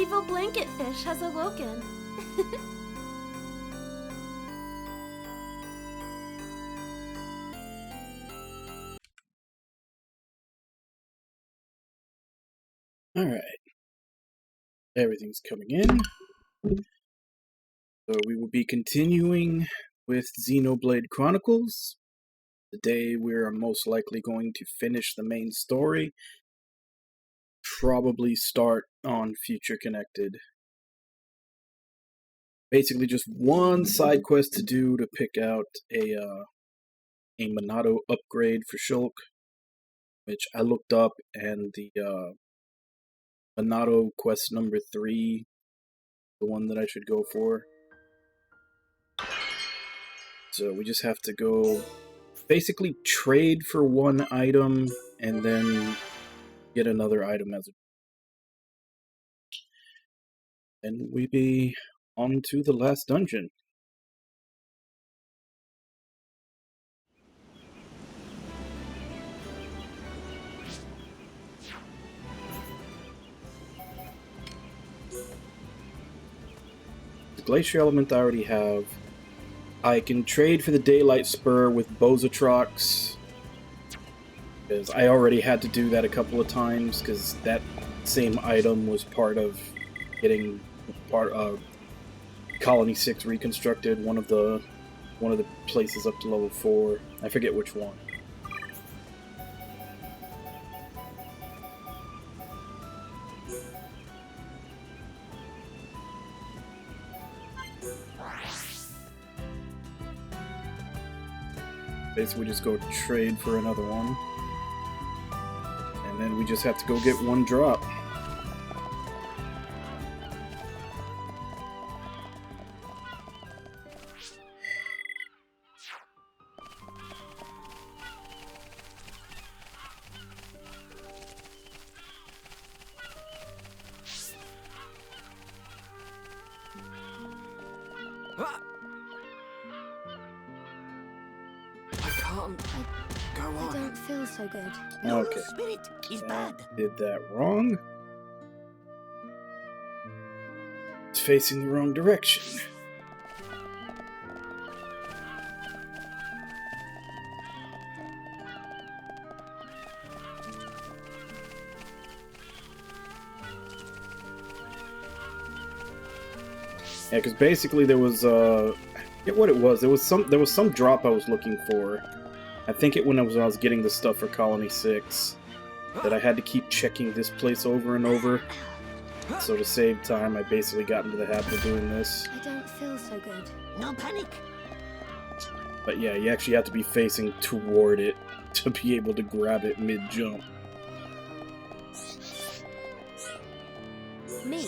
evil blanket fish has awoken. Alright. Everything's coming in. So we will be continuing with Xenoblade Chronicles. Today we are most likely going to finish the main story. Probably start on Future Connected. Basically just one side quest to do to pick out a Monado upgrade for Shulk, which I looked up, and the Monado quest number 3, the one that I should go for. So we just have to go basically trade for one item and then get another item as a... And we be on to the last dungeon. The Glacier Element I already have. I can trade for the Daylight Spur with Bozatrox, because I already had to do that a couple of times, because that same item was part of getting part of Colony 6 reconstructed, one of the places up to level 4. I forget which one. Basically, just go trade for another one. And then we just have to go get one drop. I don't feel so good. Okay. Spirit is bad. Did that wrong. It's facing the wrong direction. Yeah, because basically there was I forget what it was. There was some drop I was looking for. I think it when I was getting the stuff for Colony 6, that I had to keep checking this place over and over. So to save time, I basically got into the habit of doing this. I don't feel so good. No panic. But yeah, you actually have to be facing toward it to be able to grab it mid-jump. Me.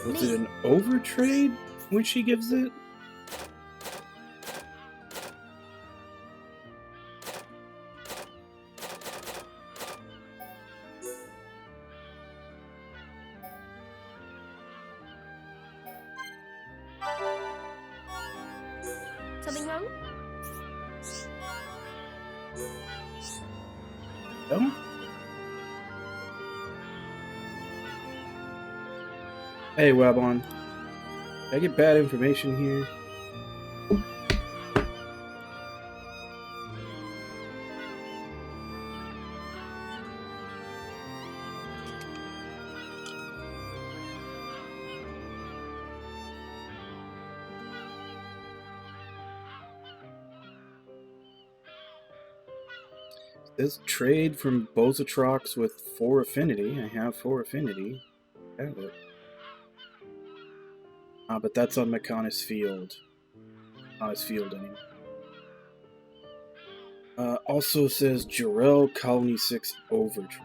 Was it an overtrade when she gives it? Something wrong? No? Hey, Wabon. Did I get bad information here? This trade from Bozatrox with 4 affinity. I have 4 affinity. Have it. Ah, but that's on Mechonis Field. Not his field anymore. Also says Jarrell Colony 6 Overdrive.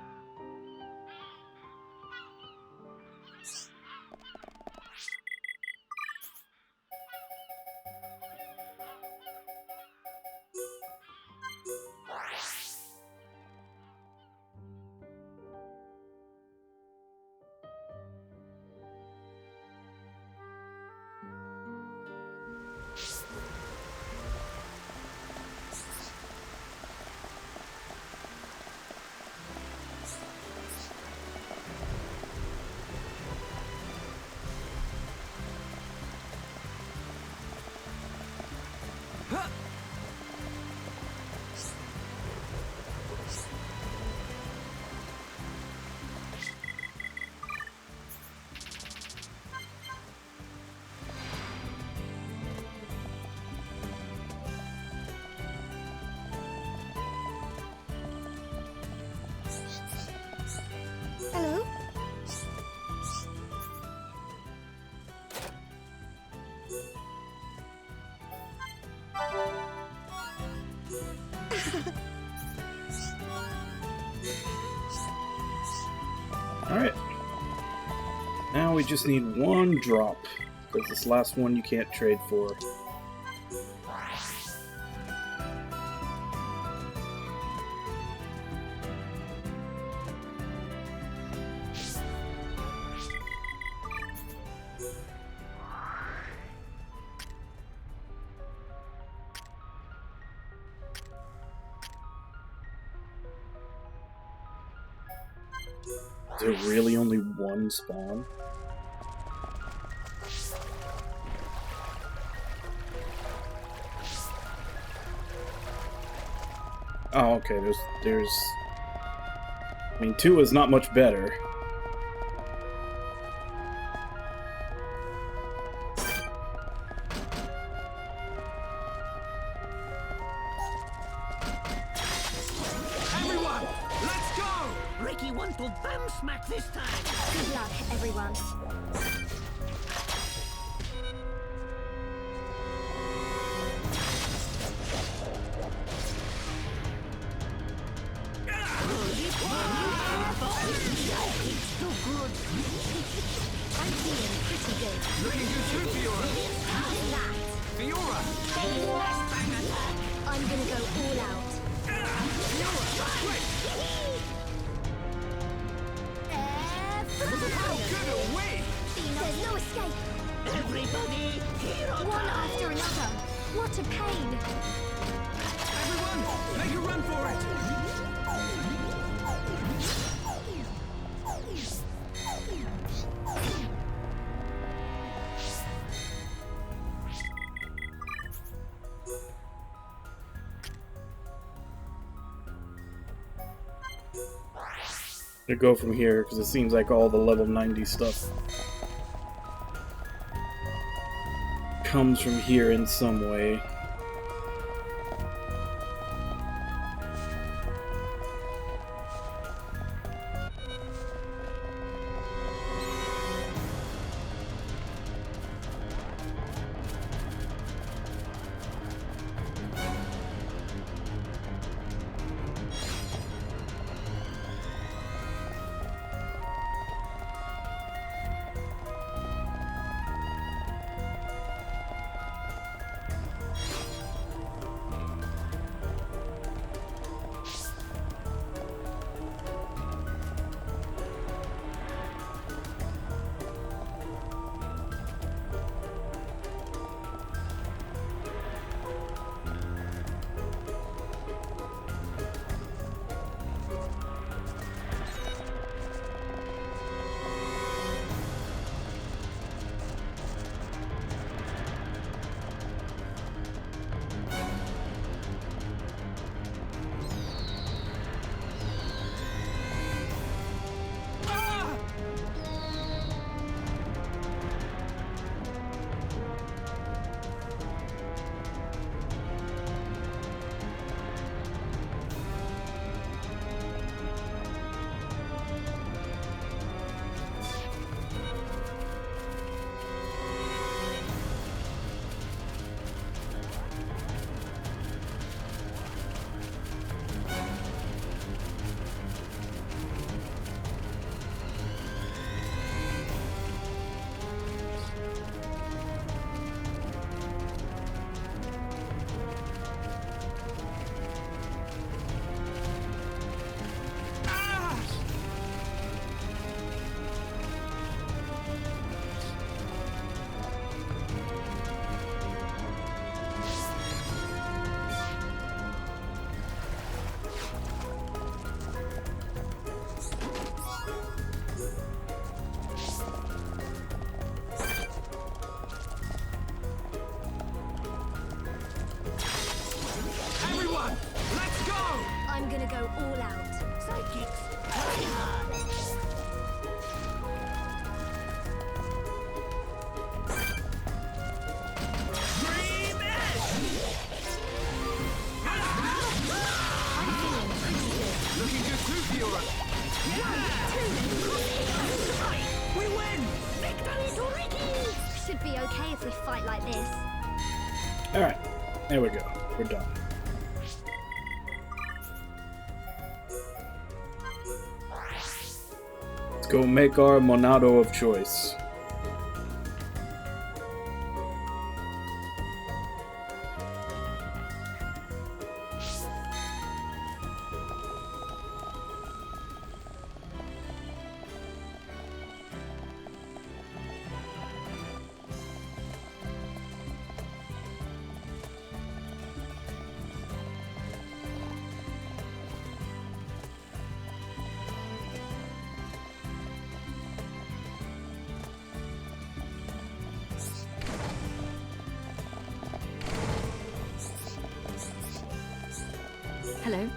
Alright. Now we just need one drop. Because this last one you can't trade for. Is there really only one spawn? Oh, okay, there's... I mean, 2 is not much better. Everyone, let's go! Ricky wants to bam smack this time. Good luck, everyone. It's too good. I'm feeling pretty good. Looking good too, Fiora. How's that? Fiora! I'm gonna go all out. Good away! There's no escape. Everybody, hero One time! after another. What a pain. Everyone, make a run for it! To go from here, because it seems like all the level 90 stuff comes from here in some way. I'm gonna go all out. Psychics, try hard. Dream Edge! I'm feeling pretty good. Looking good too, Fiora. We win! Victory to Ricky! Should be okay if we fight like this. Alright, there we go. We're done. Let's go make our Monado of choice. Hello.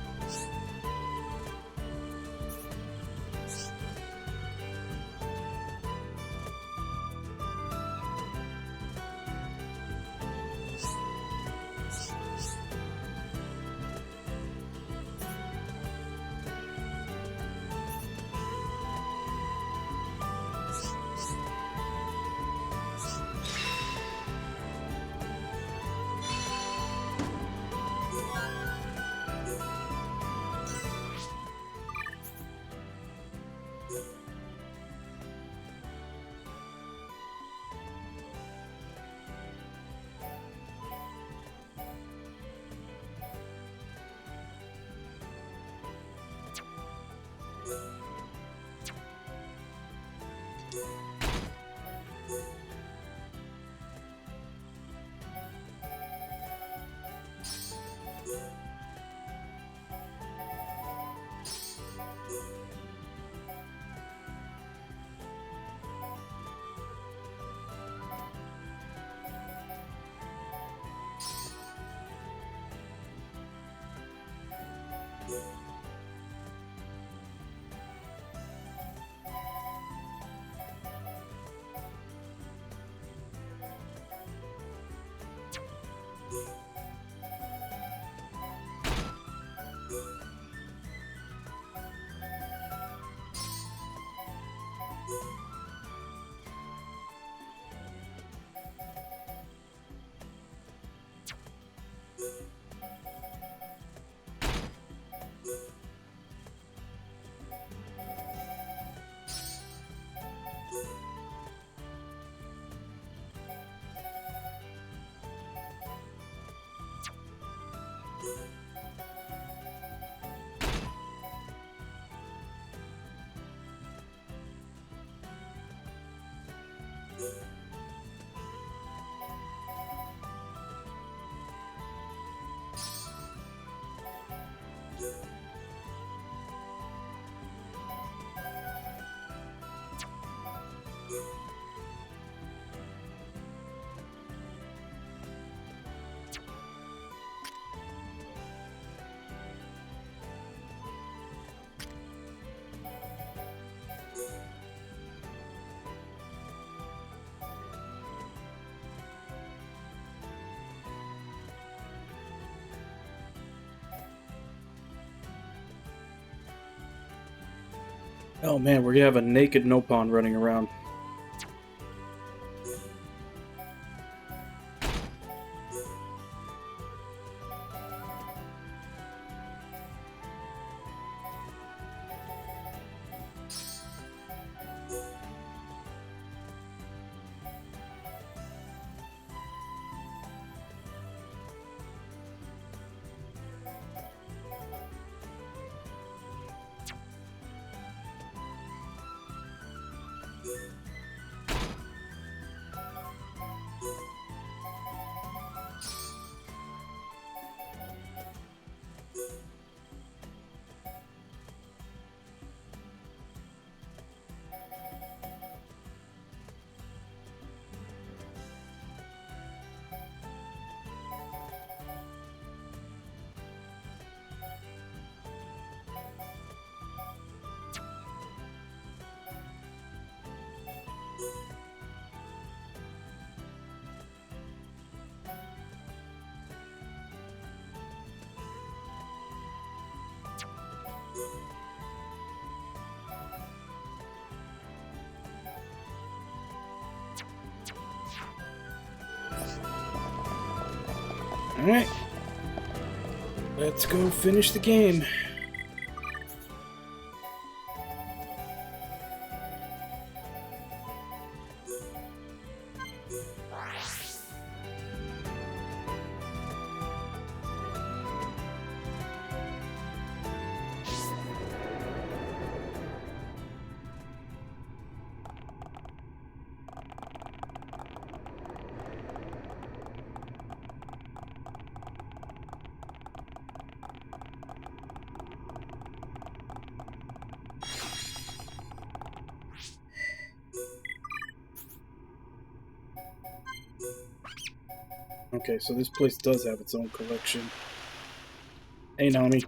Oh man, we're gonna have a naked Nopon running around. Alright. Let's go finish the game. Okay, so this place does have its own collection. Hey, Nami.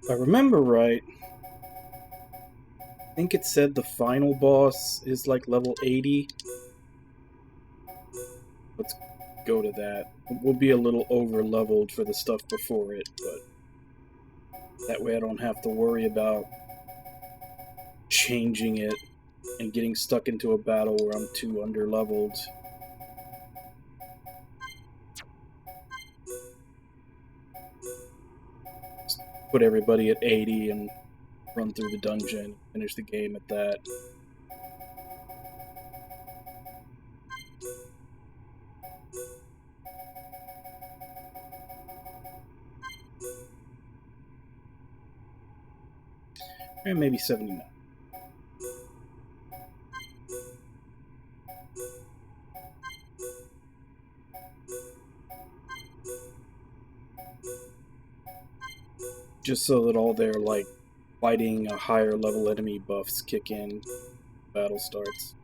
If I remember right, I think it said the final boss is like level 80. Let's go to that. We'll be a little over leveled for the stuff before it, but that way I don't have to worry about changing it and getting stuck into a battle where I'm too under leveled. Put everybody at 80 and run through the dungeon, finish the game at that. And maybe 79. Just so that all their, like, fighting a higher level enemy buffs kick in, battle starts.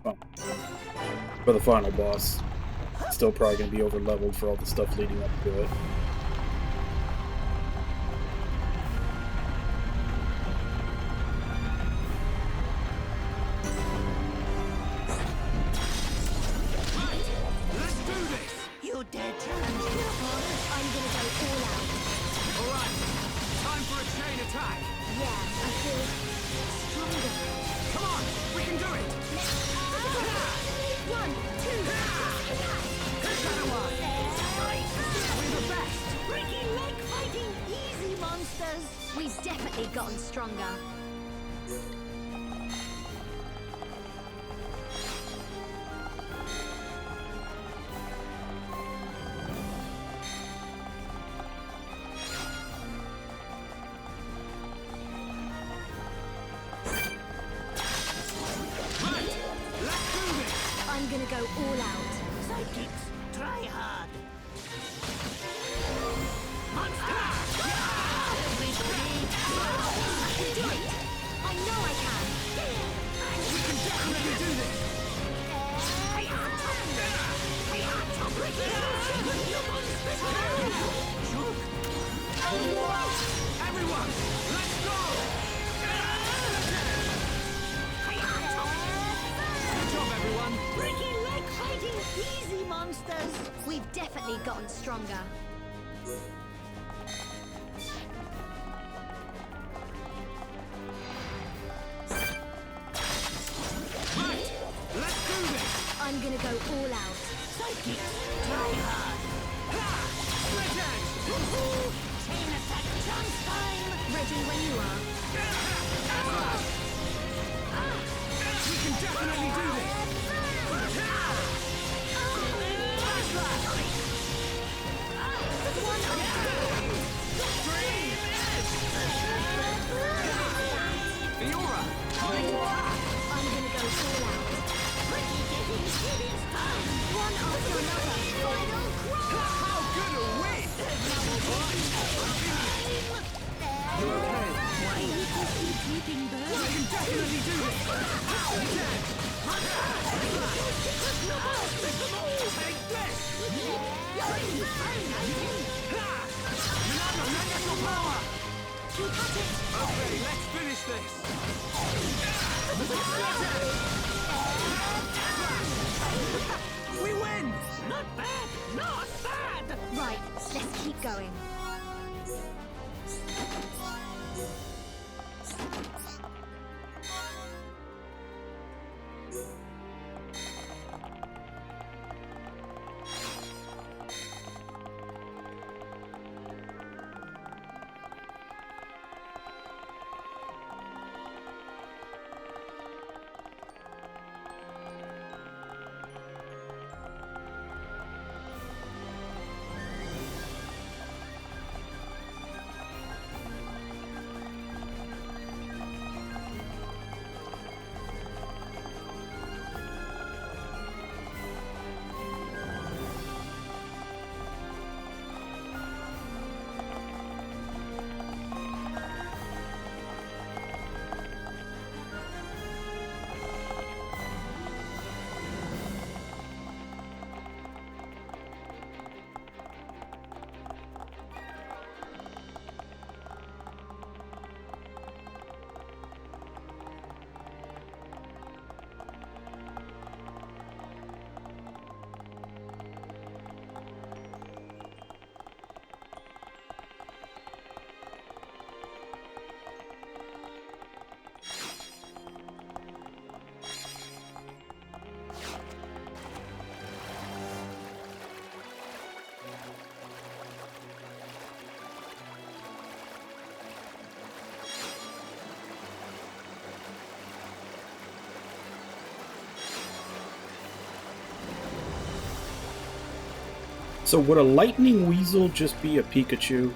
Well, for the final boss, still probably going to be over leveled for all the stuff leading up to it. We've definitely gotten stronger. I'm gonna go all out. Sidekicks, try hard. I can do it! I know I can! We can definitely do this. Everyone, let's go! Good job, everyone. Breaking leg fighting easy, monsters! We've definitely gotten stronger. Right, let's do this. I'm gonna go all out. Sidekicks, try hard. Ha! Split edge! Chain attack chance time! Ready when you are. We can definitely do this! Fiora! I'm gonna go all out. Ricky getting serious time. One after another. Final crawl. How good a win! Okay. Why you just keep sleeping, bird? We can definitely do this! Take this! Magnetic power! Keep at it. Okay, let's finish this! We win! Not bad! Not bad! Right, let's keep going. So would a lightning weasel just be a Pikachu?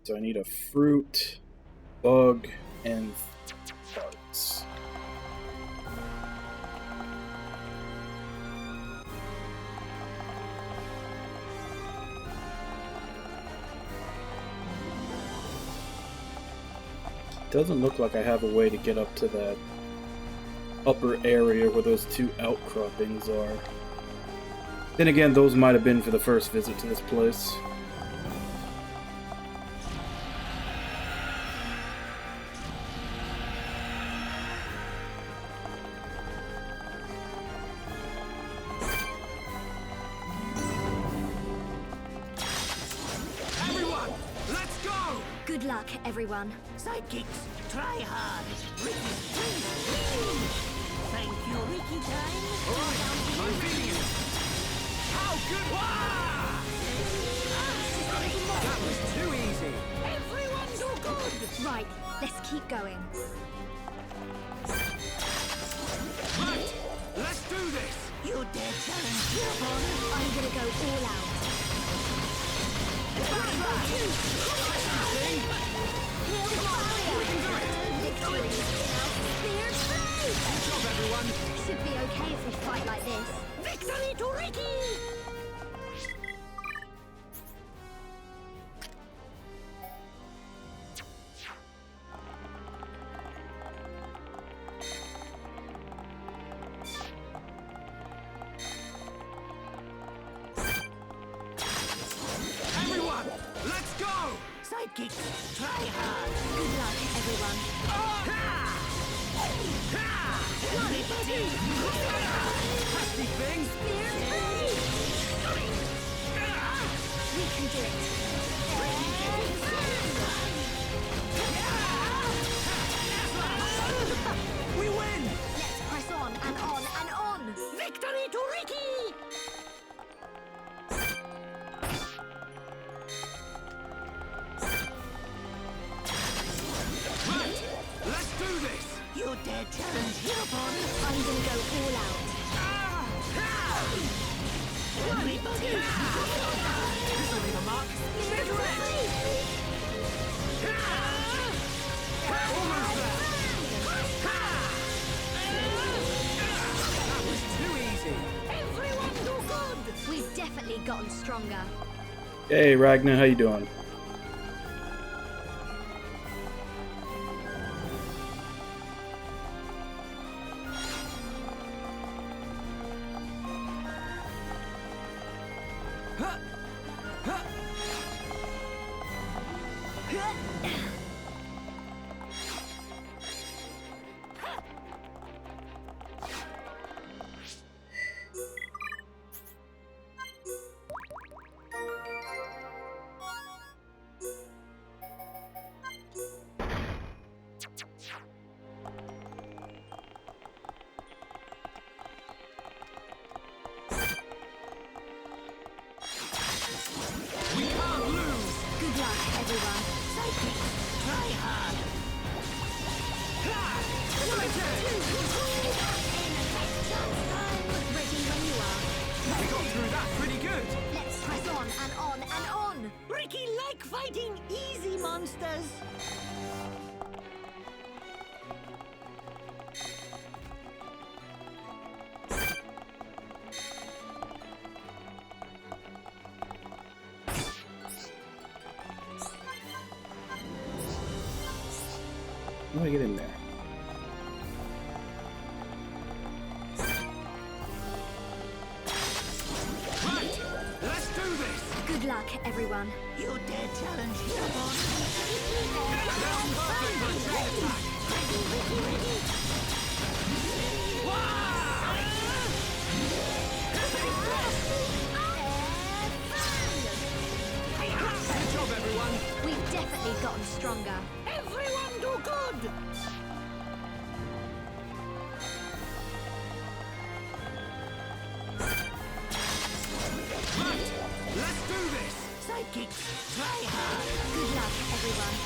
So I need a fruit, bug, and parts. Doesn't look like I have a way to get up to that upper area where those two outcroppings are. Then again, those might have been for the first visit to this place. Good luck, everyone. Sidekicks, try hard. Ricky, thank you, Ricky time. All right, I'm feeling it. How good? That was too easy. Everyone do good. Right, let's keep going. Right, let's do this. You dare challenge here, boy? I'm gonna go all out. Good job, everyone. Should be okay if we fight like this. Victory to Ricky! Sidekicks, try hard. Good luck, everyone. Everybody, nasty thing. We can do it. We win! Let's press on and on and on. Victory to Ricky! Right, let's do this! You dare challenge Hereupon? I'm gonna go all out. Everybody! This'll be the mark. Almost there! That was too easy! Everyone do good! We've definitely gotten stronger. Hey, Ragnar, how you doing? We can't lose! Good luck, everyone. Sidekicks, try hard! Ready when you are. We got through that pretty good! Let's press on and on and on. Ricky like fighting easy monsters! How do I get in there? Right, let's do this! Good luck, everyone. You dare challenge Hereupon? That's perfect for a chain attack! Good job, everyone! We've definitely gotten stronger. Everyone do good! Right, let's do this! Sidekicks, try hard! Good luck, everyone.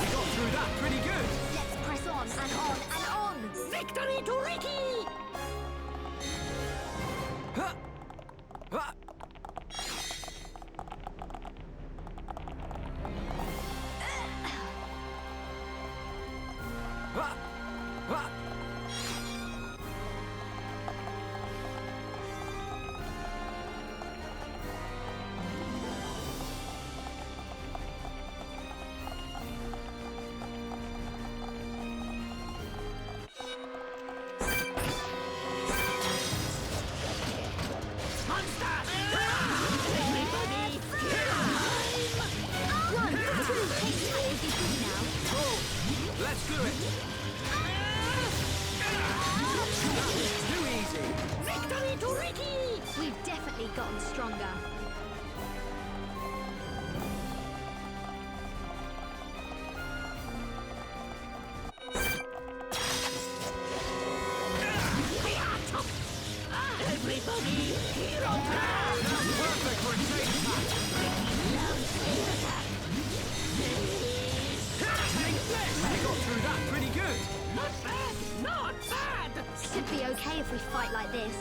We got through that pretty good! Let's press on and on and on. Victory to Ricky! Huh. Huh. Huh. Huh. Monster! Everybody, One, two, take that would be good now. Cool. Let's do it! That was too easy! Victory to Ricky! We've definitely gotten stronger. Everybody, hero plan! That's perfect for a chain attack! Take this! We got through that pretty good! Not bad! Not bad! Should be okay if we fight like this.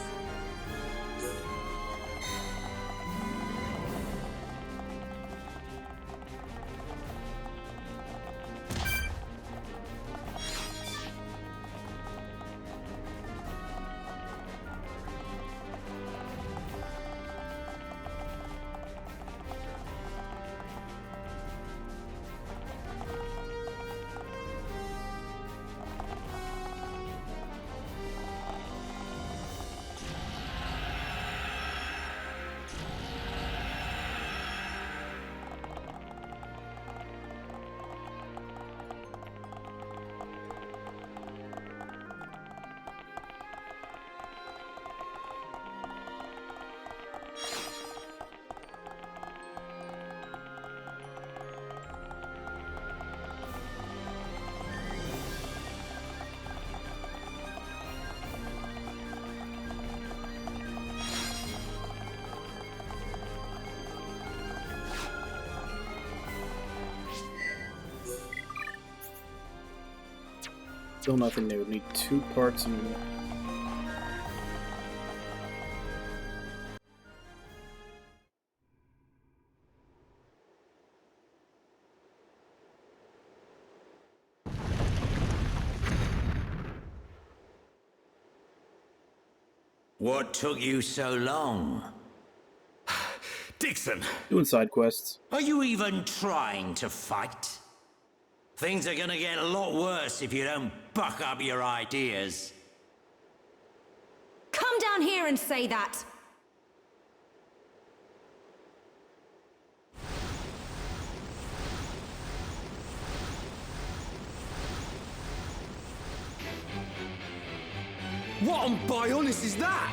Still nothing new. Need 2 parts and... What took you so long? Dixon, doing side quests. are you even trying to fight? Things are gonna get a lot worse if you don't buck up your ideas. Come down here and say that. What on Bionis is that?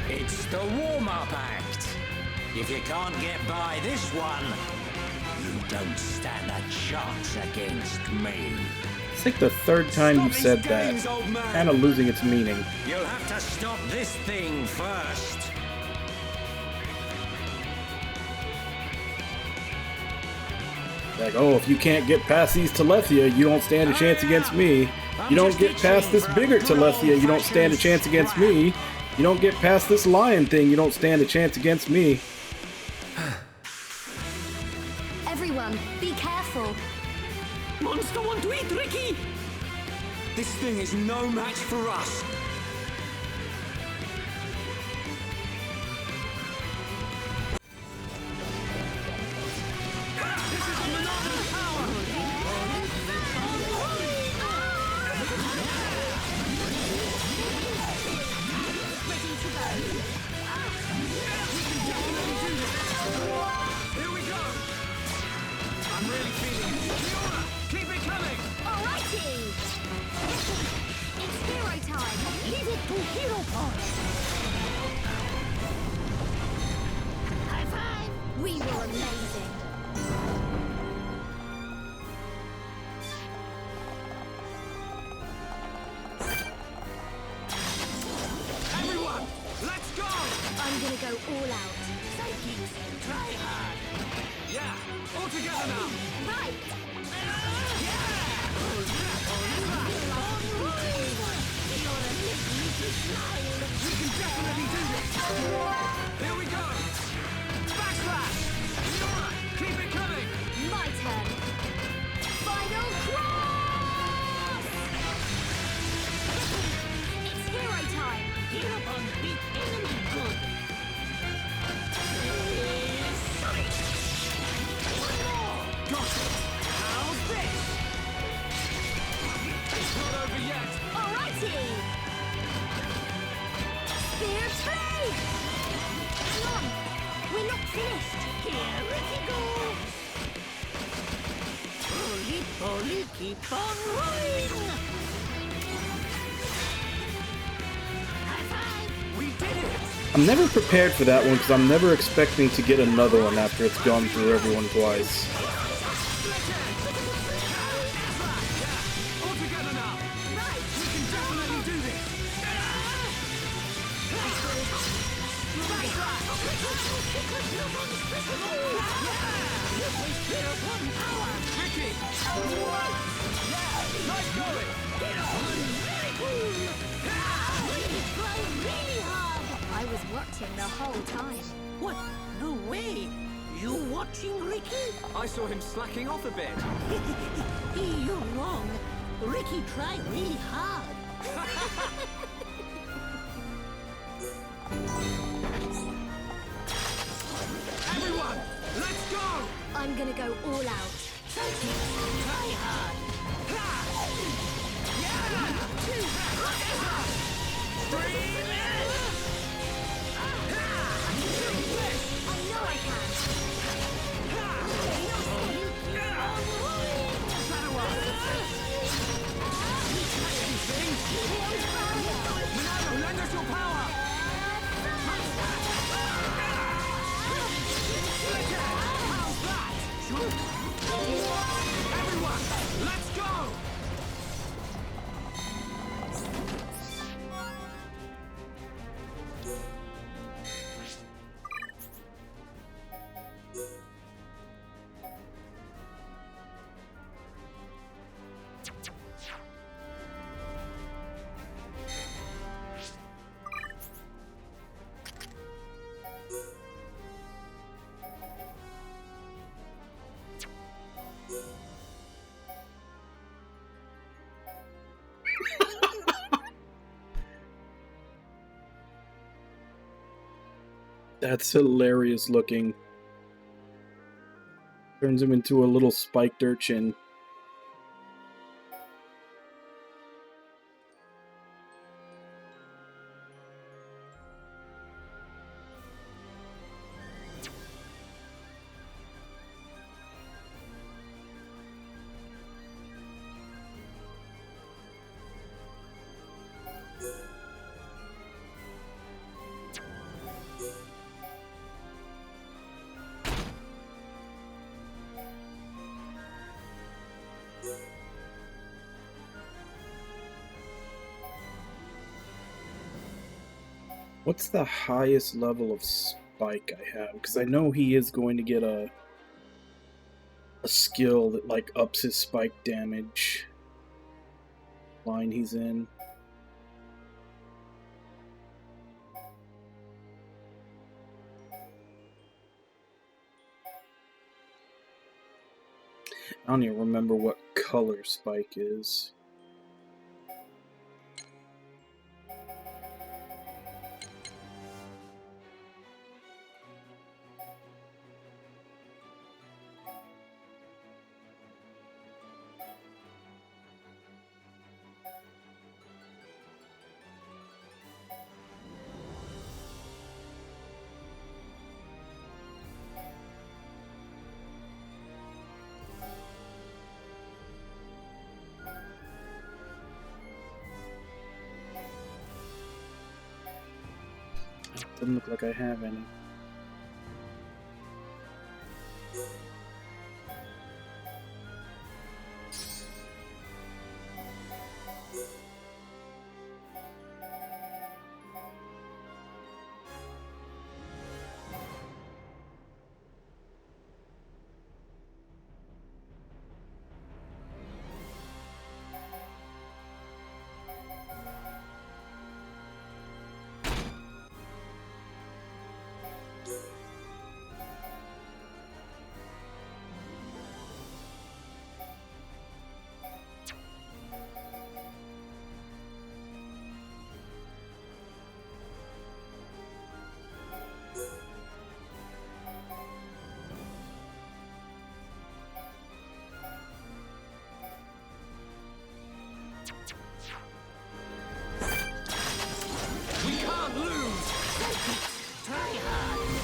It's the warm-up act. If you can't get by this one, you don't stand a chance against me. It's like the 3rd time you've said that. Kinda losing its meaning. You'll have to stop this thing first. Like, oh, if you can't get past these Telethia, you don't stand a chance against me. You don't get past this bigger Telethia, you don't stand a chance against me. You don't get past this lion thing, you don't stand a chance against me. Everyone, be careful. Monster want to eat Ricky! This thing is no match for us. This is a monopoly power! Ready to go. Here we go! I'm really feeling it. Fiona, keep it coming! Alrighty! It's hero time! Leave it to Hero Pod! High five! We were amazing! Everyone, let's go! I'm gonna go all out. Psychics, try hard! Yeah, all together now! Right! We can definitely do this! Here we go! Backslash! Fiona, keep it coming! My turn! Final cross! It's hero time! Hero Bond beat enemy good! Got it! How's this? It's not over yet! Alrighty! Spear play! Hang on! We're not finished! Here Ricky goes! Holy poly, keep on rolling! High five! We did it! I'm never prepared for that one because I'm never expecting to get another one after it's gone through everyone twice. All together now! Right! We can definitely do this! Ricky! Nice going! I was watching the whole time. What? No way! You watching Ricky? I saw him slacking off a bit. You're wrong. Ricky tried really hard. Everyone, let's go! I'm gonna go all out. Try hard. I know I can. Lend us your power! Everyone, let's go! That's hilarious looking. Turns him into a little spiked urchin. What's the highest level of spike I have? Because I know he is going to get a skill that like ups his spike damage line he's in. I don't even remember what color spike is. Doesn't look like I have any.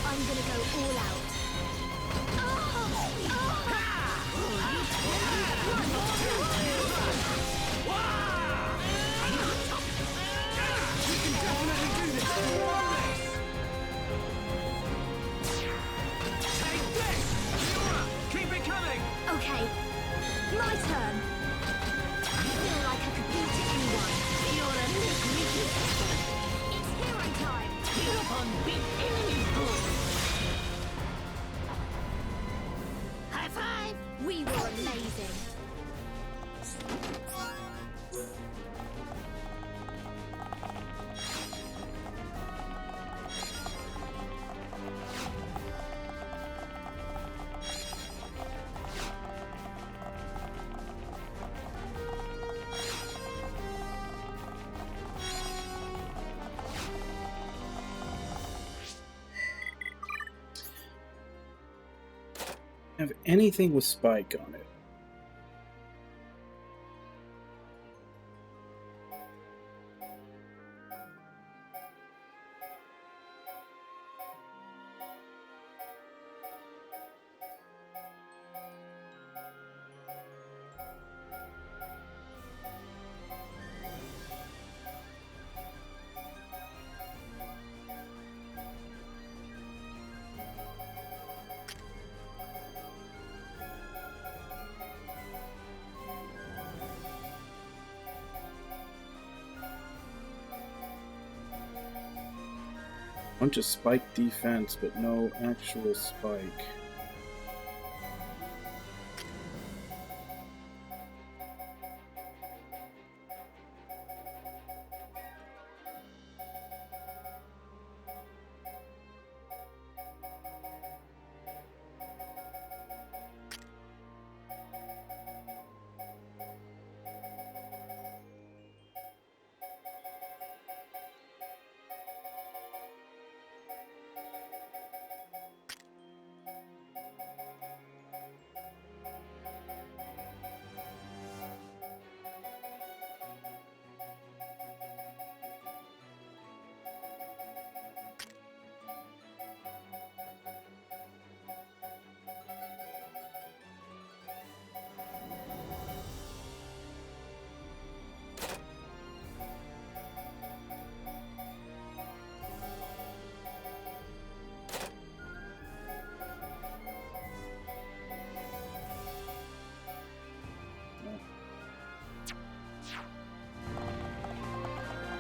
I'm gonna go all out. Okay, my turn. I feel like I could beat anyone. You're a little It's hero time. Feel upon big enemy bull. High five. We were amazing. Have anything with spike on it? Bunch of spike defense, but no actual spike.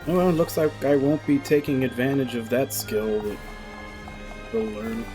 Well, it looks like I won't be taking advantage of that skill that we'll learn.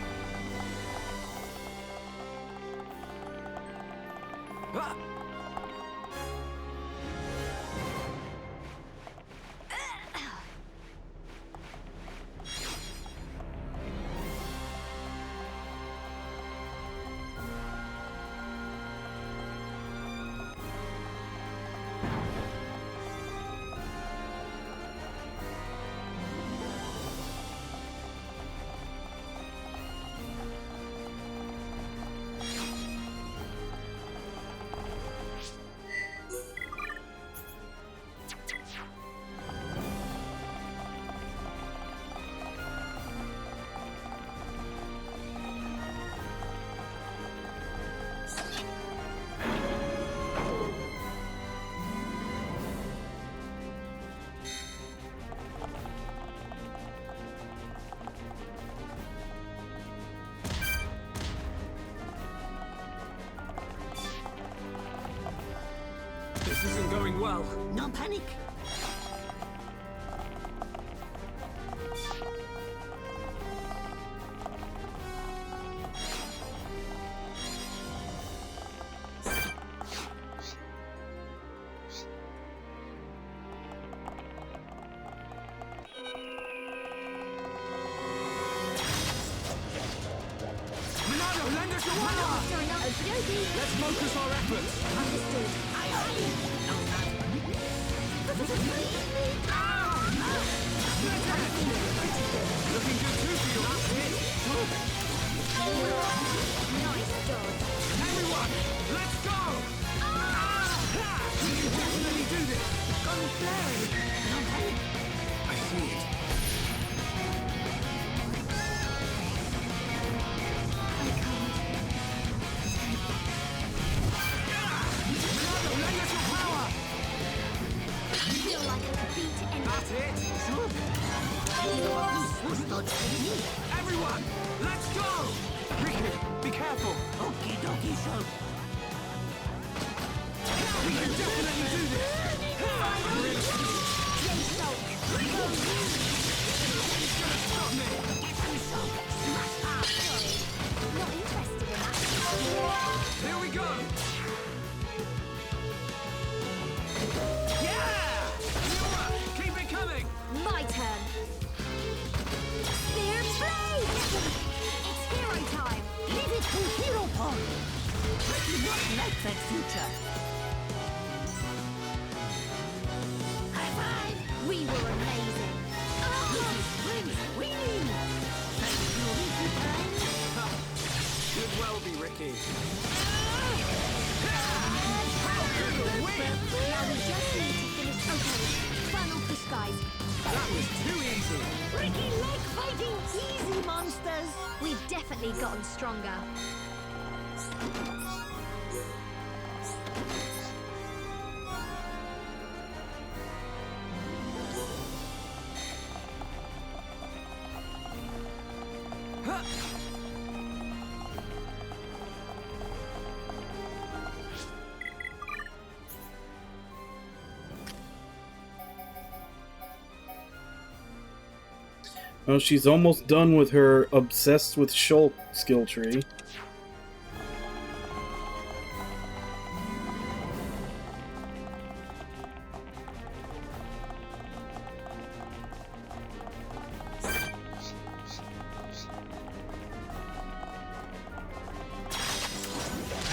This isn't going well. No panic. Ronaldo, lend us your power! Let's focus our efforts. Looking good too for you. Everyone, let's go! We can definitely do this. I see it. Ronaldo, lend us your power! That's it. Everyone, let's go! Ricky, be careful. Okie dokie, so. We can definitely do this. Stop me. Not interested in that. Here we go. Yeah! Fiora, keep it coming. My turn. Spear blade! It's hero time. Leave it to Hero Paul. I do not like that future. High five. We were amazing. Friends winning. Thank you, Ricky time. Could well be Ricky. Now we just need to finish. Okay, final push, guys. That was too easy. Ricky leg fighting easy monsters. We've definitely gotten stronger. Well, she's almost done with her obsessed with Shulk skill tree.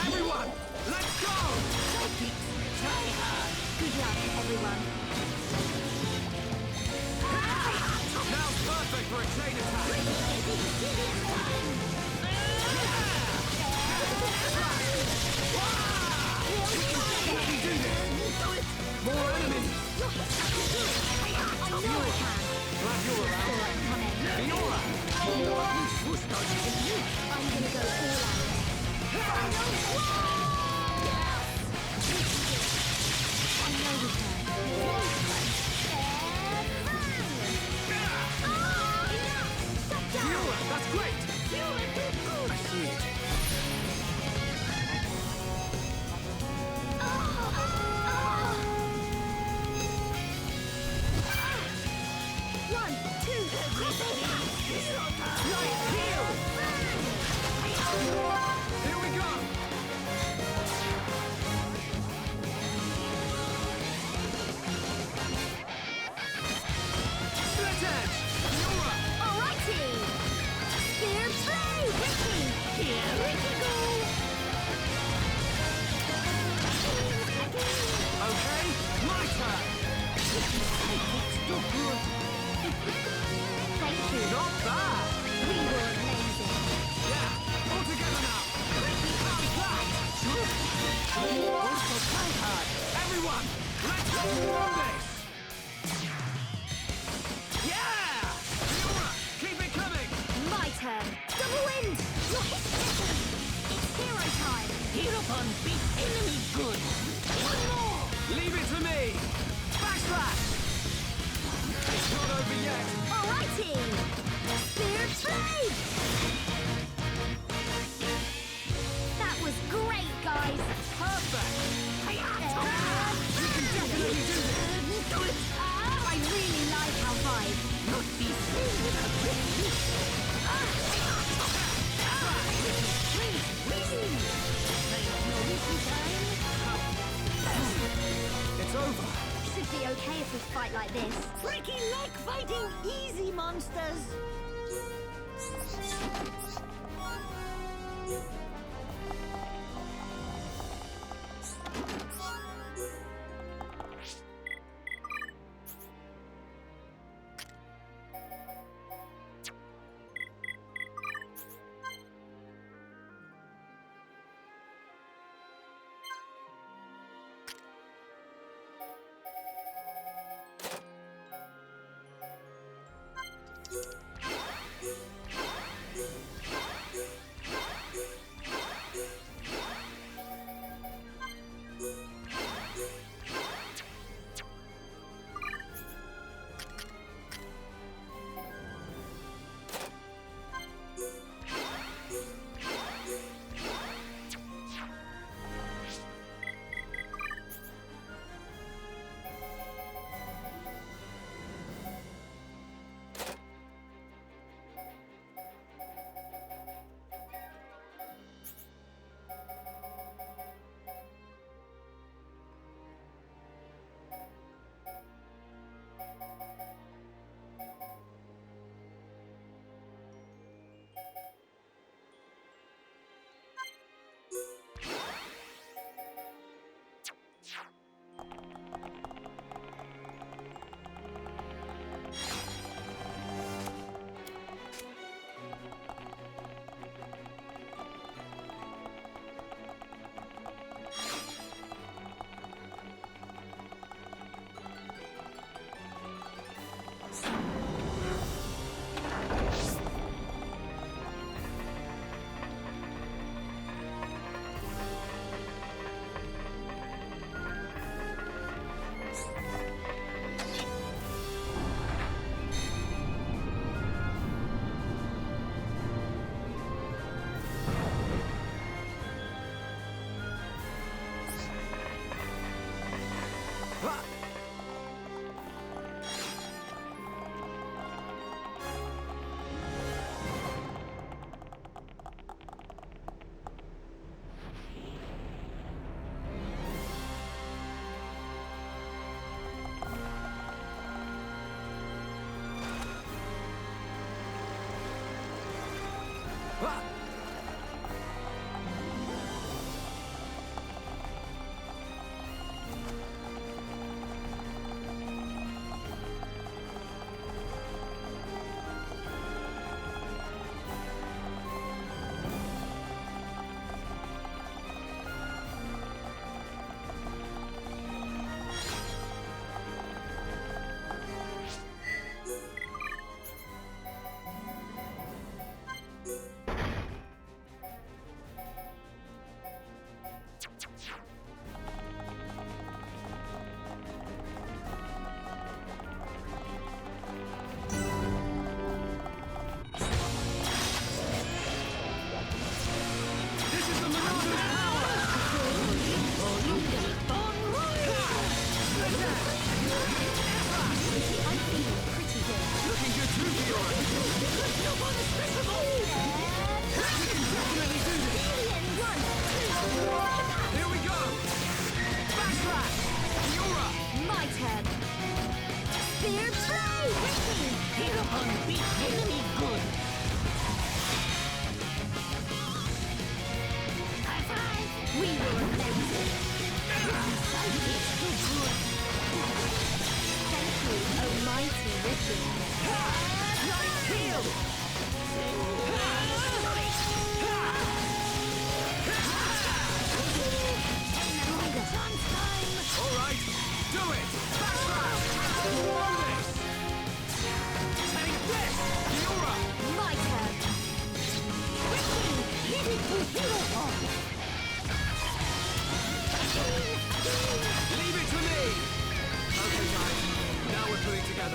Everyone, let's go! Try hard. Good luck, everyone. Now's perfect for a chain attack. We can do this. More enemies. I know I can. Glad you're around. Fiora! I'm gonna go all out. I know we can. Fiora, that's great! I see it. should be okay if we fight like this. Freaking like fighting easy monsters.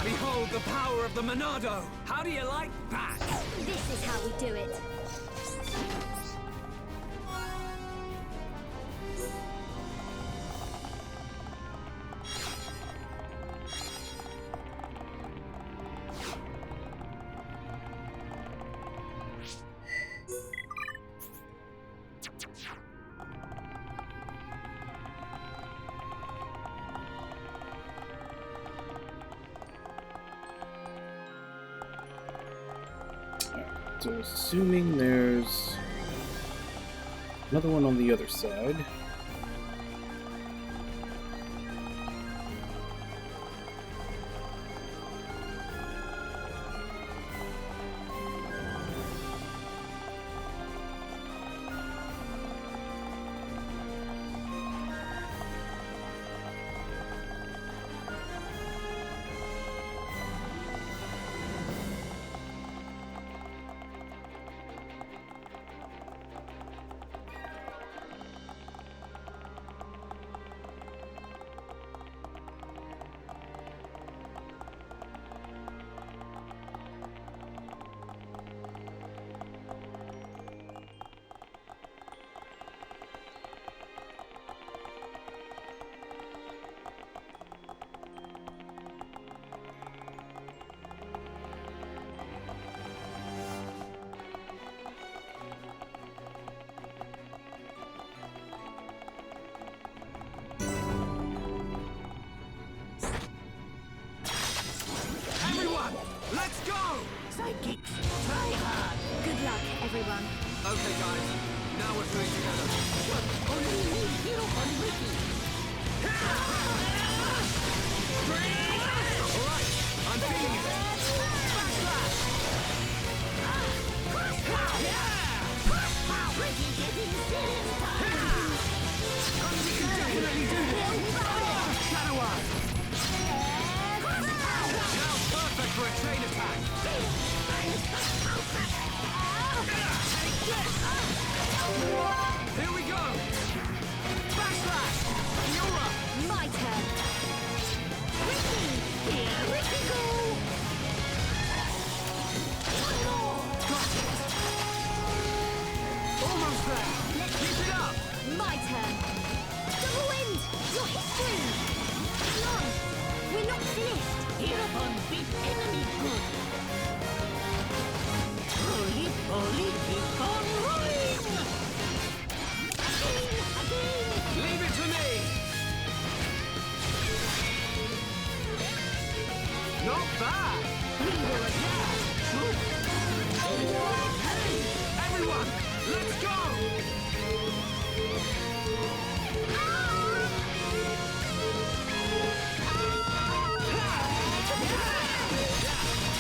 Behold the power of the Monado! How do you like that? This is how we do it. So assuming there's another one on the other side. Everyone, let's go! Sidekicks, try hard. Good luck, everyone. Okay, guys, now we're playing together. Only me, Hero on Ricky. All right, I'm feeling it. Backslash! Ricky getting serious time. We can definitely do this. Shadow Eye. Now perfect for a chain attack. Here we go. Backslash. Fiora. My turn. Ricky! Here, Ricky go! One more. Got it. Almost there. Keep it up. My turn. Double wind! Your history! Come on! We're not finished! Hereupon beat enemy good. Roly poly, keep on rolling. Again! Leave it to me. Not bad. We will attack. Everyone, let's go.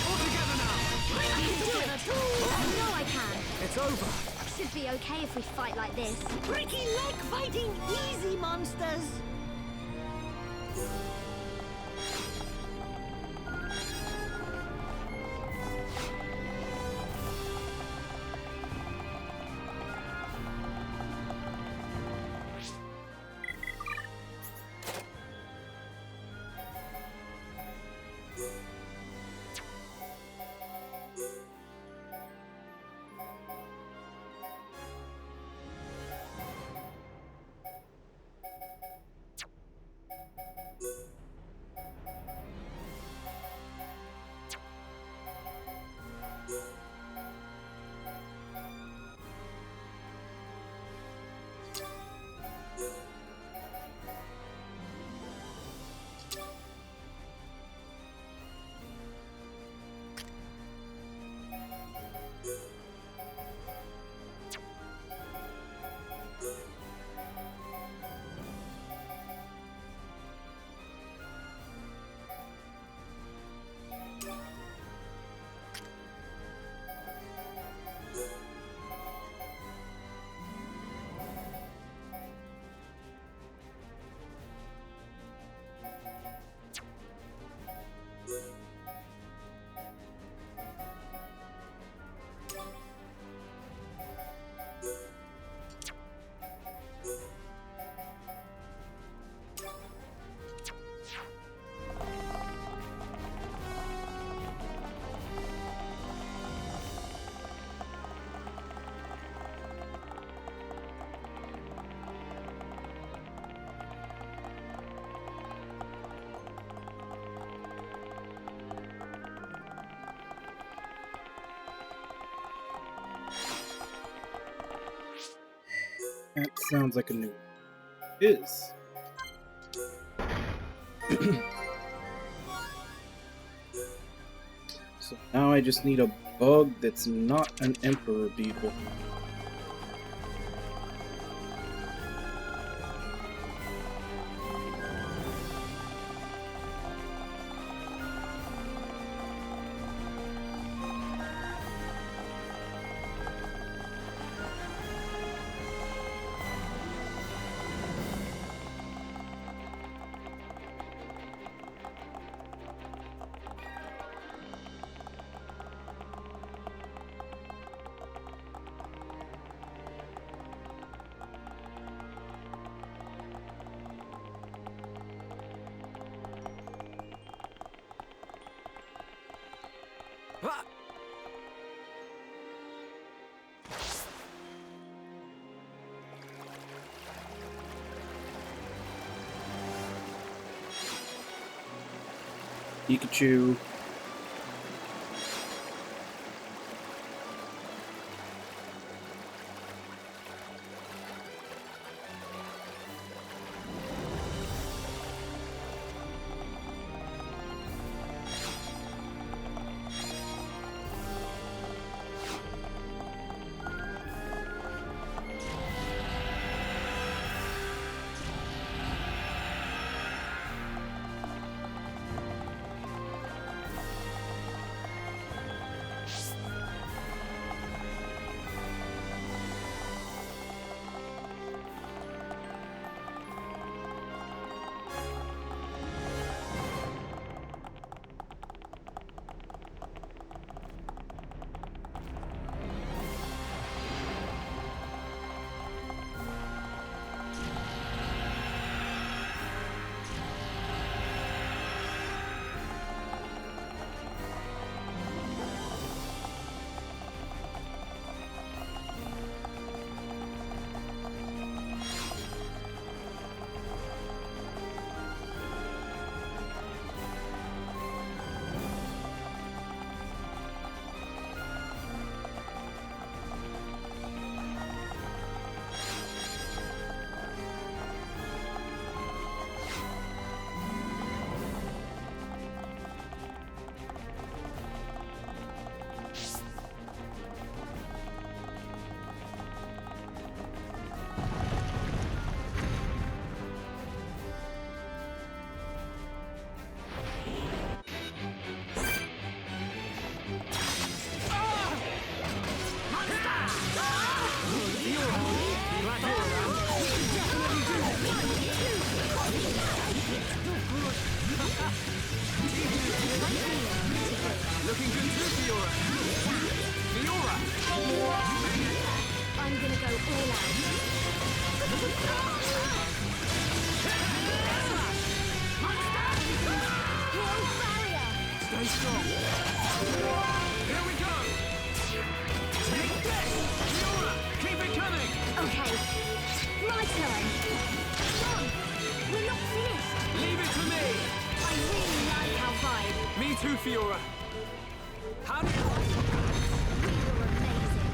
All together now. I can do it! I know I can! It's over. Should be okay if we fight like this. Ricky like fighting easy monsters. That sounds like a new is. So Now I just need a bug that's not an Emperor Beetle. Ah! Pikachu. Looking good too, Fiora. Fiora! I'm gonna go all out. Wall barrier! Stay strong. Here we go! Take this! Fiora, keep it coming! Okay, my turn. Come on, we're not finished. Leave it to me! I really like our vibe. Me too, Fiora. How do you... We were amazing.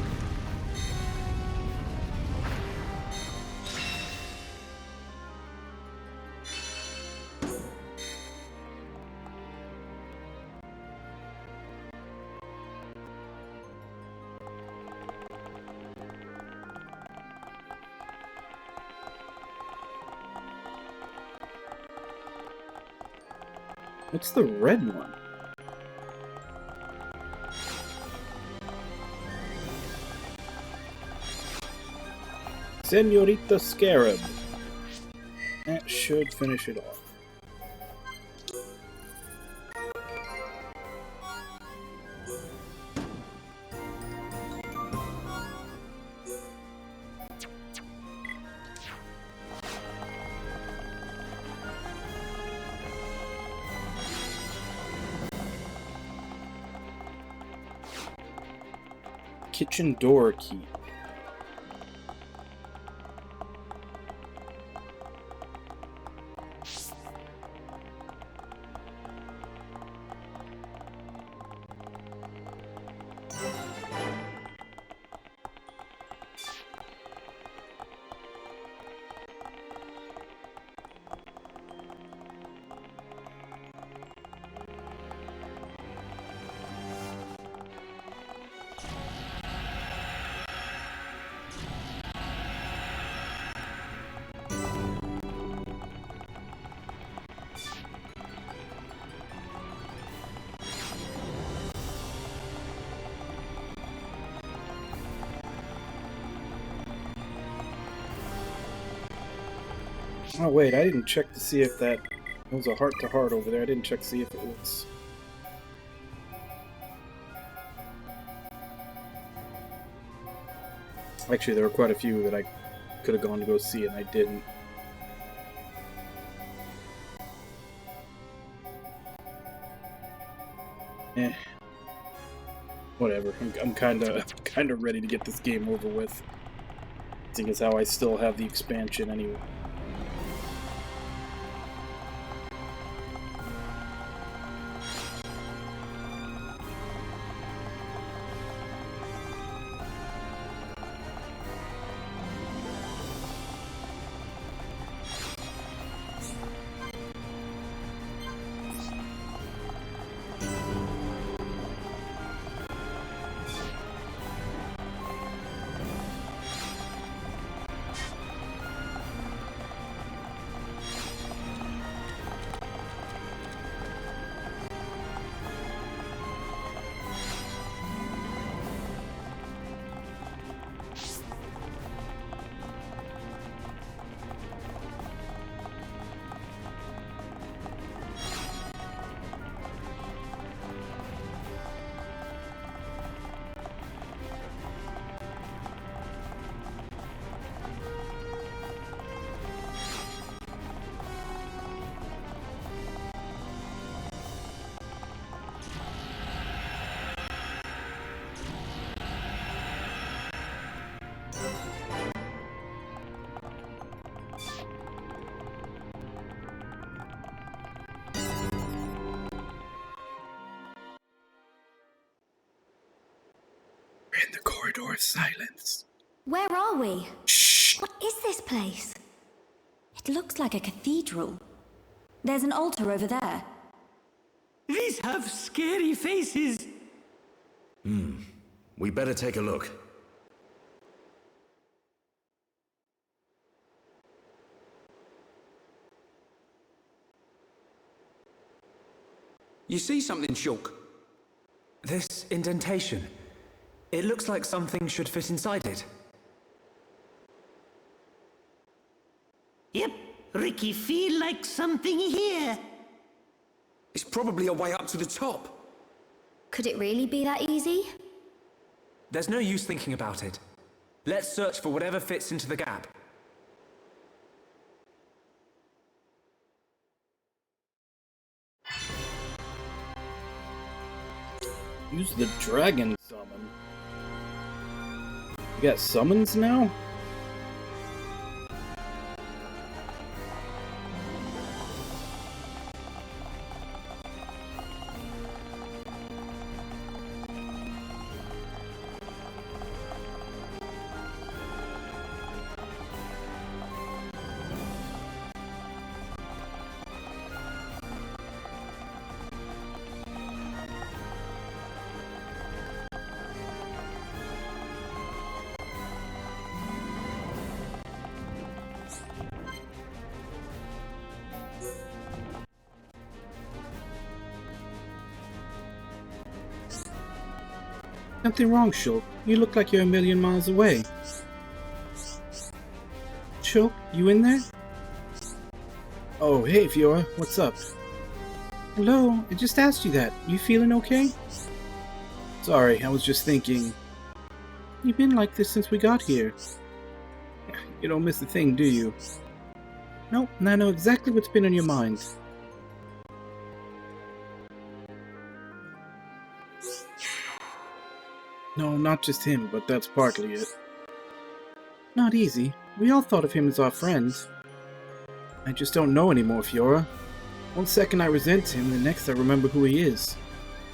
What's the red one? Senorita Scarab. That should finish it off. Kitchen door key. Oh wait, I didn't check to see if that... There was a heart-to-heart over there. I didn't check to see if it was... Actually, there were quite a few that I could have gone to go see and I didn't. Eh. Whatever. I'm kind of ready to get this game over with. Seeing as how I still have the expansion anyway. In the corridor of silence. Where are we? Shh! What is this place? It looks like a cathedral. There's an altar over there. These have scary faces. We better take a look. You see something, Shulk? This indentation. It looks like something should fit inside it. Yep, Ricky feel like something here. It's probably a way up to the top. Could it really be that easy? There's no use thinking about it. Let's search for whatever fits into the gap. Use the dragon summon. You got summons now? Something wrong, Shulk. You look like you're a million miles away. Shulk, you in there? Oh, hey, Fiora. What's up? Hello, I just asked you that. You feeling okay? Sorry, I was just thinking. You've been like this since we got here. You don't miss a thing, do you? Nope, and I know exactly what's been on your mind. No, not just him, but that's partly it. Not easy. We all thought of him as our friend. I just don't know anymore, Fiora. One second I resent him, the next I remember who he is.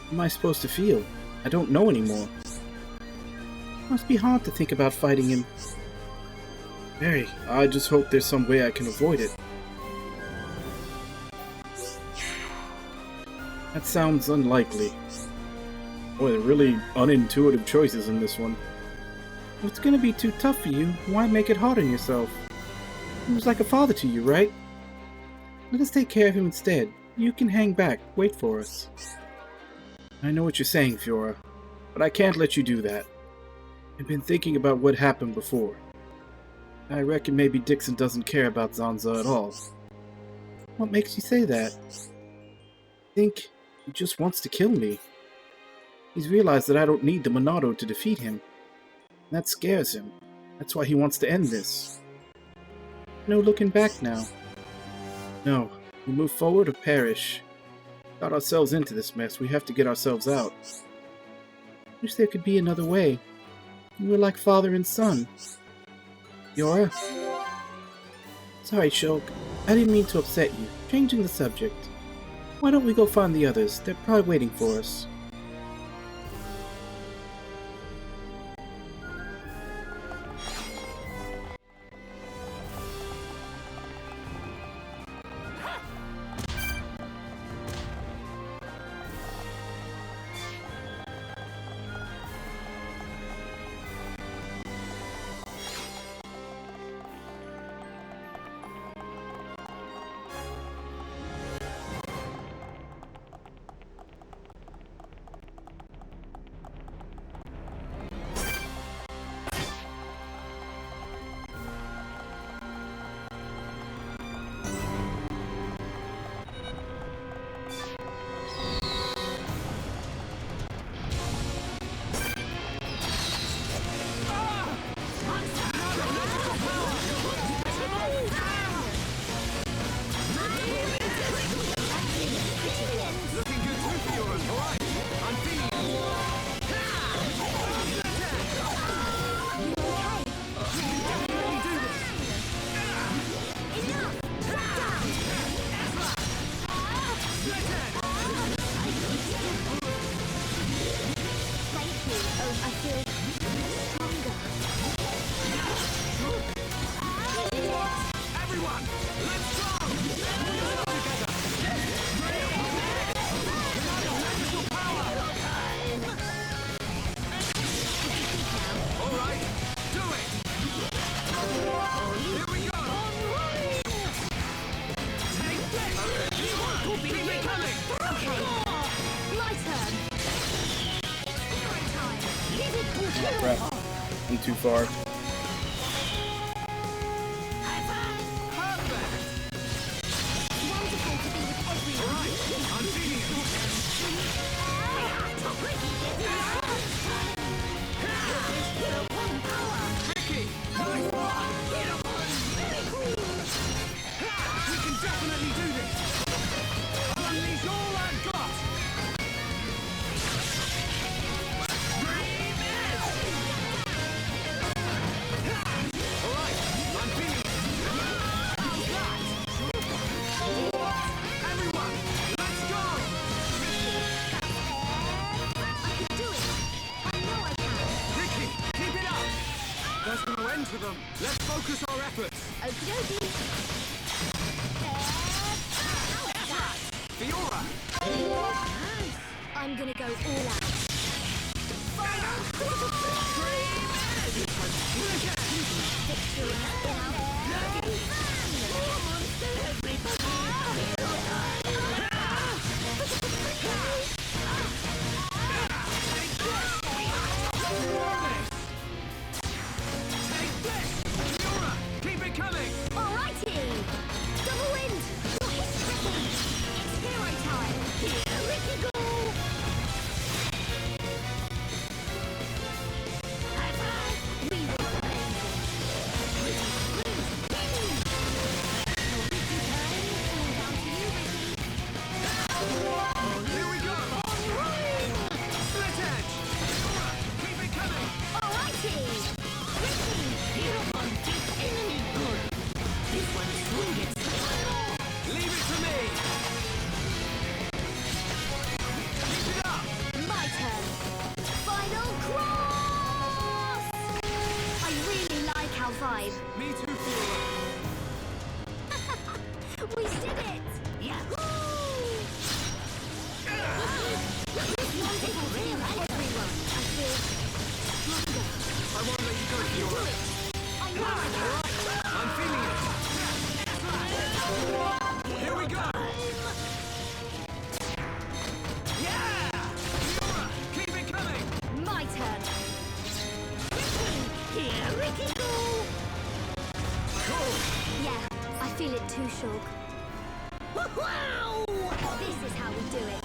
What am I supposed to feel? I don't know anymore. It must be hard to think about fighting him. Very. I just hope there's some way I can avoid it. That sounds unlikely. Boy, they're really unintuitive choices in this one. If it's gonna be too tough for you, why make it hard on yourself? He was like a father to you, right? Let us take care of him instead. You can hang back, wait for us. I know what you're saying, Fiora, but I can't let you do that. I've been thinking about what happened before. I reckon maybe Dixon doesn't care about Zanza at all. What makes you say that? I think he just wants to kill me. He's realized that I don't need the Monado to defeat him. And that scares him. That's why he wants to end this. No looking back now. No, we move forward or perish. Got ourselves into this mess, we have to get ourselves out. Wish there could be another way. We were like father and son. Yora? Sorry, Shulk. I didn't mean to upset you. Changing the subject. Why don't we go find the others? They're probably waiting for us. Crap. I'm too far. To them. Let's focus our efforts. Okie dokie. Fiora! Nice. I'm gonna go all out. Alrighty! Double wind! It's hero time! Here Ricky go! High five! We were amazing! too, Shulk. Wow! This is how we do it.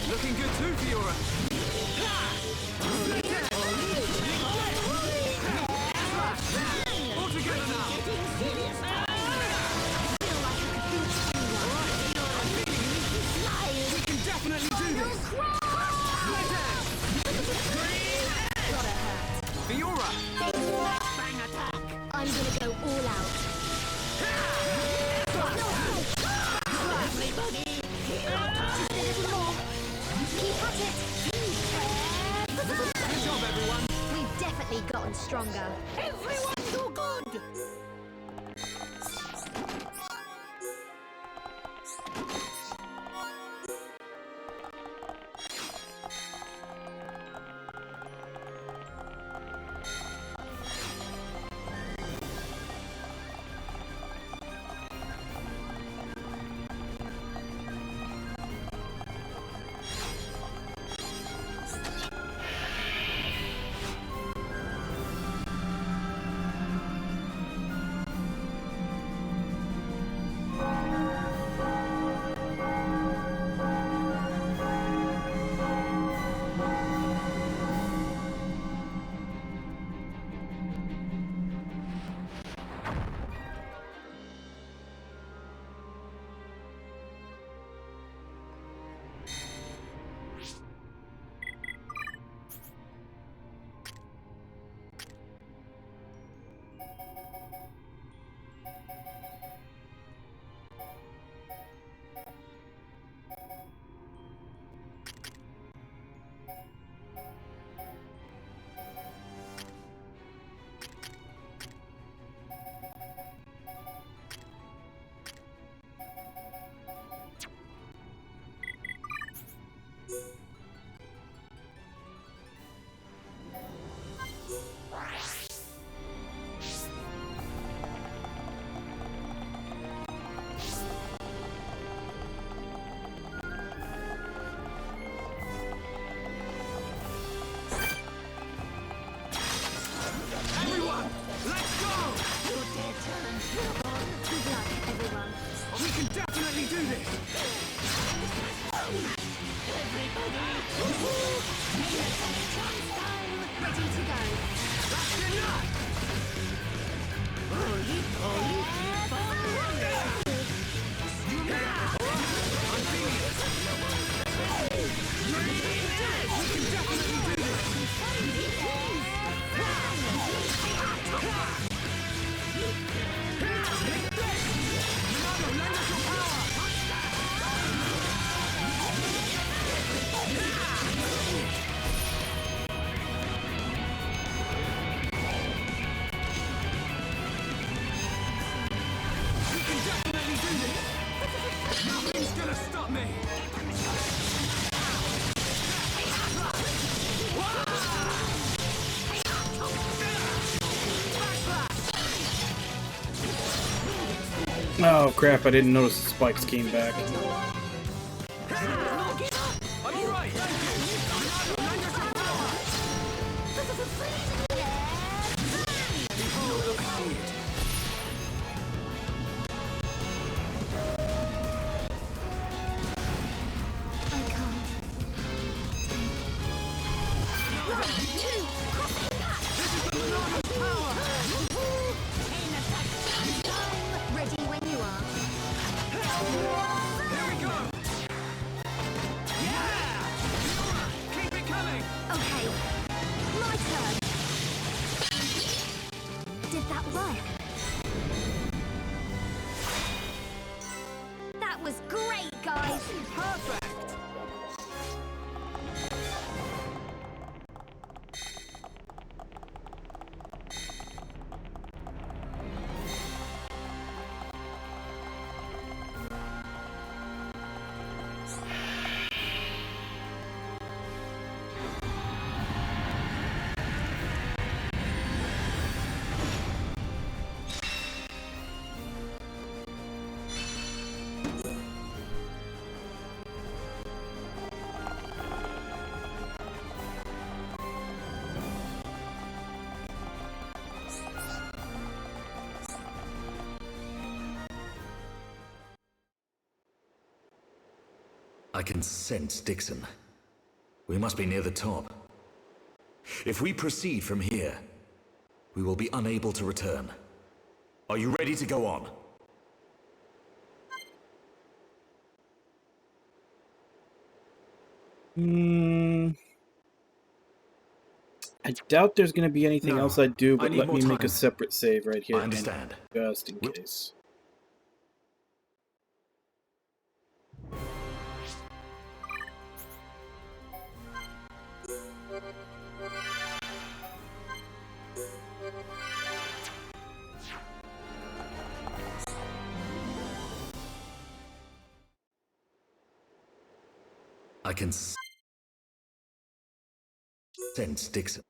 Looking good too, Fiora. All together now. We can definitely do this. Fiora. Bang attack. I'm gonna go all out. Keep at it. Good job, everyone. We've definitely gotten stronger. Everyone's so good. Oh crap, I didn't notice the spikes came back. Are you right? did that right. That was great, guys. Perfect! I can sense Dixon. We must be near the top. If we proceed from here, we will be unable to return. Are you ready to go on? I doubt there's going to be anything No, else I do, I but need let more me make a time. separate save right here. I understand. Just in case. I can sense Dixon.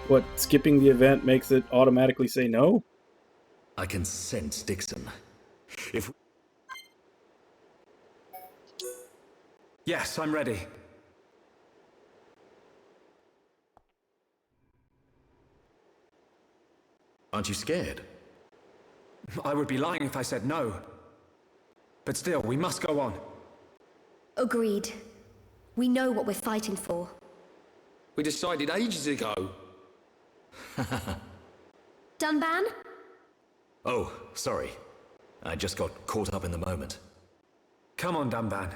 What, skipping the event makes it automatically say no? I can sense Dixon. If Yes, I'm ready. aren't you scared? I would be lying if I said no. But still, we must go on. Agreed. We know what we're fighting for. We decided ages ago. Dunban? Oh, sorry. I just got caught up in the moment. Come on, Dunban.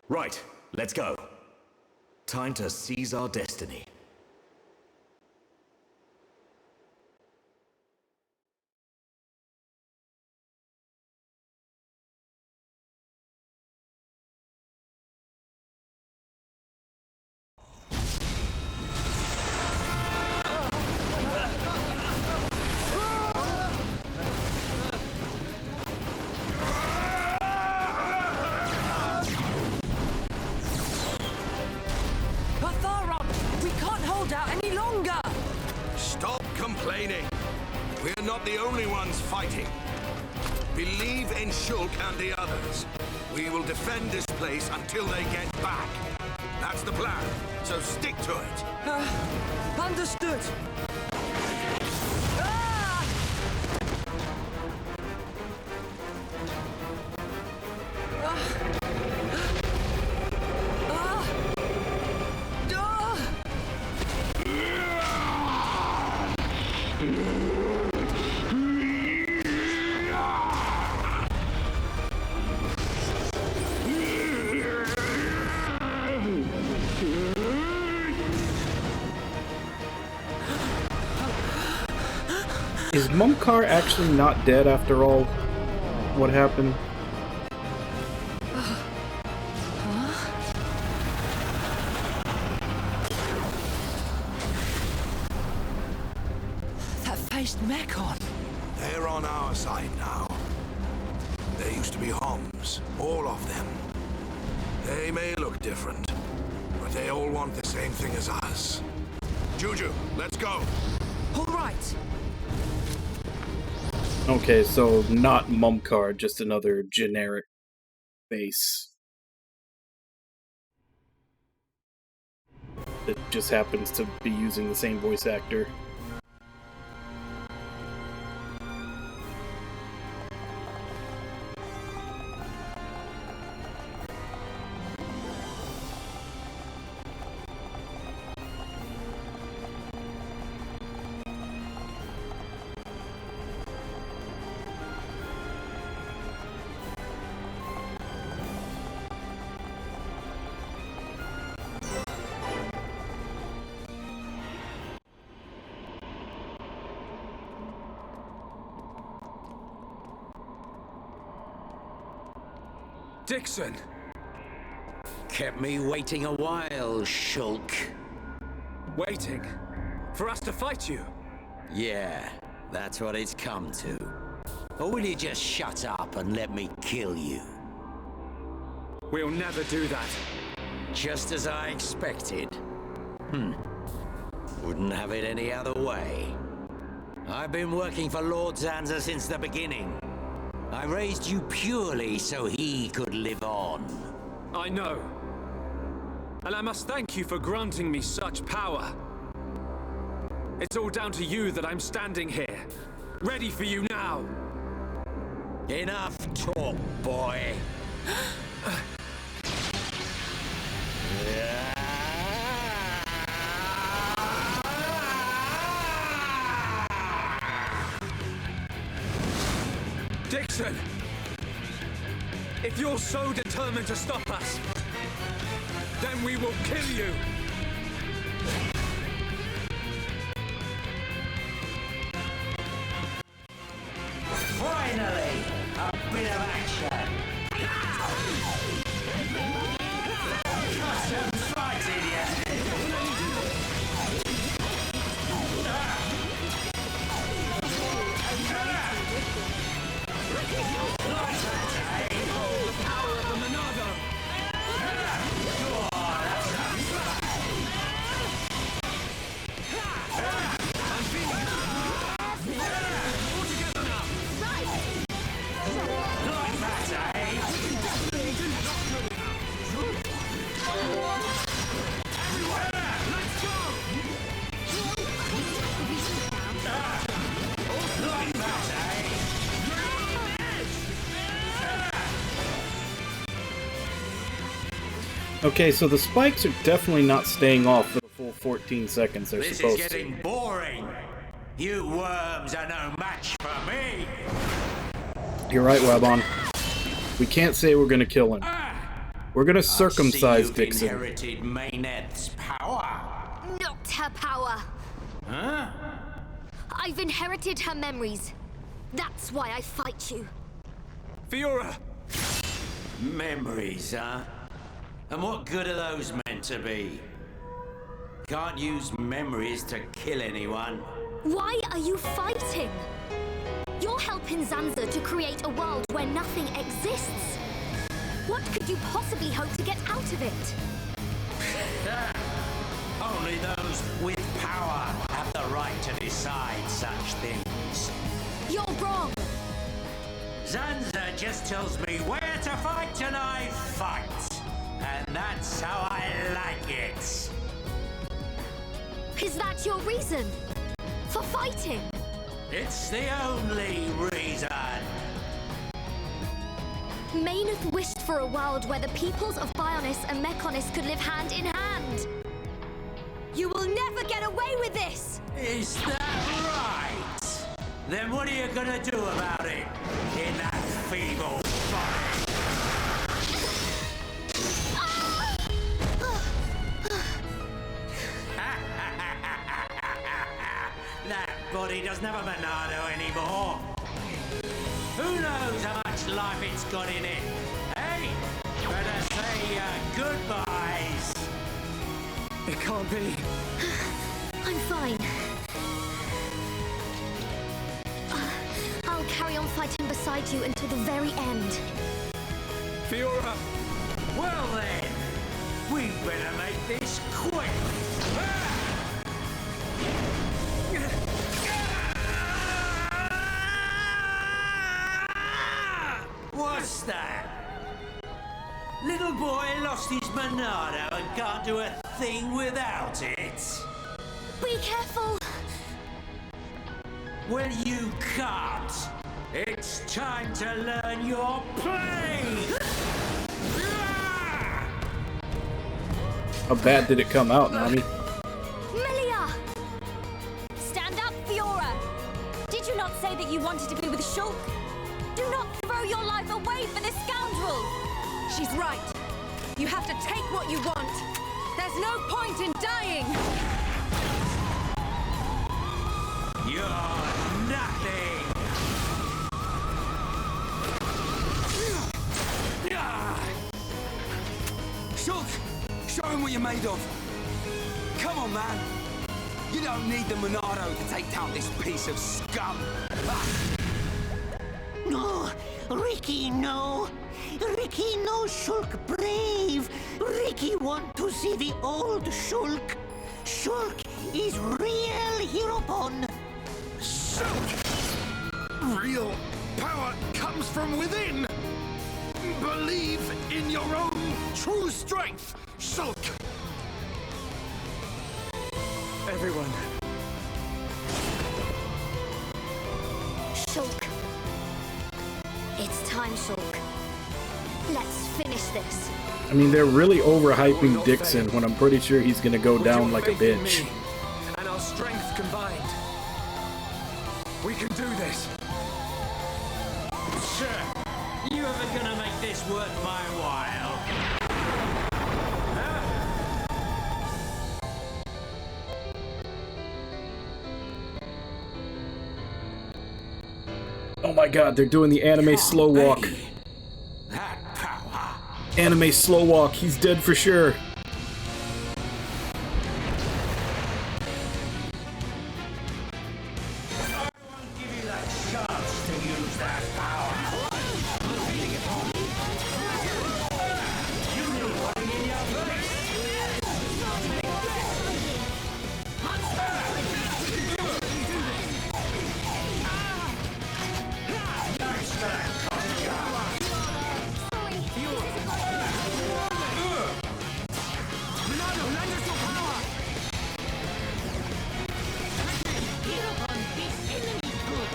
Right, let's go. Time to seize our destiny. We can't hold out any longer! Stop complaining. We're not the only ones fighting. Believe in Shulk and the others. We will defend this place until they get back. That's the plan, so stick to it. Understood! Ah! Is Mumkar actually not dead after all? What happened? That faced Mekon. They're on our side now. There used to be Homs, all of them. They may look different, but they all want the same thing as us. Juju, let's go. All right. Okay, so not Mumkar, just another generic base. That just happens to be using the same voice actor. Dixon! Kept me waiting a while, Shulk. Waiting? For us to fight you? Yeah, that's what it's come to. Or will you just shut up and let me kill you? We'll never do that. Just as I expected. Wouldn't have it any other way. I've been working for Lord Zanza since the beginning. I raised you purely so he could live on. I know. And I must thank you for granting me such power. It's all down to you that I'm standing here, ready for you now. Enough talk, boy. Dixon! If you're so determined to stop us, then we will kill you! Finally, a bit of action. Got some fight in ya. Okay, so the spikes are definitely not staying off for the full 14 seconds they're This supposed is getting boring. You worms are no match for me. to. You're right, Wabon. We can't say we're gonna kill him. We're gonna circumcise Dixon. Inherited Mayneth's power. Not her power. Huh? I've inherited her memories. That's why I fight you. Fiora! Memories, huh? And what good are those meant to be? Can't use memories to kill anyone. Why are you fighting? You're helping Zanza to create a world where nothing exists. What could you possibly hope to get out of it? Only those with power have the right to decide such things. You're wrong. Zanza just tells me where to fight and I fight. And that's how I like it. Is that your reason for fighting? It's the only reason. Mayneth wished for a world where the peoples of Bionis and Mechonis could live hand in hand. You will never get away with this! Is that right? Then what are you gonna do about it in that feeble fight? That body doesn't have a Monado anymore. Who knows how much life it's got in it? Hey, better say goodbyes. It can't be. I'm fine. I'll carry on fighting beside you until the very end. Fiora! Well then, we better make this quick. What's that? Little boy lost his Monado and can't do a thing without it. Be careful! Well, you can't. It's time to learn your play. How bad did it come out, Nami? Melia! Stand up, Fiora! Did you not say that you wanted to be with Shulk? Do not throw your life away for this scoundrel! She's right. You have to take what you want. There's no point in dying. You're nothing. made of. Come on, man. You don't need the Monado to take down this piece of scum. No, Ricky, no. Ricky, no Shulk brave. Ricky want to see the old Shulk. Shulk is real Heropon. Shulk! Real power comes from within! Believe in your own true strength, Shulk! Everyone. Shulk. It's time, Shulk. Let's finish this. I mean, they're really overhyping We'll Dixon fail. when I'm pretty sure he's gonna go With down your like a faith in bitch. me and our strength combined, we can do this. Sure. You ever gonna make this worth my while? Oh my god, they're doing the anime slow walk. That power. Anime slow walk, he's dead for sure. I won't give you that chance to use that power. You need one in your face. Thanks for that, Monado, lend us your power! Heropon beats enemy good.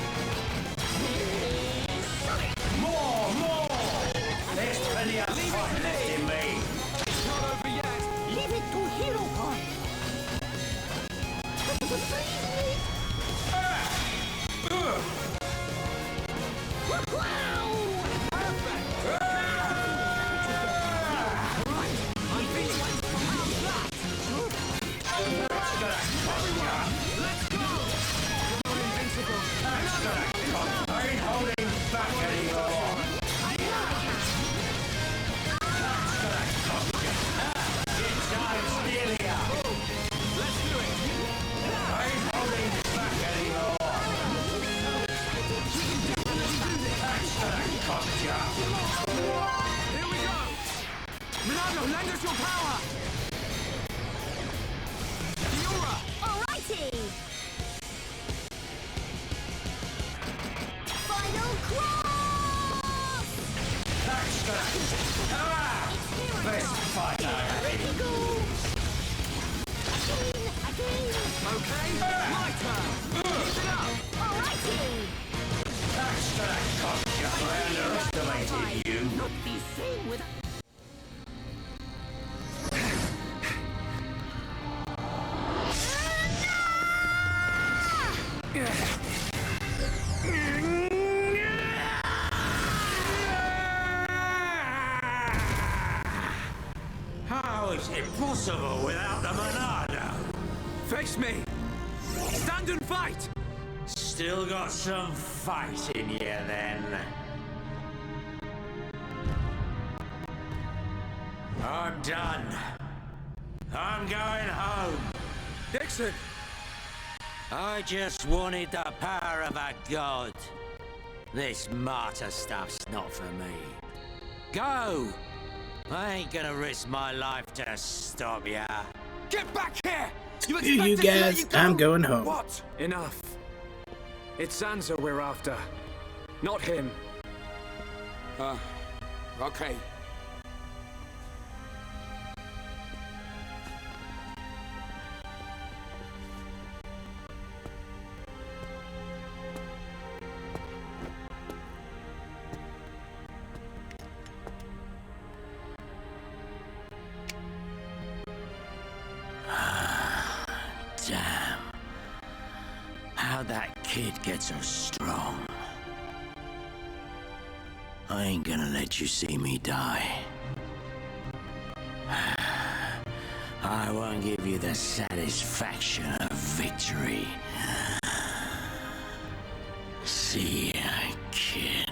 More! There's plenty of fun left in me. It's not over yet. Leave it to Heropon. I ain't holding back anymore. It's time nearly up. Let's do it. I ain't holding back anymore. Thanks for that gotcha. Here we go. Monado, lend us your power. Fiora, Alrighty! Final cross! Thanks for that. Best fight I've Ready, go! Again! okay? My turn. Keep it up. Alrighty! Thanks for that gotcha. I underestimated you. Not be seen with How is it possible without the Monado? Face me. Stand and fight. Still got some fight in you then. I'm done. I'm going home. Dixon. I just wanted the power of a god. This martyr stuff's not for me. Go! I ain't gonna risk my life to stop ya. Get back here. You Screw expect you us to let guys, you go? I'm going home. What? Enough. It's Sansa we're after, not him. Okay. Damn. How'd that kid get so strong? I ain't gonna let you see me die. I won't give you the satisfaction of victory. See ya, kid.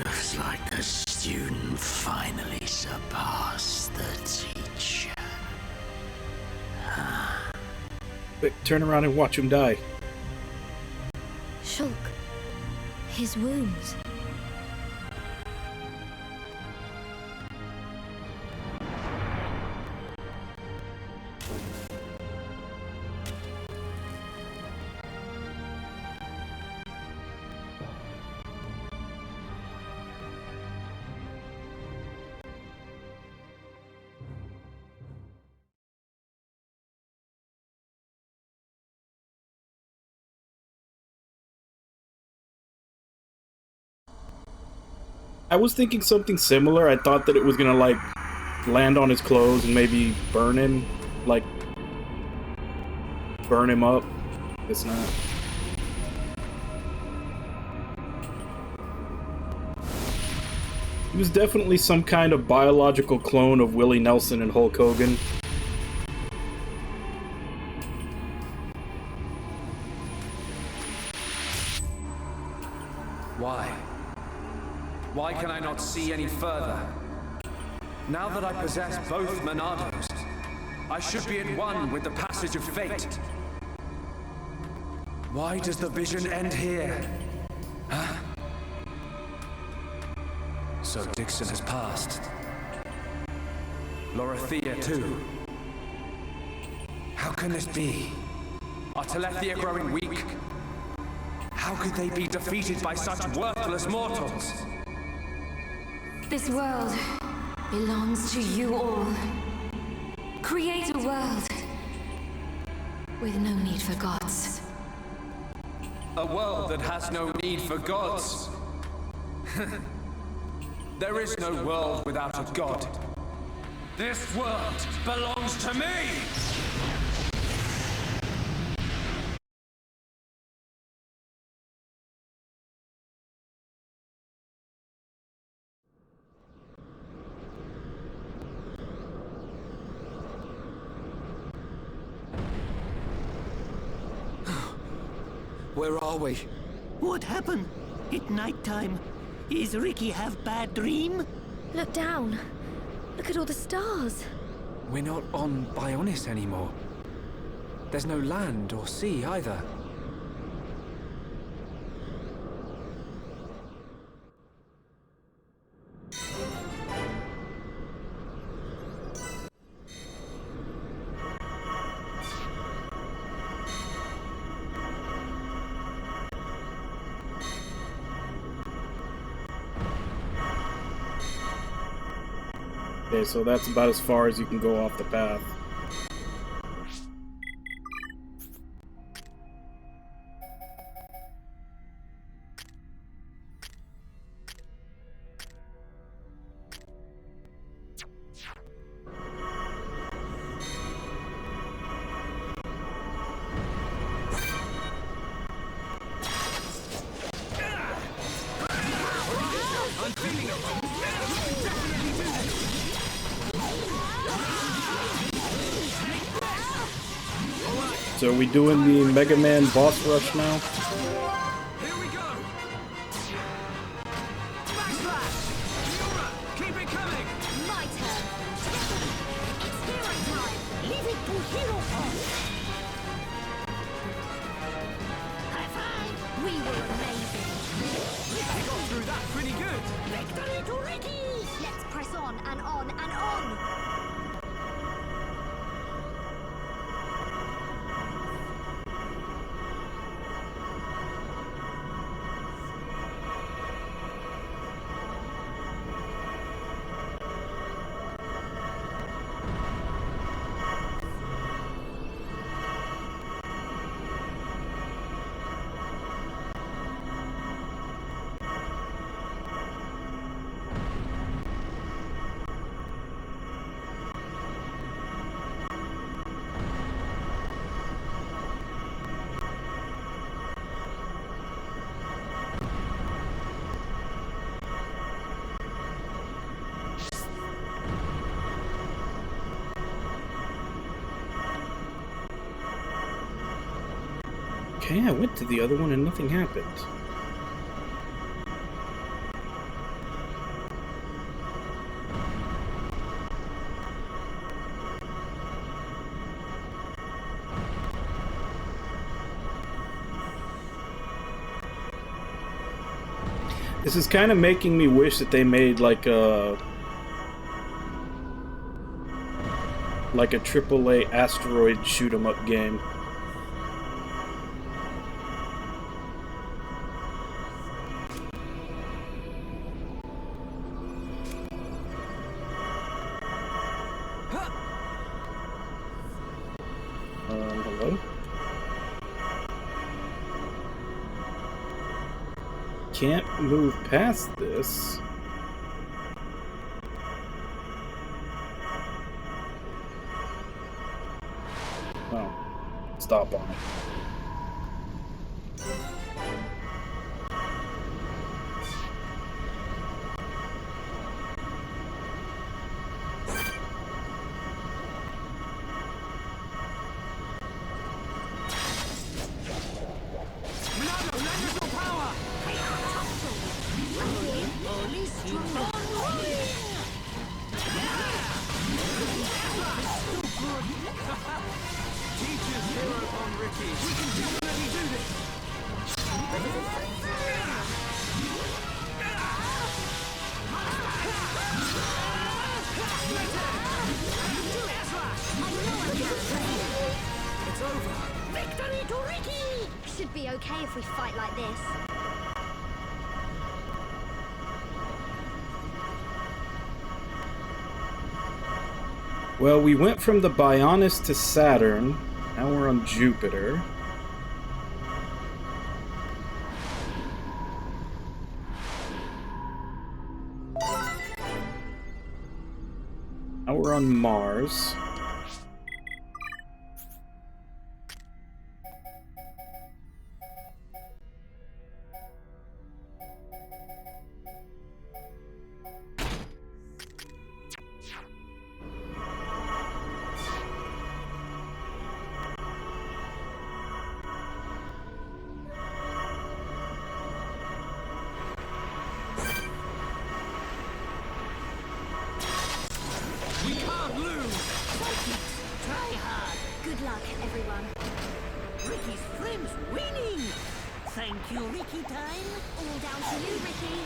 Looks like the student Quick, turn around and watch him die. Shulk. His wounds. I was thinking something similar. I thought that it was gonna, like, land on his clothes and maybe burn him. Like, burn him up. It's not. He was definitely some kind of biological clone of Willie Nelson and Hulk Hogan. Why? Why can I not see any further? Now that I possess both Monados, I should be at one with the passage of fate. Why does the vision end here? Huh? So Dixon has passed. Lorithia too. How can this be? Are Telethia growing weak? How could they be defeated by such worthless mortals? This world belongs to you all. Create a world with no need for gods. A world that has no need for gods. There is no world without a god. This world belongs to me! Where are we? What happened? It's nighttime. Is Ricky have bad dream? Look down. Look at all the stars. We're not on Bionis anymore. There's no land or sea either. Okay, so that's about as far as you can go off the path. So are we doing the Mega Man boss rush now? Here we go! Backslash! Yura, keep it coming! My turn. It's hero time. Leave it to Hero Pop. High five. We were amazing. We got through that pretty good! Victory to Ricky! Let's press on and on and on. Okay, I went to the other one and nothing happened. This is kind of making me wish that they made like a AAA asteroid shoot 'em up game. Hello? Can't move past this. Oh, stop on it. Victory to Ricky! Should be okay if we fight like this. Well, we went from the Bionis to Saturn. Now we're on Jupiter. Now we're on Mars. Good luck, everyone. Ricky's friends winning! Thank you, Ricky time. All down to you, Ricky.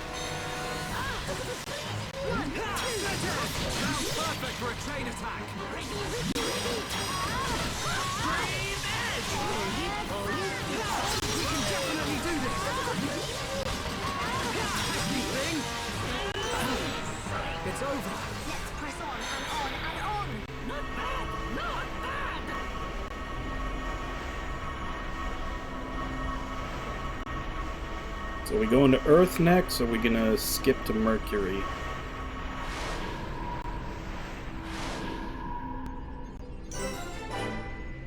How perfect for a chain attack! Dream Edge! We can definitely do this! Pesky thing! It's over! Let's press on and on and on. Not bad! Not bad! So are we going to Earth next, or are we gonna skip to Mercury?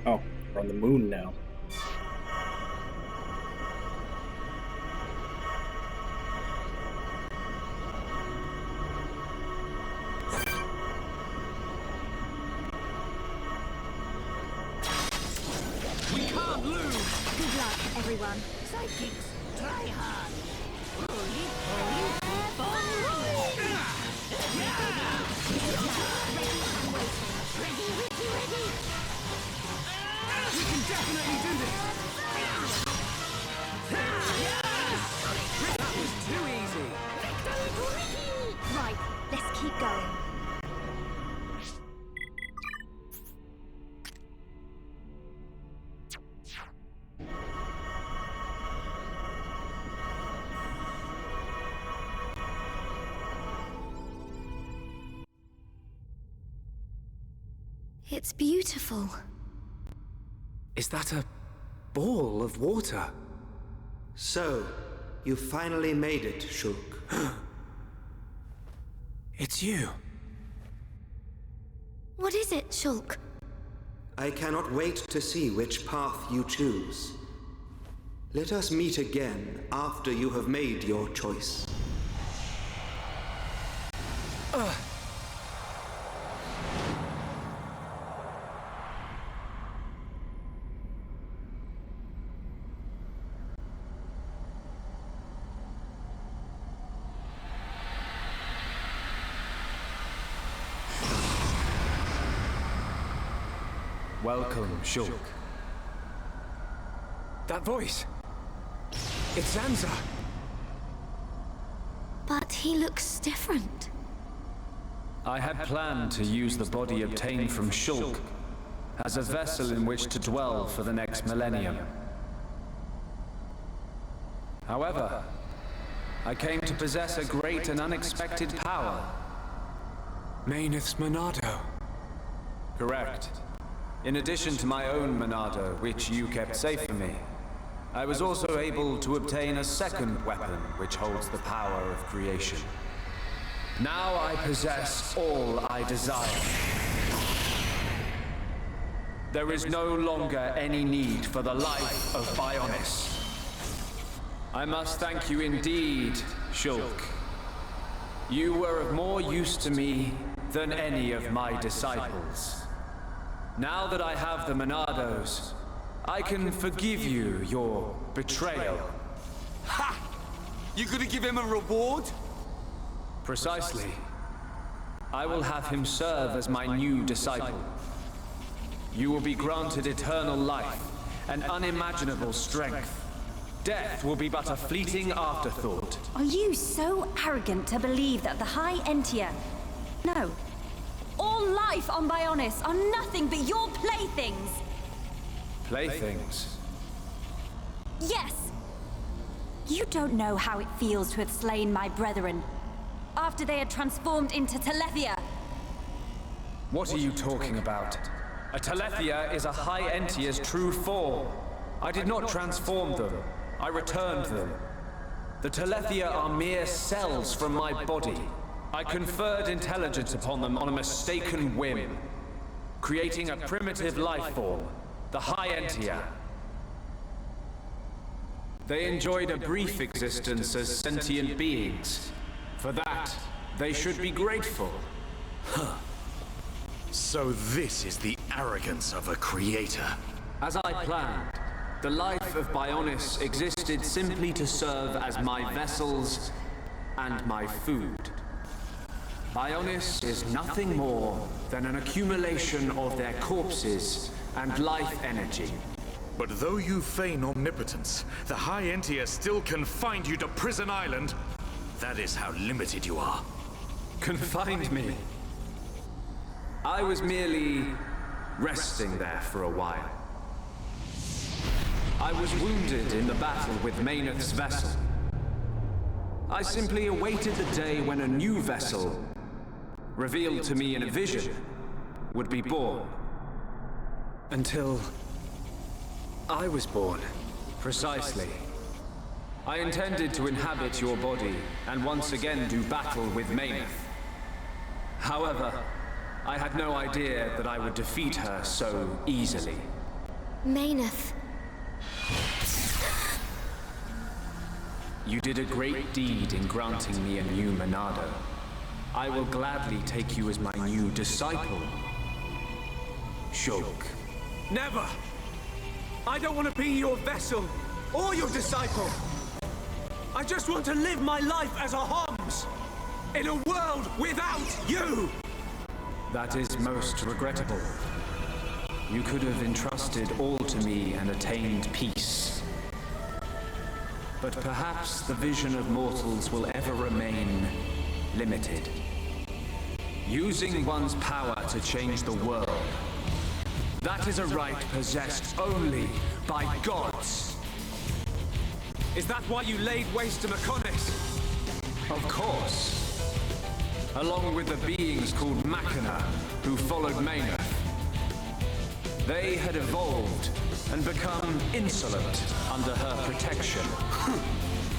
Oh, we're on the moon now. We can't lose! Good luck, everyone. Sidekicks, try hard! We can definitely do this! That was too easy! Right, let's keep going. It's beautiful. Is that a ball of water? So, you finally made it, Shulk. It's you. What is it, Shulk? I cannot wait to see which path you choose. Let us meet again after you have made your choice. Welcome, Shulk. That voice! It's Zanza! He looks different. I had planned to use the body obtained from Shulk as a vessel in which to dwell for the next millennium. However, I came to possess a great and unexpected power. Mayneth's Monado. Correct. In addition to my own Monado, which you kept safe for me, I was also able to obtain a second weapon which holds the power of creation. Now I possess all I desire. There is no longer any need for the life of Bionis. I must thank you indeed, Shulk. You were of more use to me than any of my disciples. Now that I have the Monados, I can forgive you your betrayal. Ha! You gonna give him a reward? Precisely. I will have him serve as my new disciple. You will be granted eternal life and unimaginable strength. Death will be but a fleeting afterthought. Are you so arrogant to believe that the High Entia... No. All life on Bionis are nothing but your playthings! Playthings? Yes! You don't know how it feels to have slain my brethren, after they had transformed into Telethia. What are you talking about? A Telethia is a High Entia's true form. I did not transform them. I returned them. The Telethia are mere cells from my body. I conferred intelligence upon them on a mistaken whim, creating a primitive life form, the High Entia. They enjoyed a brief existence as sentient beings. For that, they should be grateful. Huh. So this is the arrogance of a creator. As I planned, the life of Bionis existed simply to serve as my vessels and my food. Bionis is nothing more than an accumulation of their corpses and life energy. But though you feign omnipotence, the High Entia still confined you to Prison Island. That is how limited you are. Confined me? I was merely resting there for a while. I was wounded in the battle with Mayneth's vessel. I simply awaited the day when a new vessel, revealed to me in a vision, would be born. Until I was born. Precisely. I intended to inhabit your body and once again do battle with Mayneth. However, I had no idea that I would defeat her so easily. Mayneth. You did a great deed in granting me a new Monado. I will gladly take you as my new disciple, Shulk. Never! I don't want to be your vessel or your disciple. I just want to live my life as a Homs in a world without you! That is most regrettable. You could have entrusted all to me and attained peace. But perhaps the vision of mortals will ever remain limited. Using one's power to change the world, that is a right possessed only by gods. Is that why you laid waste to Mechonis? Of course. Along with the beings called Machina, who followed Mayneth. They had evolved and become insolent under her protection.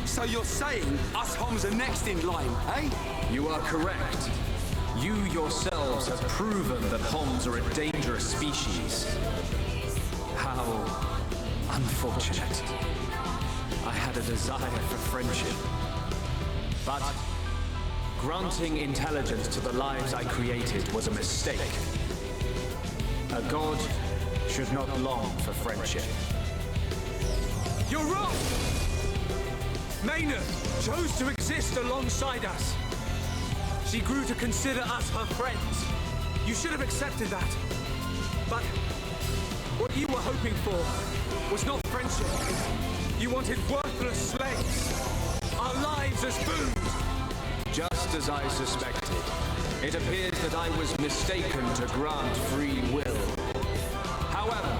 So you're saying us Homs are next in line, eh? You are correct. You yourselves have proven that Homs are a dangerous species. How unfortunate. I had a desire for friendship. But granting intelligence to the lives I created was a mistake. A god should not long for friendship. You're wrong! Mayneth chose to exist alongside us. She grew to consider us her friends. You should have accepted that. But what you were hoping for was not friendship. You wanted worthless slaves. Our lives as food. Just as I suspected, it appears that I was mistaken to grant free will. However,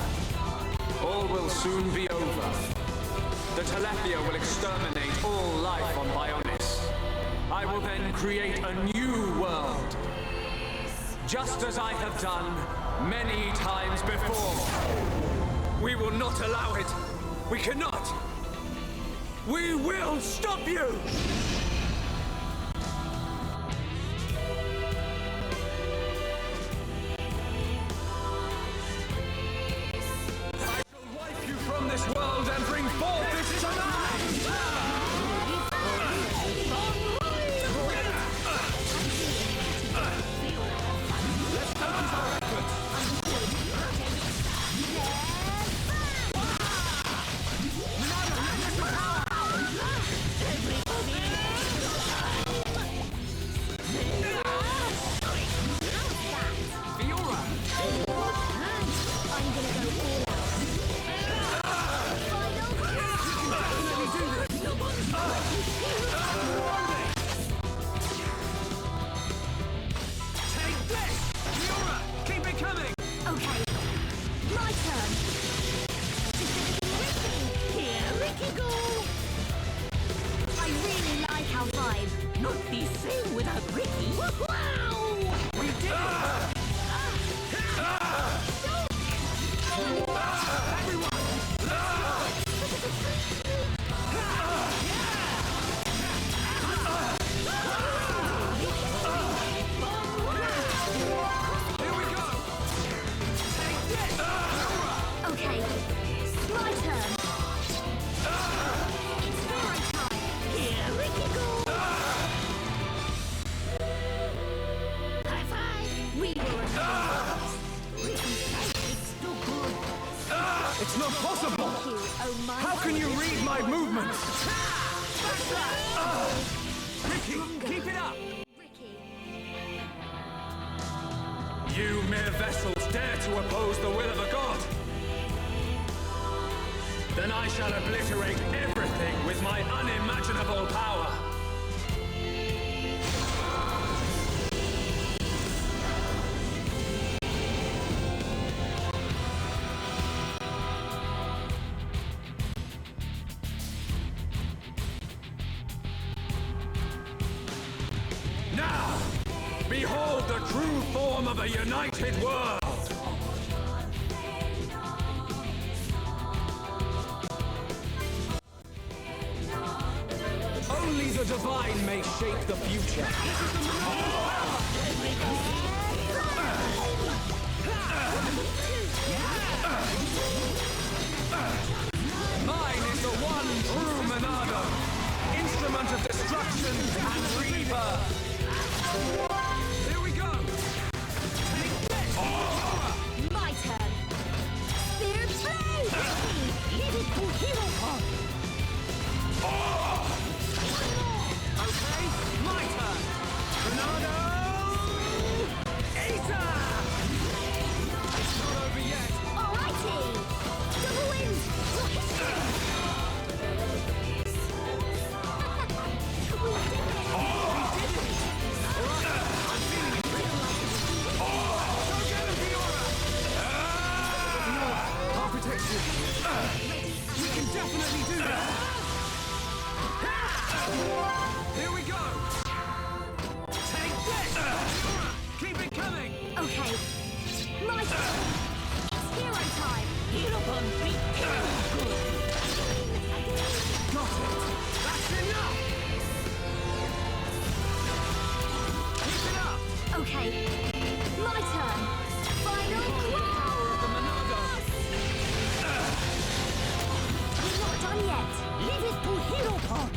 all will soon be over. The Telephia will exterminate all life on Bionis. I will then create a new world. Just as I have done many times before. We will not allow it. We cannot. We will stop you! I shall wipe you from this world and bring forth its demise! Let's focus our efforts. Not the same without Ricky. Wow! We did it! Here we go! Take this! Okay, my turn. It's my time. Here Ricky go. High five. We were It's too good. It's not possible! How can you read my movements? Ricky, keep it up! You mere vessels dare to oppose the will of a god! Then I shall obliterate everything with my unimaginable power! Now, behold the true form of a united world! Only the divine may shape the future. Mine is the one true Monado, instrument of destruction and rebirth. Here we go! Take this! My turn. Spear blade. Leave it to Hero Pod. Okay, my turn! Ronaldo! Eater! It's not over yet! Alrighty. Double wind. For history. We did it. I'll protect you! We can definitely do that! Here we go! Take this! Keep it coming! Okay. My turn. It's hero time. Hero Pond beat Good. Got it! That's enough! Keep it up! Okay. My turn. Final claw. The Monado! We're not done yet. Leave it to Hero Pod.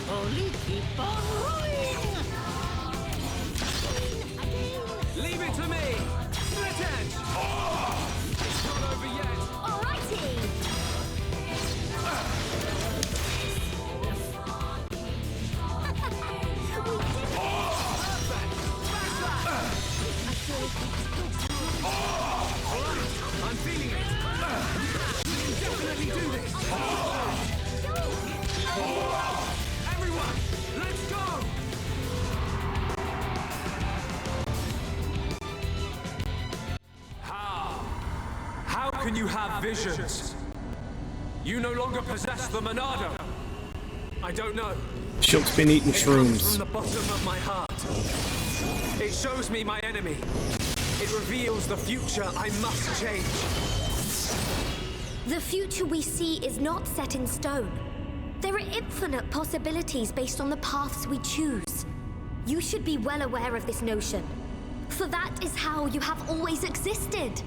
Holy, keep on rolling! Leave it to me! Split edge! It's not over yet! Alrighty. can you have visions? You no longer possess the Monado. I don't know. Shulk's been eating It comes shrooms. from the bottom of my heart. It shows me my enemy. It reveals the future I must change. The future we see is not set in stone. There are infinite possibilities based on the paths we choose. You should be well aware of this notion, for that is how you have always existed.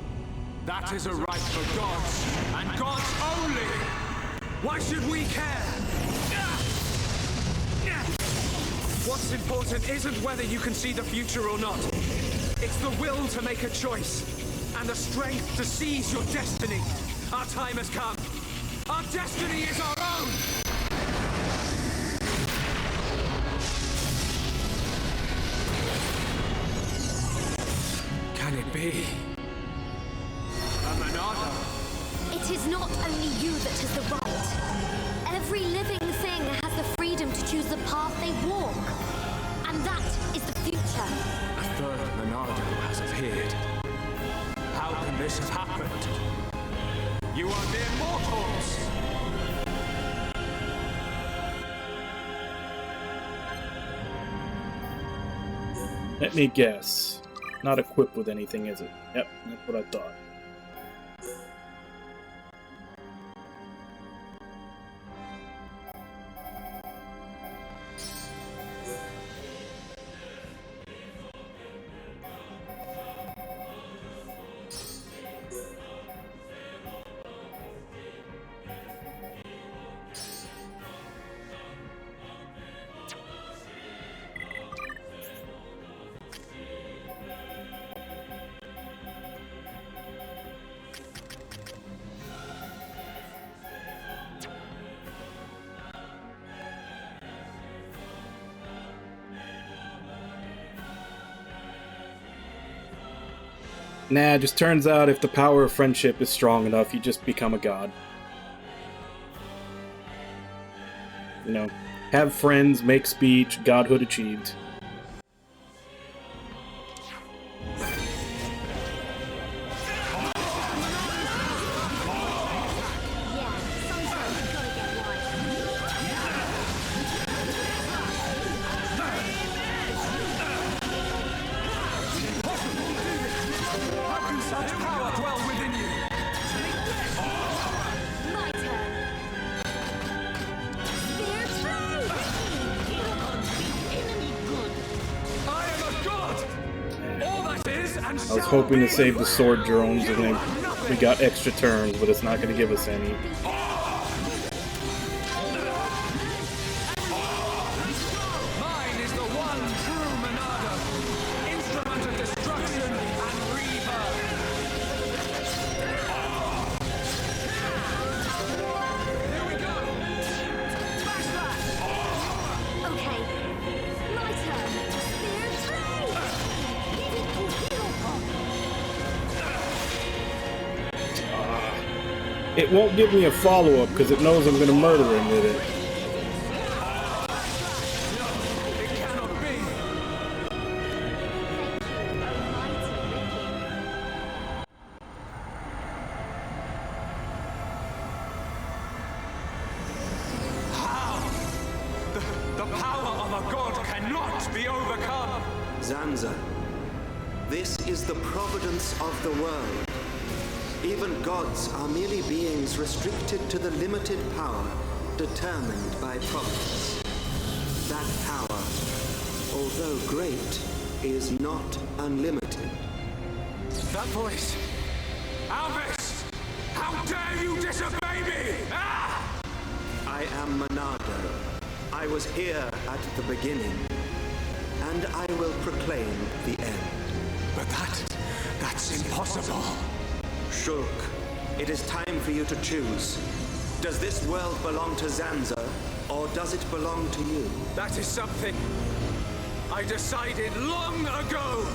That is a right for gods, and gods only! Why should we care? What's important isn't whether you can see the future or not. It's the will to make a choice, and the strength to seize your destiny. Our time has come. Our destiny is our own! Can it be? A Monado? It is not only you that has the right. Every living thing has the freedom to choose the path they walk. And that is the future. A third Monado has appeared. How can this have happened? You are mere mortals! Let me guess. Not equipped with anything, is it? Yep, that's what I thought. Nah, just turns out if the power of friendship is strong enough, you just become a god. You know, have friends, make speech, godhood achieved. I was hoping to save the sword drones and then we got extra turns, but it's not going to give us any. Mine is the one true Monado, instrument of destruction and rebirth. Here we go! Smash that! Okay, my turn. Spear through! Leave it to Hero Pop. It won't give me a follow-up because it knows I'm going to murder him with it. It cannot be! How? The power of a god cannot be overcome! Zanza, this is the providence of the world. Even gods are merely beings restricted to the limited power determined by providence. That power, although great, is not unlimited. That voice! Alvis! How dare you disobey me! Ah! I am Monado. I was here at the beginning, and I will proclaim the end. But that's impossible. Shulk, it is time for you to choose. Does this world belong to Zanza, or does it belong to you? That is something I decided long ago!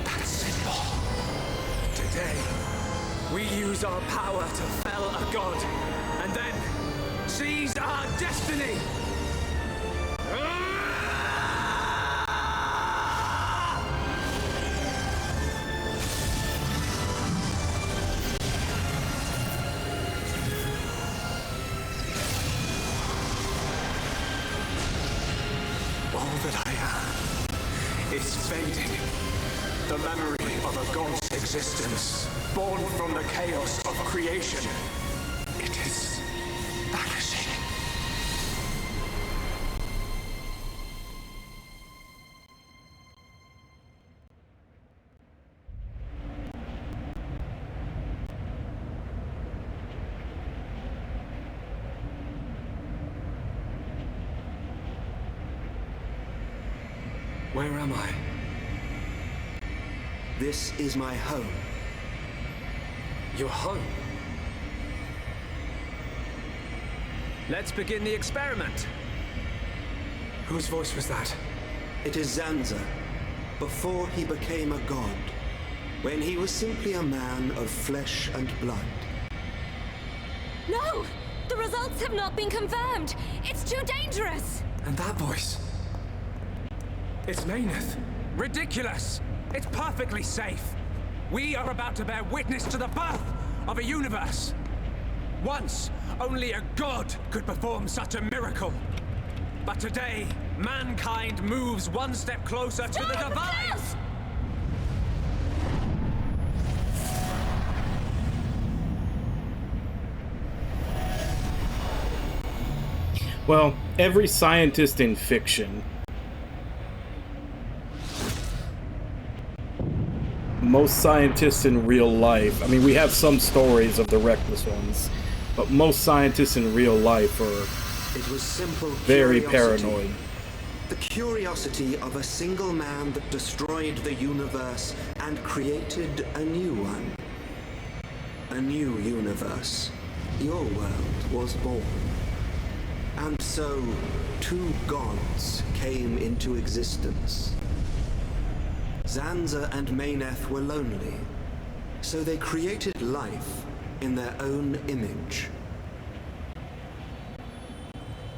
That's simple. Today, we use our power to fell a god, and then seize our destiny! It's fading. The memory of a god's existence, born from the chaos of creation. It is vanishing. Where am I? This is my home. Your home? Let's begin the experiment. Whose voice was that? It is Zanza, before he became a god, when he was simply a man of flesh and blood. No! The results have not been confirmed! It's too dangerous! And that voice? It's Mayneth. Ridiculous! It's perfectly safe. We are about to bear witness to the birth of a universe. Once, only a god could perform such a miracle. But today, mankind moves one step closer to the divine! Well, every scientist in fiction, most scientists in real life, I mean, we have some stories of the reckless ones, but most scientists in real life are It was simple very curiosity. paranoid. The curiosity of a single man that destroyed the universe and created a new one. A new universe. Your world was born. And so, two gods came into existence. Zanza and Mayneth were lonely, so they created life in their own image.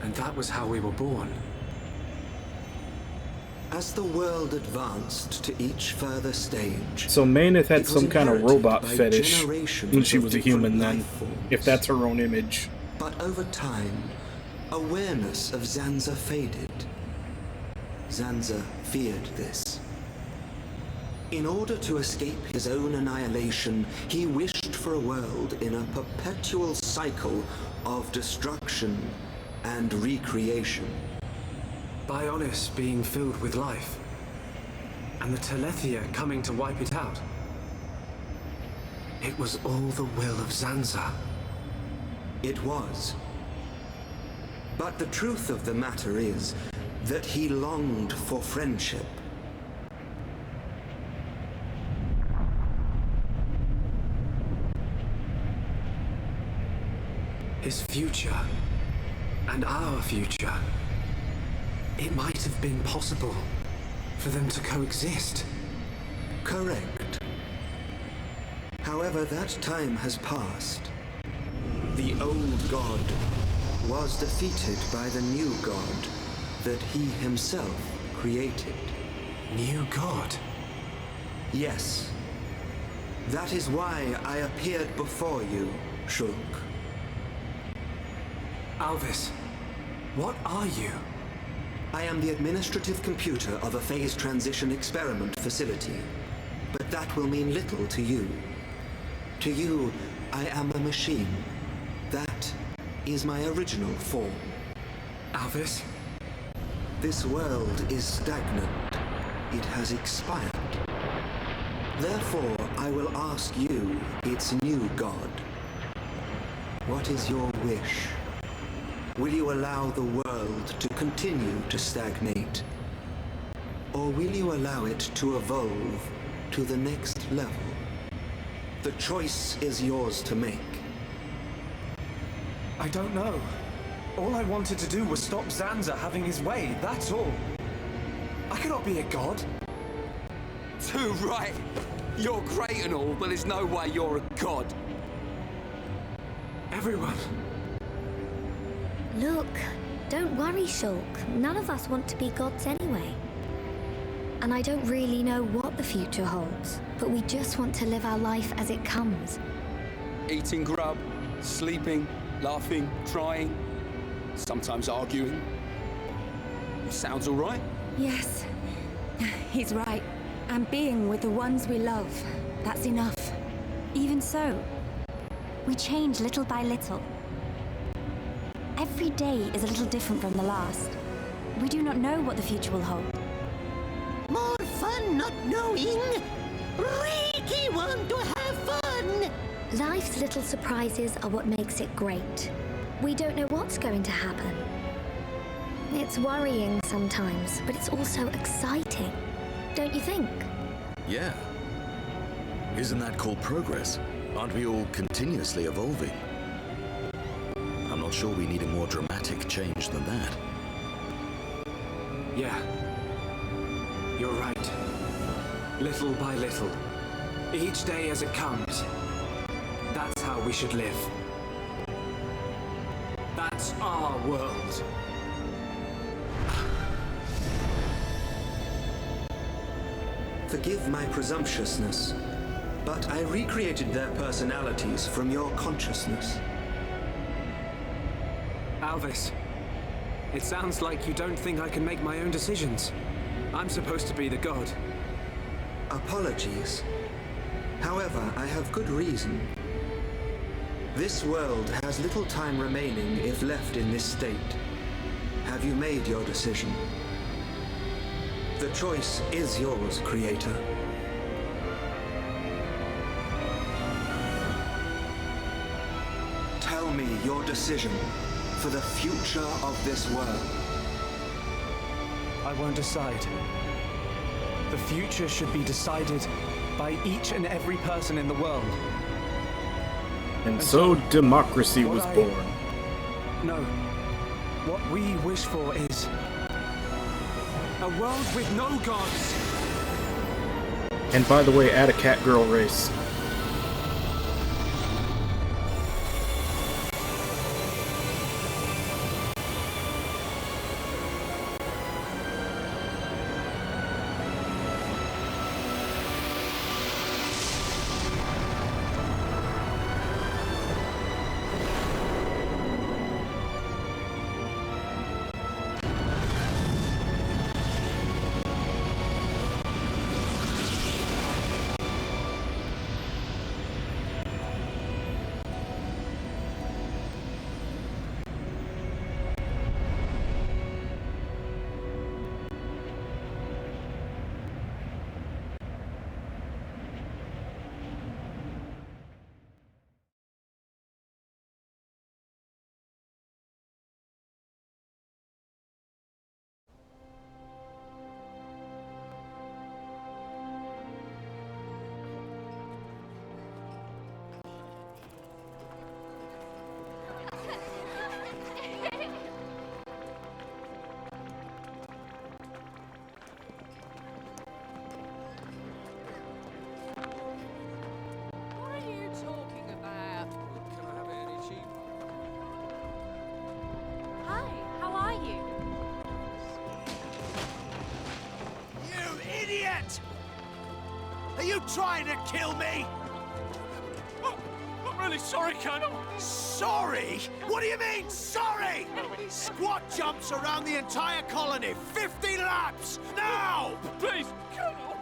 And that was how we were born. As the world advanced to each further stage... So Mayneth had it was some kind of inherited robot by fetish generations when she of was a different human then, life forms. if that's her own image. But over time, awareness of Zanza faded. Zanza feared this. In order to escape his own annihilation, he wished for a world in a perpetual cycle of destruction and recreation. Bionis being filled with life, and the Telethia coming to wipe it out. It was all the will of Zanza. It was. But the truth of the matter is that he longed for friendship. His future, and our future. It might have been possible for them to coexist. Correct. However, that time has passed. The old god was defeated by the new god that he himself created. New god? Yes. That is why I appeared before you, Shulk. Alvis, what are you? I am the administrative computer of a phase transition experiment facility. But that will mean little to you. To you, I am a machine. That is my original form. Alvis? This world is stagnant. It has expired. Therefore, I will ask you, its new god. What is your wish? Will you allow the world to continue to stagnate? Or will you allow it to evolve to the next level? The choice is yours to make. I don't know. All I wanted to do was stop Zanza having his way, that's all. I cannot be a god. Too right. You're great and all, but there's no way you're a god. Everyone. Look, don't worry, Shulk. None of us want to be gods anyway. And I don't really know what the future holds, but we just want to live our life as it comes. Eating grub, sleeping, laughing, crying, sometimes arguing. Sounds all right. Yes, he's right. And being with the ones we love, that's enough. Even so, we change little by little. Every day is a little different from the last. We do not know what the future will hold. More fun not knowing. Ricky want to have fun. Life's little surprises are what makes it great. We don't know what's going to happen. It's worrying sometimes, but it's also exciting. Don't you think? Yeah. Isn't that called progress? Aren't we all continuously evolving? I'm not sure we need a more dramatic change than that. Yeah. You're right. Little by little. Each day as it comes. That's how we should live. That's our world. Forgive my presumptuousness, but I recreated their personalities from your consciousness. Alvis, it sounds like you don't think I can make my own decisions. I'm supposed to be the god. Apologies. However, I have good reason. This world has little time remaining if left in this state. Have you made your decision? The choice is yours, Creator. Tell me your decision for the future of this world. I won't decide. The future should be decided by each and every person in the world. And so democracy was born. No. What we wish for is a world with no gods. And by the way, add a cat girl race. Are you trying to kill me? Oh, I'm really sorry, Colonel. Sorry? What do you mean, sorry? Squat jumps around the entire colony, 50 laps, now! Please, Colonel.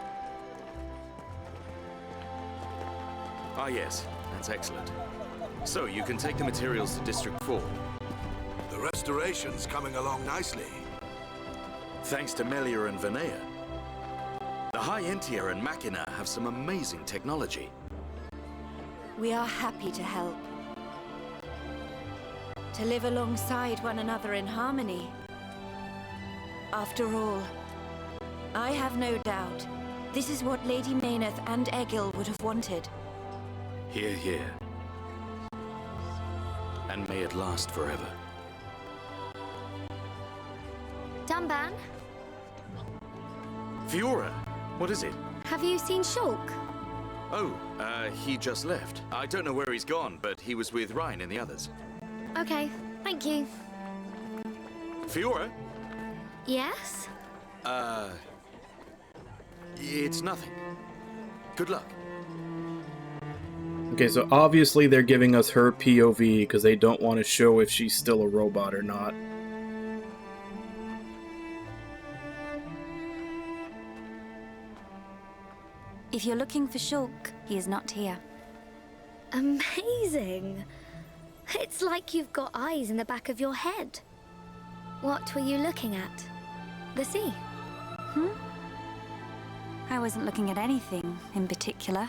Ah, yes. That's excellent. So, you can take the materials to District 4. The restoration's coming along nicely. Thanks to Melia and Vinea. The High Entia and Machina have some amazing technology. We are happy to help. To live alongside one another in harmony. After all, I have no doubt this is what Lady Mayneth and Egil would have wanted. Hear, hear. And may it last forever. Dunban, Fiora, what is it? have you seen Shulk? Oh, he just left. I don't know where he's gone, but he was with Ryan and the others. Okay, thank you. Fiora? Yes? It's nothing. Good luck. Okay, so obviously they're giving us her POV because they don't want to show if she's still a robot or not. If you're looking for Shulk, he is not here. Amazing. It's like you've got eyes in the back of your head. What were you looking at? The sea? I wasn't looking at anything in particular.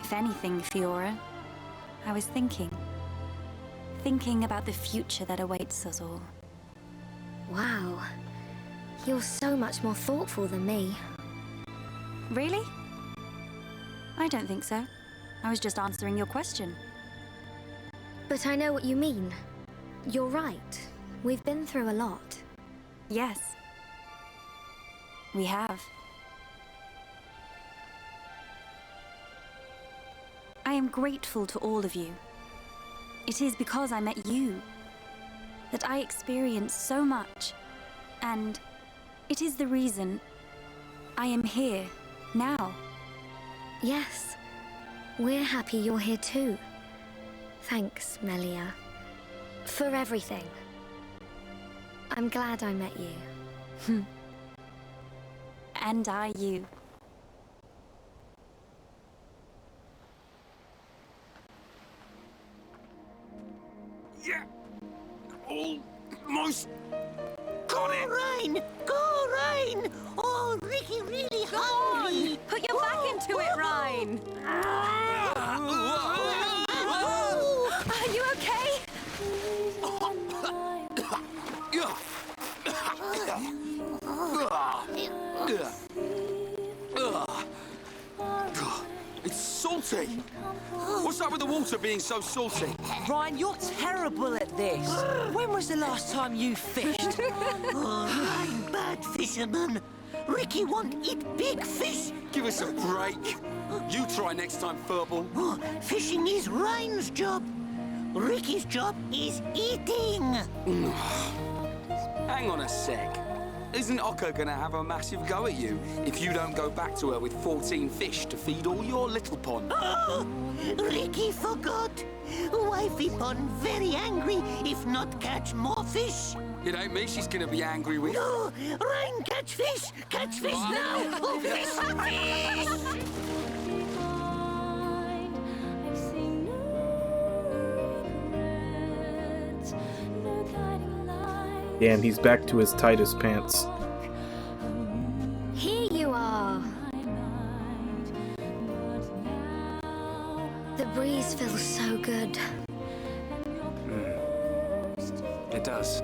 If anything, Fiora, I was thinking. Thinking about the future that awaits us all. Wow. You're so much more thoughtful than me. Really? I don't think so. I was just answering your question. But I know what you mean. You're right. We've been through a lot. Yes. We have. I am grateful to all of you. It is because I met you that I experienced so much, and it is the reason I am here now. Yes, we're happy you're here too. Thanks, Melia, for everything. I'm glad I met you. And I you. Yeah. Almost Go, Ryan! Go, Ryan! Oh, Ricky really hungry! Put your back into it, Ryan! Are you okay? It's salty. What's up with the water being so salty? Ryan, you're terrible at this. When was the last time you fished? Ryan, bad fisherman. Ricky won't eat big fish. Give us a break. You try next time, Furball. Oh, fishing is Ryan's job. Ricky's job is eating. Hang on a sec. Isn't Okka gonna have a massive go at you if you don't go back to her with 14 fish to feed all your little pond? Oh, Ricky forgot. Wifey pond very angry if not catch more fish. It ain't me she's gonna be angry with. No, Ryan, catch fish! Catch fish now! Oh, fish! Fish! Damn, he's back to his tightest pants. Here you are. The breeze feels so good. It does.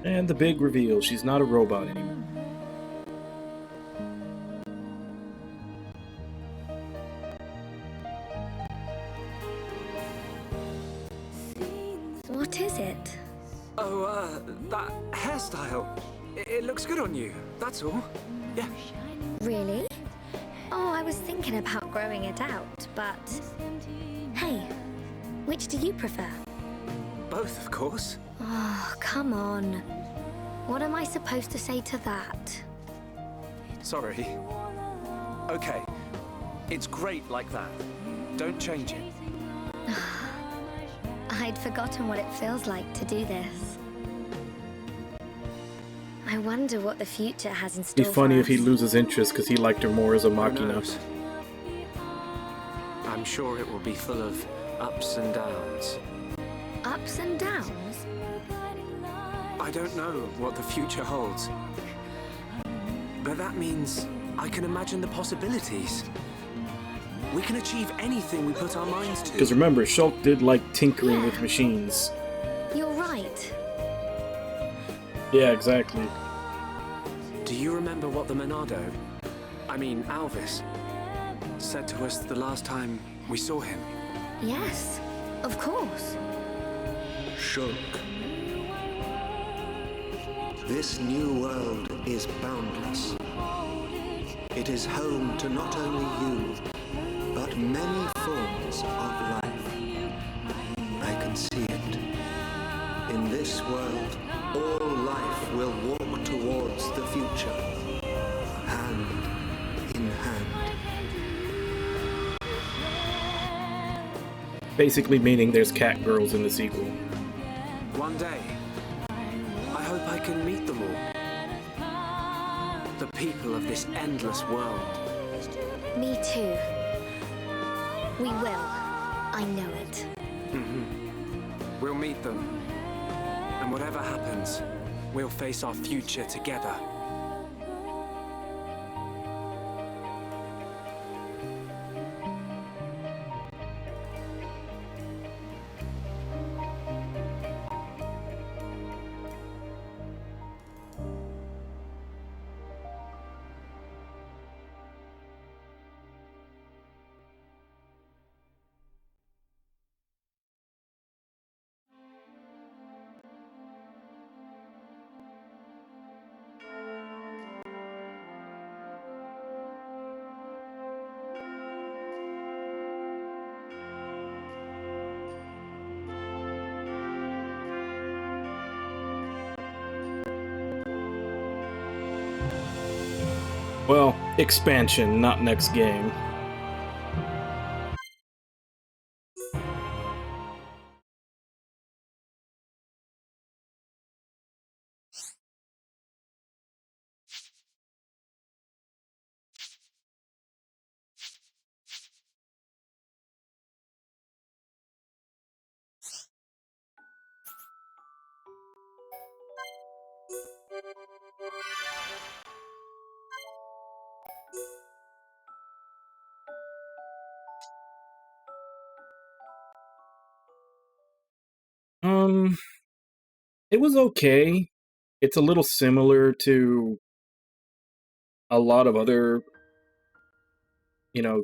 And the big reveal, she's not a robot anymore. What is it? Oh, that hairstyle. It looks good on you, that's all. Yeah. Really? Oh, I was thinking about growing it out, but... Hey, which do you prefer? Both, of course. Oh, come on. What am I supposed to say to that? Sorry. Okay. It's great like that. Don't change it. I'd forgotten what it feels like to do this. I wonder what the future has in store It'd be funny for if he us. loses interest because he liked her more as a Who Machina. knows? I'm sure it will be full of ups and downs. Ups and downs? I don't know what the future holds. But that means I can imagine the possibilities. We can achieve anything we put our minds to. Because remember, Shulk did like tinkering with machines. You're right. Yeah, exactly. Do you remember what the Monado, Alvis, said to us the last time we saw him? Yes, of course. Shulk. This new world is boundless. It is home to not only you, but many forms of life. I can see it. In this world, all life will walk towards the future, hand in hand. Basically meaning there's cat girls in the sequel. One day, I hope I can meet them all. The people of this endless world. Me too. We will. I know it. We'll meet them. And whatever happens, we'll face our future together. Well, expansion, not next game. It was okay. It's a little similar to a lot of other,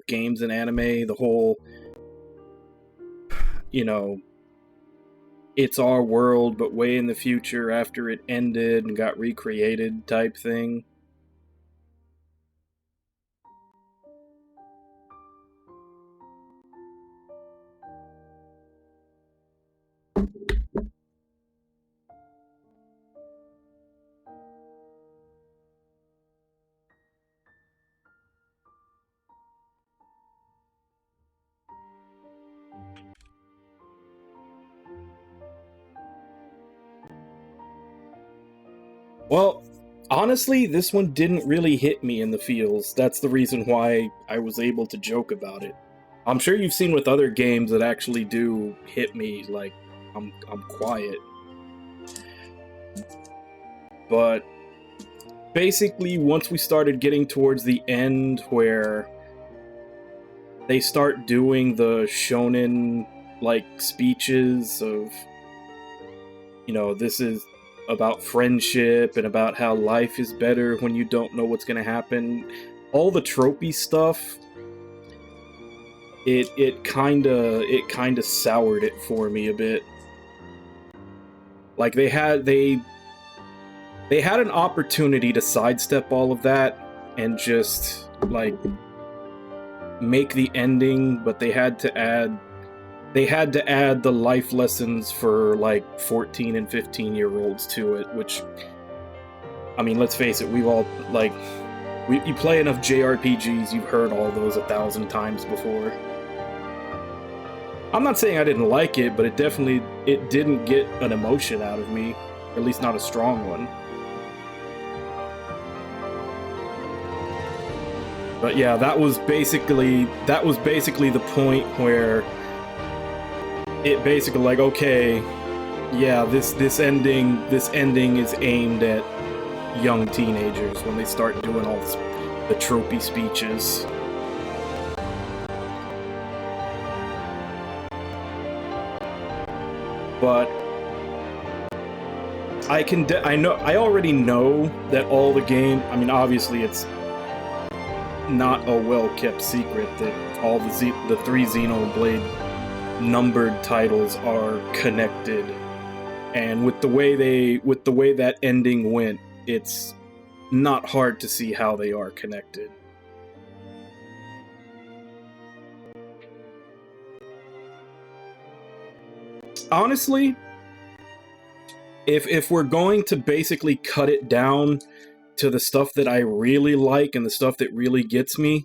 games and anime. The whole, it's our world, but way in the future after it ended and got recreated type thing. Well, honestly, this one didn't really hit me in the feels. That's the reason why I was able to joke about it. I'm sure you've seen with other games that actually do hit me, like, I'm quiet. But basically, once we started getting towards the end where they start doing the shonen, like, speeches of, this is about friendship and about how life is better when you don't know what's going to happen. All the tropey stuff, it kind of soured it for me a bit. Like they had an opportunity to sidestep all of that and just like make the ending, but they had to add the life lessons for like 14 and 15-year-olds to it, which, I mean, let's face it, we've all, like, you play enough JRPGs, you've heard all those 1,000 times before. I'm not saying I didn't like it, but it didn't get an emotion out of me, or at least not a strong one. But yeah, that was basically the point where it basically like, okay, yeah, this ending is aimed at young teenagers when they start doing all the tropey speeches. But I already know that all the game, I mean, obviously it's not a well-kept secret that all the three Xenoblade numbered titles are connected, and with the way that ending went, it's not hard to see how they are connected. Honestly, if we're going to basically cut it down to the stuff that I really like and the stuff that really gets me,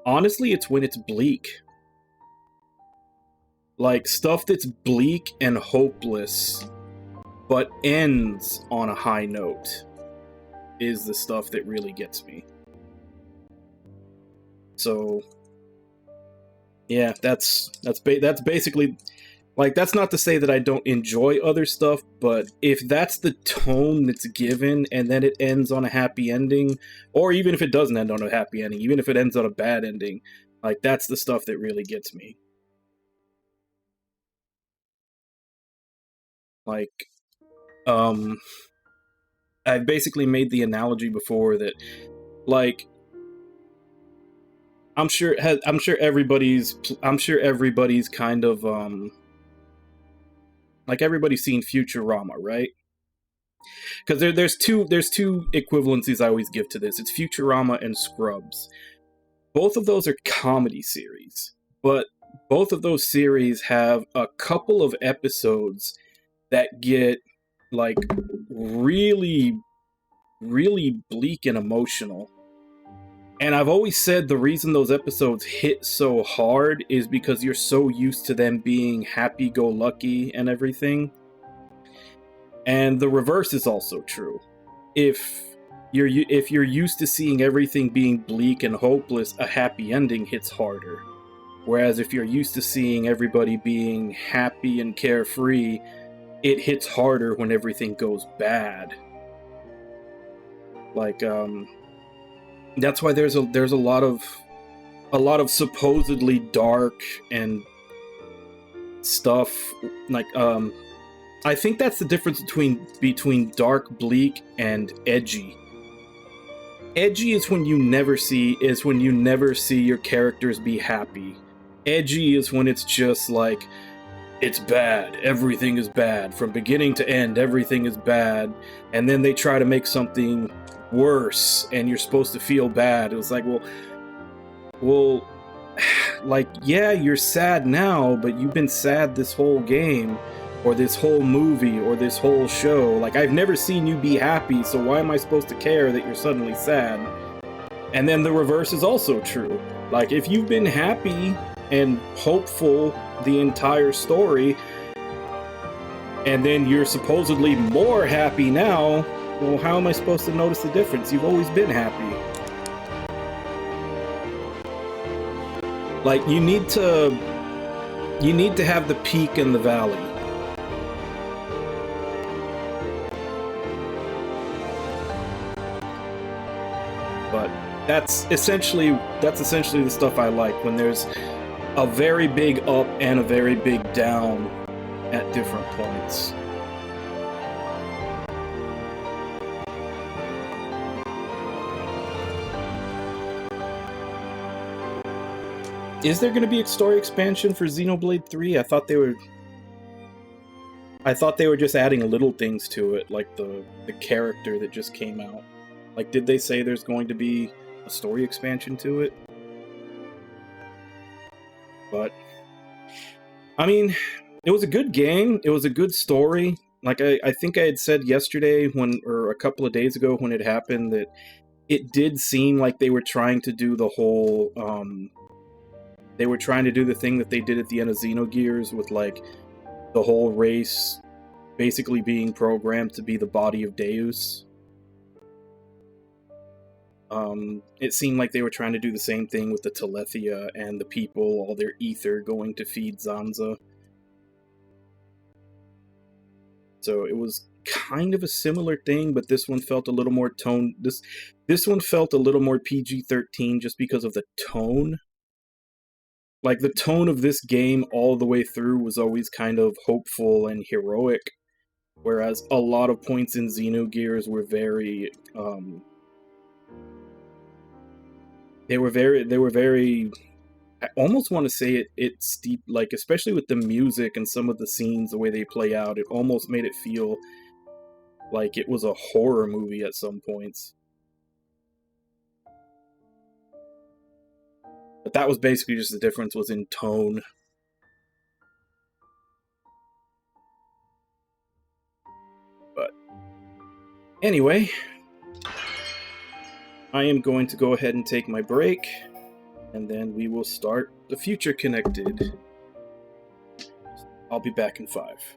honestly, it's when it's bleak. Like, stuff that's bleak and hopeless, but ends on a high note, is the stuff that really gets me. So, yeah, that's basically, like, that's not to say that I don't enjoy other stuff, but if that's the tone that's given and then it ends on a happy ending, or even if it doesn't end on a happy ending, even if it ends on a bad ending, like, that's the stuff that really gets me. Like, I've basically made the analogy before that, like, I'm sure everybody's kind of, like, everybody's seen Futurama, right? Because there's two equivalencies I always give to this. It's Futurama and Scrubs. Both of those are comedy series, but both of those series have a couple of episodes that get, like, really, really bleak and emotional. And I've always said the reason those episodes hit so hard is because you're so used to them being happy-go-lucky and everything. And the reverse is also true. If you're used to seeing everything being bleak and hopeless, a happy ending hits harder. Whereas if you're used to seeing everybody being happy and carefree, it hits harder when everything goes bad. Like, that's why there's a lot of supposedly dark and stuff, like, I think that's the difference between dark, bleak, and edgy. Edgy is when you never see your characters be happy. Edgy is when it's just like, it's bad, everything is bad, from beginning to end, everything is bad, and then they try to make something worse, and you're supposed to feel bad. It was like, well, like, yeah, you're sad now, but you've been sad this whole game, or this whole movie, or this whole show. Like, I've never seen you be happy, so why am I supposed to care that you're suddenly sad? And then the reverse is also true. Like, if you've been happy and hopeful the entire story, and then you're supposedly more happy now, well, how am I supposed to notice the difference? You've always been happy. Like, you need to have the peak and the valley. But that's essentially the stuff I like, when there's a very big up and a very big down at different points. Is there going to be a story expansion for Xenoblade 3? I thought they were just adding little things to it, like the character that just came out. Like, did they say there's going to be a story expansion to it? But, I mean, it was a good game. It was a good story. Like, I think I had said yesterday, or a couple of days ago when it happened, that it did seem like they were trying to do the whole, they were trying to do the thing that they did at the end of Xenogears with, like, the whole race basically being programmed to be the body of Deus. It seemed like they were trying to do the same thing with the Telethia and the people, all their ether going to feed Zanza. So it was kind of a similar thing, but this one felt a little more this one felt a little more PG-13 just because of the tone. Like, the tone of this game all the way through was always kind of hopeful and heroic, whereas a lot of points in Xenogears were very, they were very, I almost want to say it's steep, like, especially with the music and some of the scenes, the way they play out, it almost made it feel like it was a horror movie at some points. But that was basically just the difference was in tone. But anyway, I am going to go ahead and take my break, and then we will start the Future Connected. I'll be back in 5.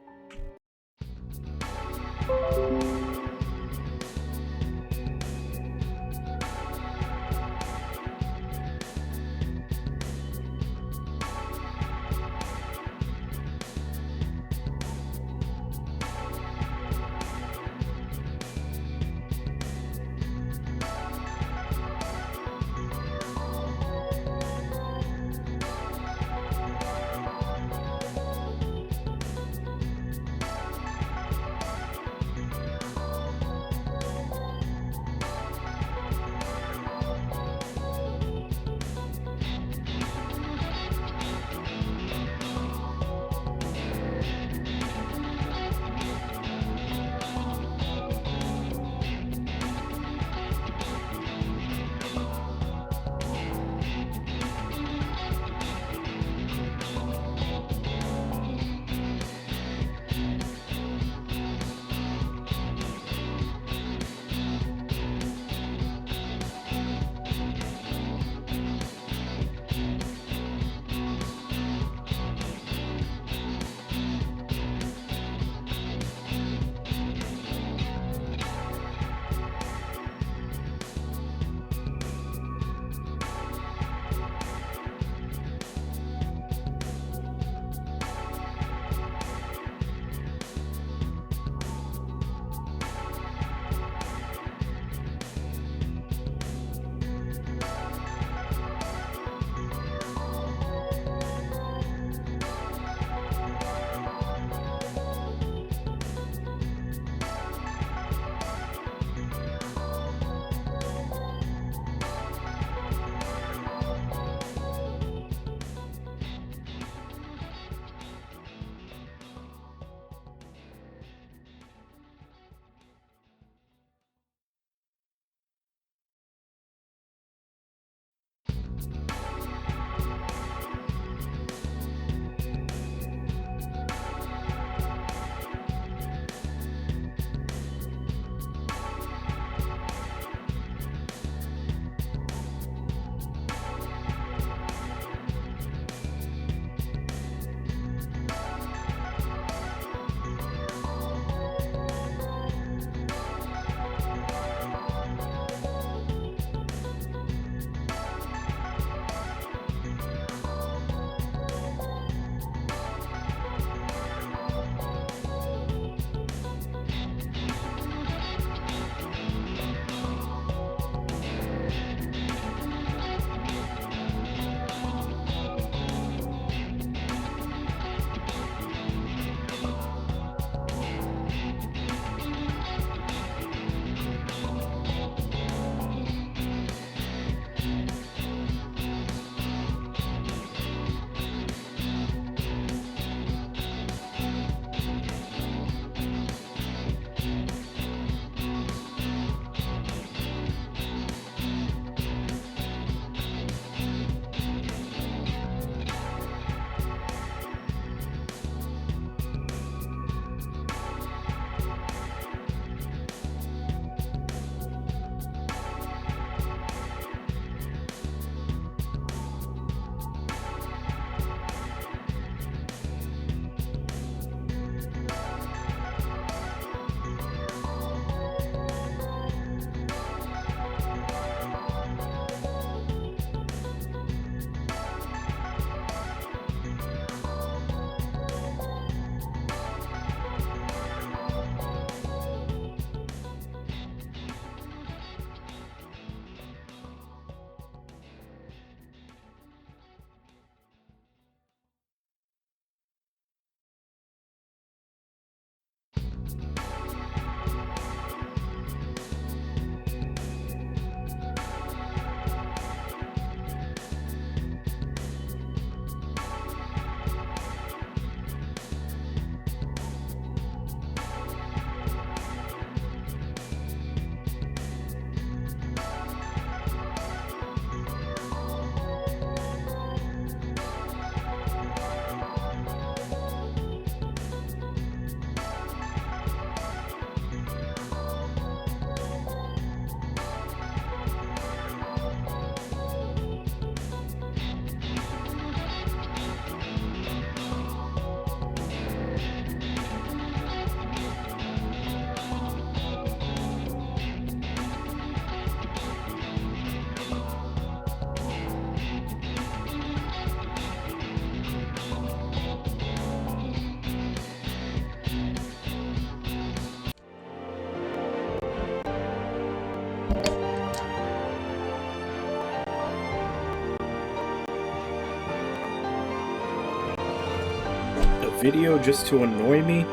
video just to annoy me.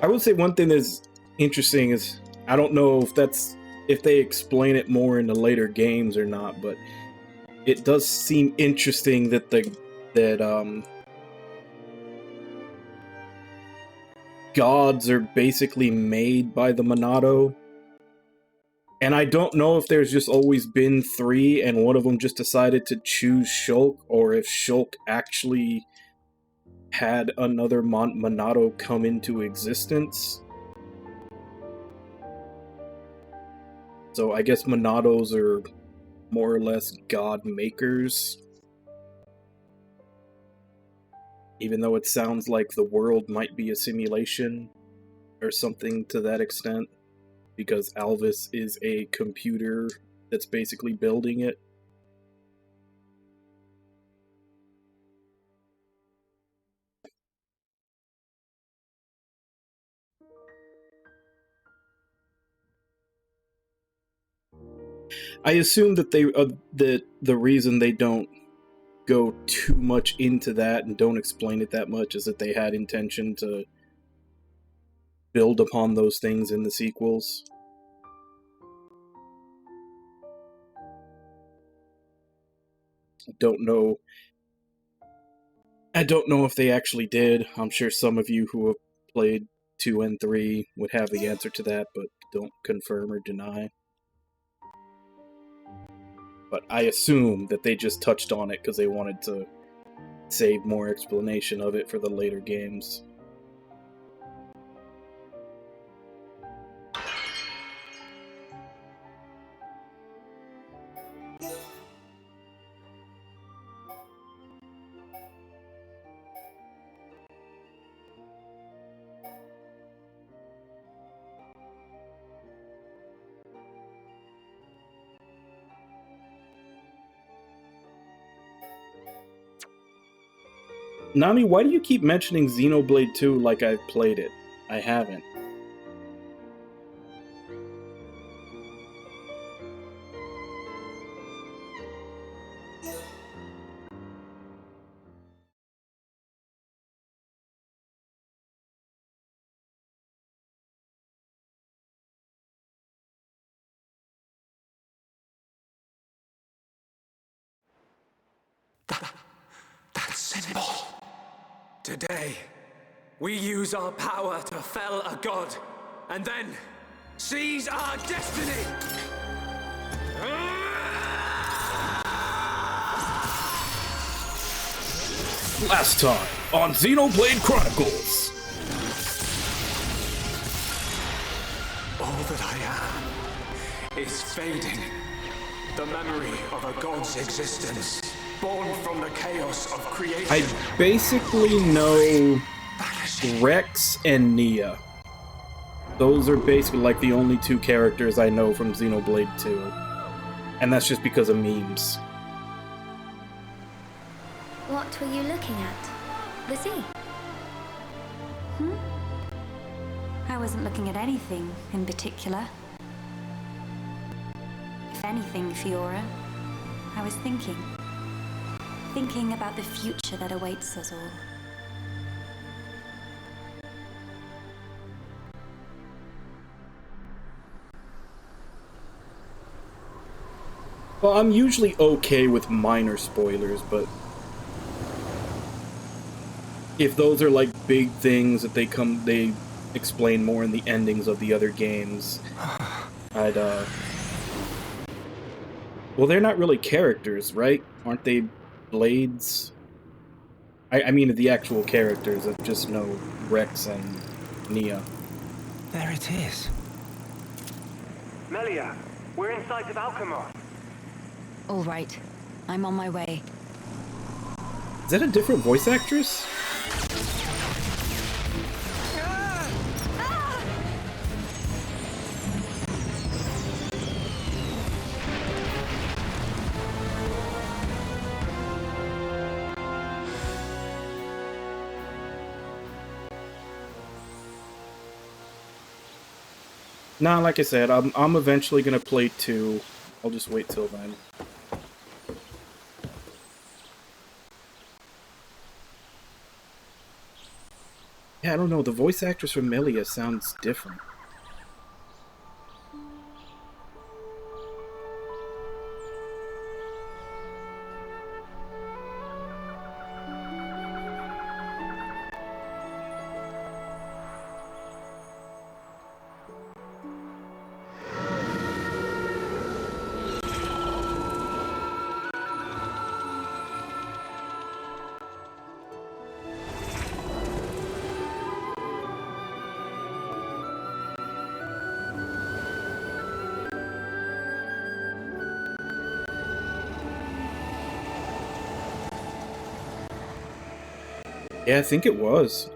I would say one thing that's interesting is, I don't know if they explain it more in the later games or not, but it does seem interesting that gods are basically made by the Monado. And I don't know if there's just always been 3 and one of them just decided to choose Shulk, or if Shulk actually had another Monado come into existence. So I guess Monados are more or less god makers. Even though it sounds like the world might be a simulation or something to that extent, because Alvis is a computer that's basically building it. I assume that that the reason they don't go too much into that and don't explain it that much is that they had intention to build upon those things in the sequels. I don't know if they actually did. I'm sure some of you who have played 2 and 3 would have the answer to that, but don't confirm or deny. But I assume that they just touched on it because they wanted to save more explanation of it for the later games. Nami, why do you keep mentioning Xenoblade 2 like I've played it? I haven't. That symbol. Today, we use our power to fell a god, and then seize our destiny! Last time on Xenoblade Chronicles. All that I am is fading. The memory of a god's existence, born from the chaos of creation. I basically know Rex and Nia. Those are basically like the only 2 characters I know from Xenoblade 2. And that's just because of memes. What were you looking at? The sea? I wasn't looking at anything in particular. If anything, Fiora, I was thinking about the future that awaits us all. Well, I'm usually okay with minor spoilers, but if those are like big things that they explain more in the endings of the other games, I'd well, they're not really characters, right? Aren't they blades? I mean the actual characters. I just know Rex and Nia. There it is. Melia, we're in sight of Alchemar. All right, I'm on my way. Is that a different voice actress? Nah, like I said, I'm eventually gonna play 2. I'll just wait till then. Yeah, I don't know. The voice actress for Melia sounds different. Yeah, I think it was.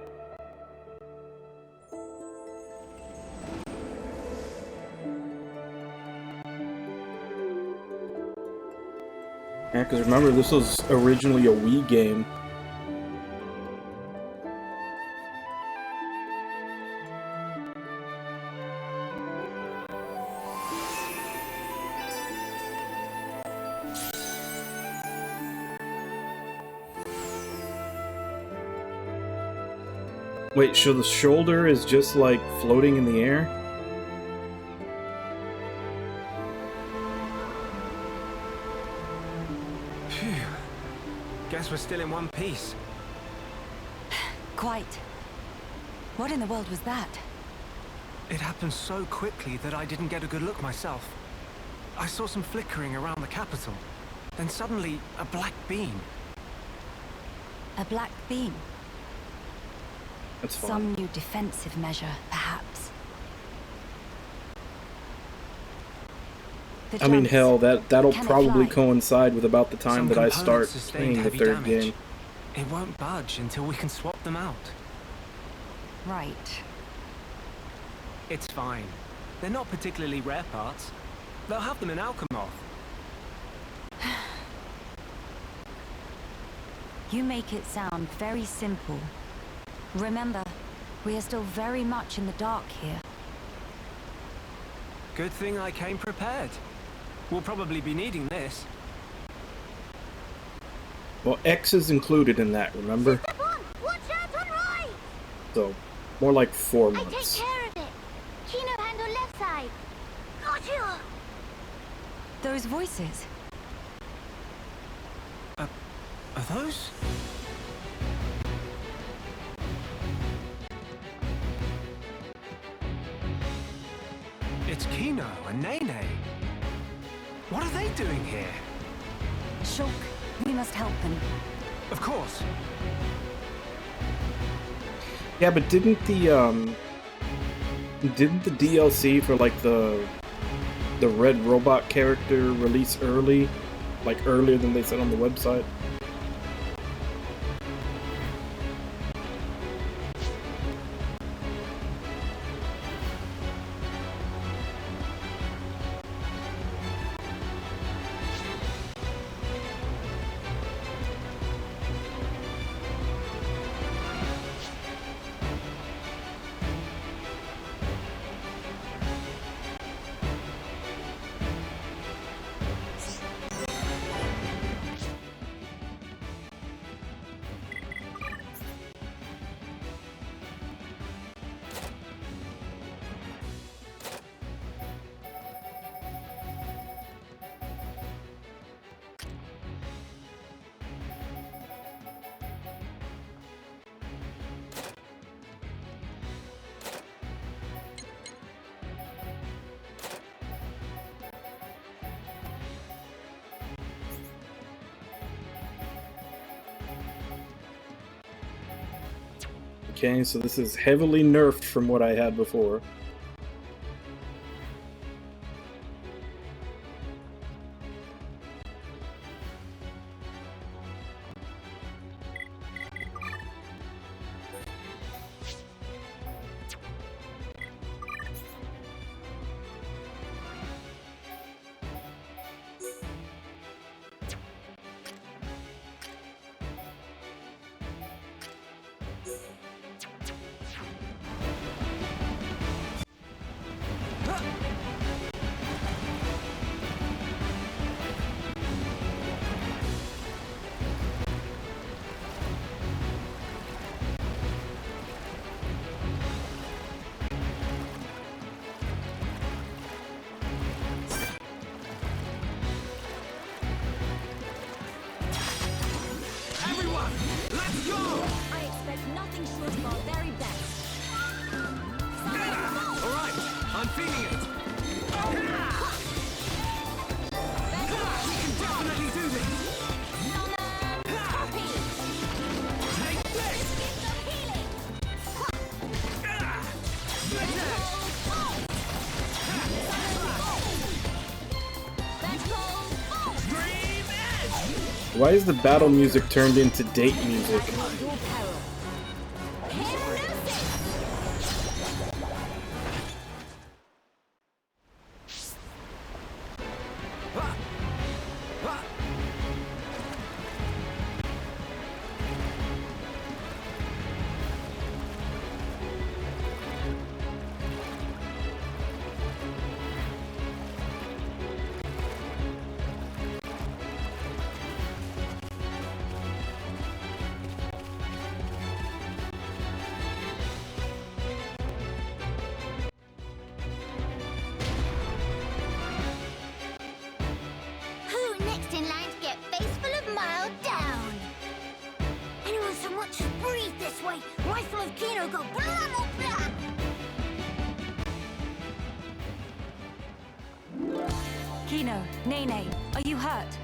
Yeah, because remember, this was originally a Wii game. Wait, so the shoulder is just like floating in the air? Phew. Guess we're still in one piece. Quite. What in the world was that? It happened so quickly that I didn't get a good look myself. I saw some flickering around the capital. Then suddenly, a black beam. A black beam? That's fine. Some new defensive measure, perhaps. I mean, hell, that'll Can it probably fly? coincide with about the time Some that I components start sustained playing the heavy third damage. game. It won't budge until we can swap them out. Right. It's fine. They're not particularly rare parts. They'll have them in Alchemoth. You make it sound very simple. Remember, we are still very much in the dark here. Good thing I came prepared. We'll probably be needing this. Well, X is included in that, remember? Watch out on right! So, more like 4 I take months. care of it. Kino handle left side. Got you! Those voices. Are those? It's Kino and Nene. What are they doing here? Shulk, we must help them. Of course. Yeah, but didn't the DLC for like the red robot character release early? Like earlier than they said on the website? Okay, so this is heavily nerfed from what I had before. very best. All right, I'm feeling it. We can definitely do this. Take this. Why is the battle music turned into date music? Who next in line to get face full of mild down? Anyone so much as breathe this way, rifle of Kino go blah blah blah. Kino, Nene, are you hurt?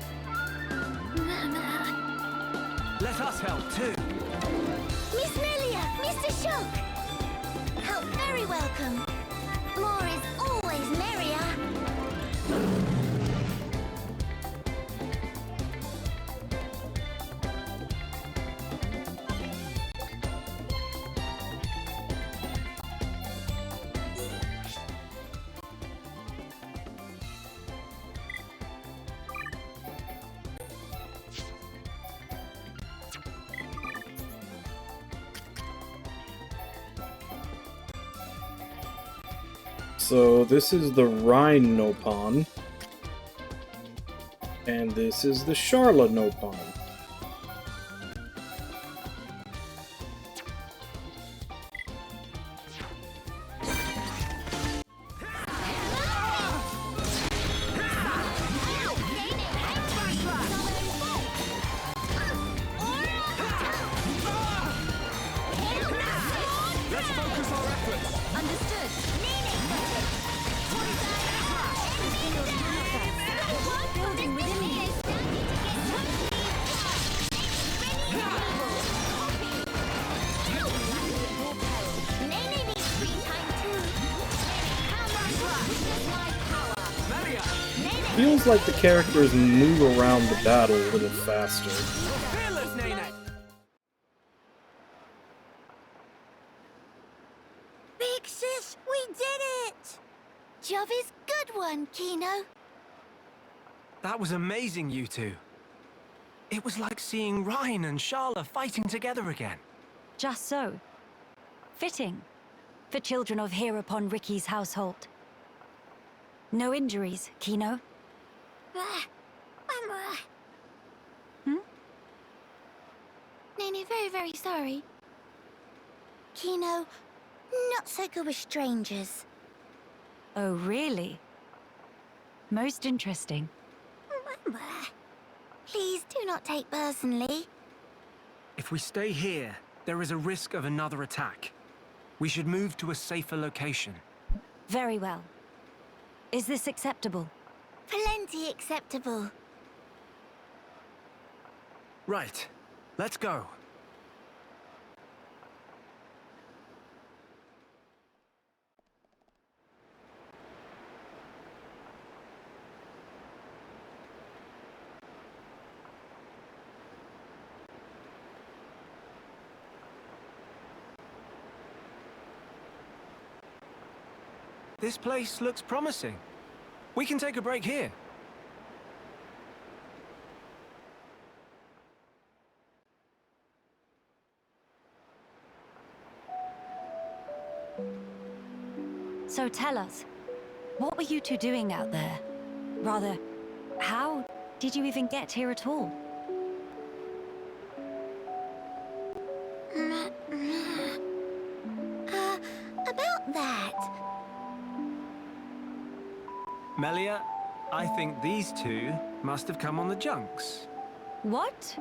Let us help too. Miss Melia, Mr. Shulk. Help very welcome. More is always merrier. So this is the Rhine Nopon, and this is the Sharla Nopon. Let's focus our efforts. Understood. Building within me. Nene needs free time too. Feels like the characters move around the battle a little faster. Fearless, Nene. Big sis, we did it! Job is good one, Kino. That was amazing, you two. It was like seeing Rhine and Sharla fighting together again. Just so. Fitting. For children of here upon Ricky's household. No injuries, Kino? Nene, very, very sorry. Kino, not so good with strangers. Oh, really? Most interesting. Please do not take personally. If we stay here, there is a risk of another attack. We should move to a safer location. Very well. Is this acceptable? Plenty acceptable. Right. Let's go. This place looks promising. We can take a break here. So tell us, what were you two doing out there? Rather, how did you even get here at all? About that. Melia, I think these two must have come on the junks. What?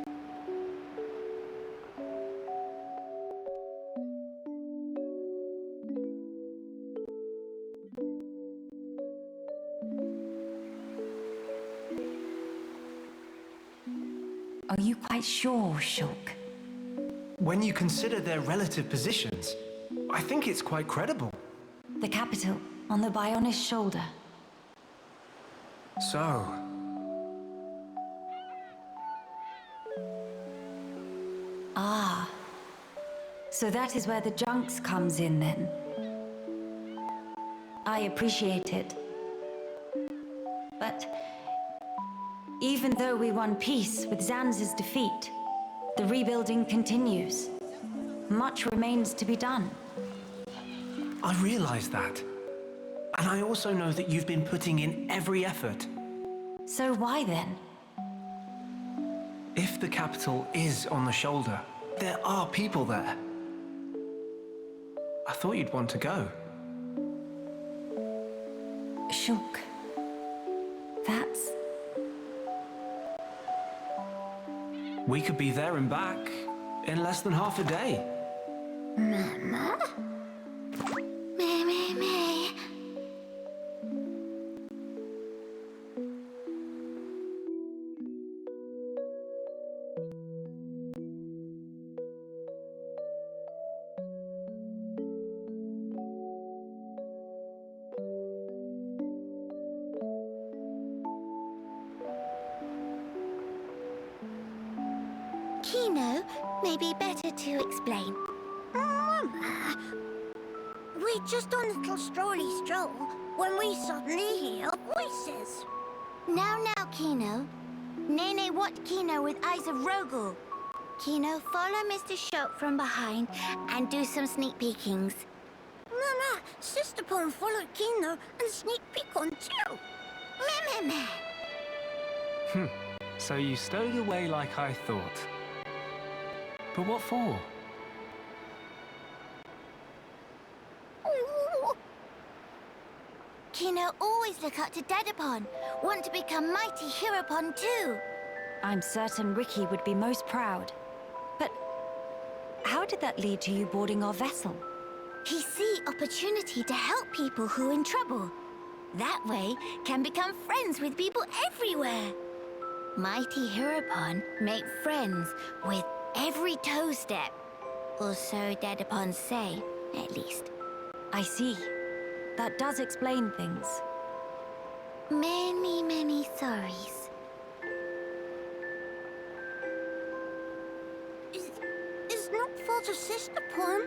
Are you quite sure, Shulk? When you consider their relative positions, I think it's quite credible. The capital, on the Bionis shoulder. So... Ah. So that is where the Junks comes in, then. I appreciate it. But... even though we won peace with Zanz's defeat, the rebuilding continues. Much remains to be done. I realize that. And I also know that you've been putting in every effort. So why then? If the capital is on the shoulder, there are people there. I thought you'd want to go. Shulk. That's... We could be there and back in less than half a day. Mama? Me. Kino, maybe better to explain. Mama, we're just on a little strolly stroll when we suddenly hear voices. Now, Kino. Nene what Kino with eyes of Rogel. Kino, follow Mr. Shulk from behind and do some sneak peekings. Mama, Sister Pon followed Kino and sneak peek on too. Meh. So you stowed away like I thought. But what for? Kino always look up to Dedapon. Want to become mighty Heropon too. I'm certain Ricky would be most proud. But how did that lead to you boarding our vessel? He see opportunity to help people who in trouble. That way, can become friends with people everywhere. Mighty Heropon make friends with every toe step. Or so Dedapon say, at least. I see. That does explain things. Many sorries. Is not fault of Sister Pon.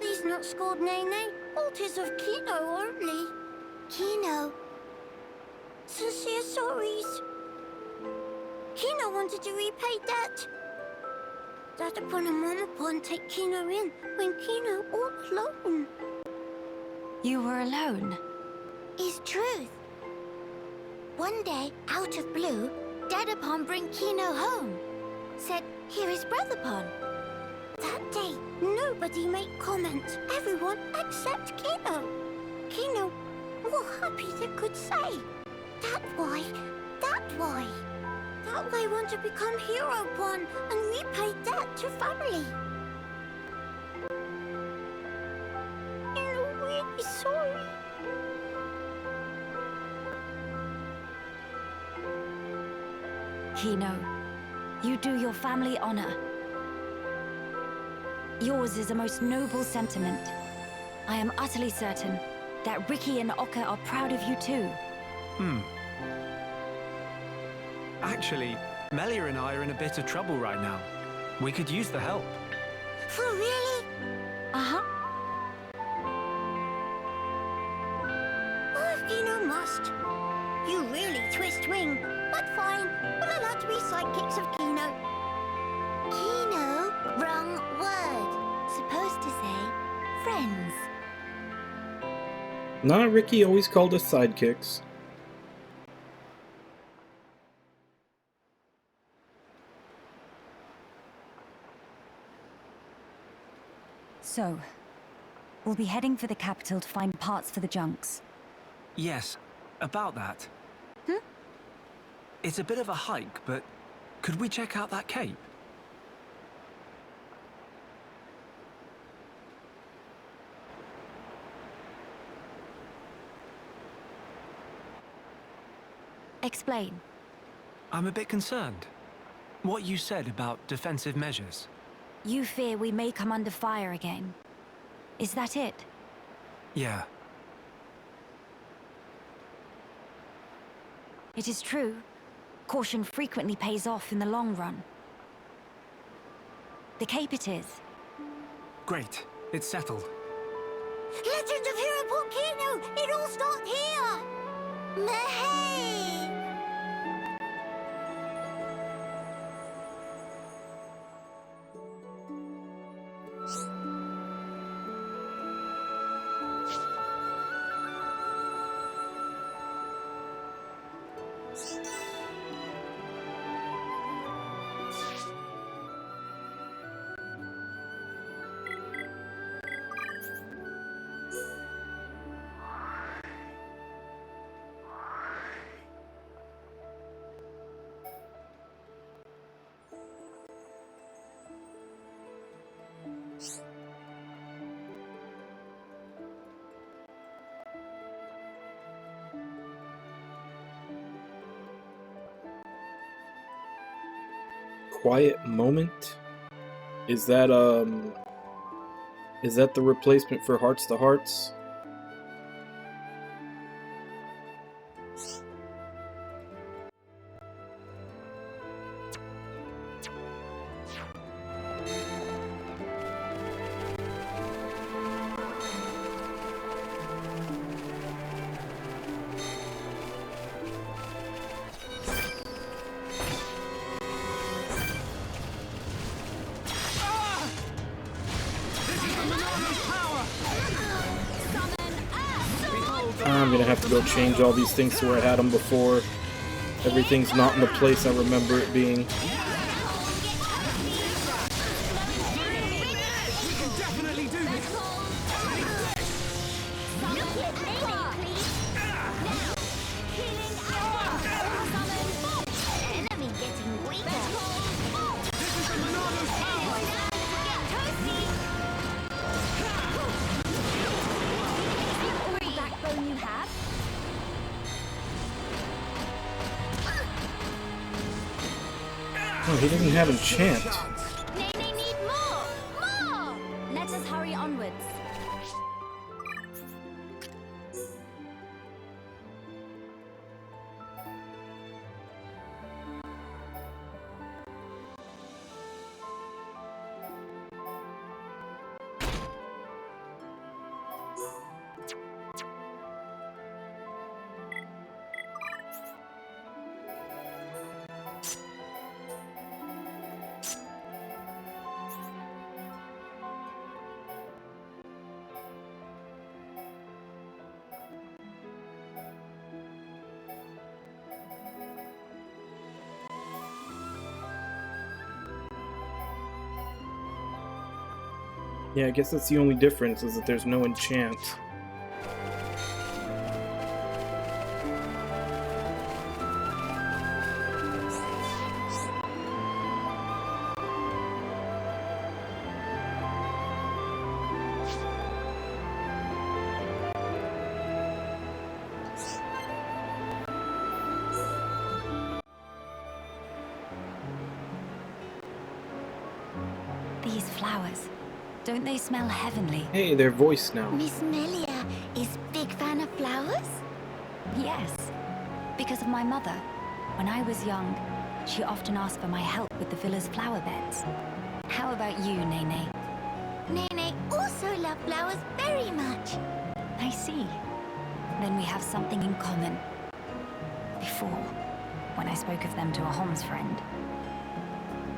He's not scored Nene. Fault is of Kino only. Kino. Sincere sorries. Kino wanted to repay debt. Dedapon and Momapon take Kino in when Kino all alone. You were alone? Is truth. One day, out of blue, Dedapon bring Kino home. Said, here is Brotherpon. That day, nobody make comment. Everyone except Kino. Kino, all happy they could say. That why. That way want to become Heropon and repay debt to family. I'm really sorry. Kino, you do your family honor. Yours is a most noble sentiment. I am utterly certain that Ricky and Oka are proud of you too. Actually, Melia and I are in a bit of trouble right now. We could use the help. For really? Uh-huh. Oh, Kino must. You really twist wing. But fine. We'll allow to be sidekicks of Kino. Kino? Wrong word. Supposed to say friends. Nah, Ricky always called us sidekicks. So, we'll be heading for the capital to find parts for the junks. Yes, about that. It's a bit of a hike, but could we check out that cape? Explain. I'm a bit concerned. What you said about defensive measures. You fear we may come under fire again. Is that it? Yeah. It is true. Caution frequently pays off in the long run. The Cape it is. Great. It's settled. Legend of Hero Volcano! It all starts here! Mahey! Quiet Moment? Is that the replacement for Hearts to Hearts? I'm gonna have to go change all these things to where I had them before. Everything's not in the place I remember it being. Oh, he doesn't have enchant. They need more! More! Let us hurry onwards. Yeah, I guess that's the only difference, is that there's no enchant. These flowers, don't they smell heavenly? Hey, they're voiced now. Miss Melia is big fan of flowers? Yes, because of my mother. When I was young, she often asked for my help with the villa's flower beds. How about you, Nene? Nene also loves flowers very much. I see. Then we have something in common. Before, when I spoke of them to a Homs friend,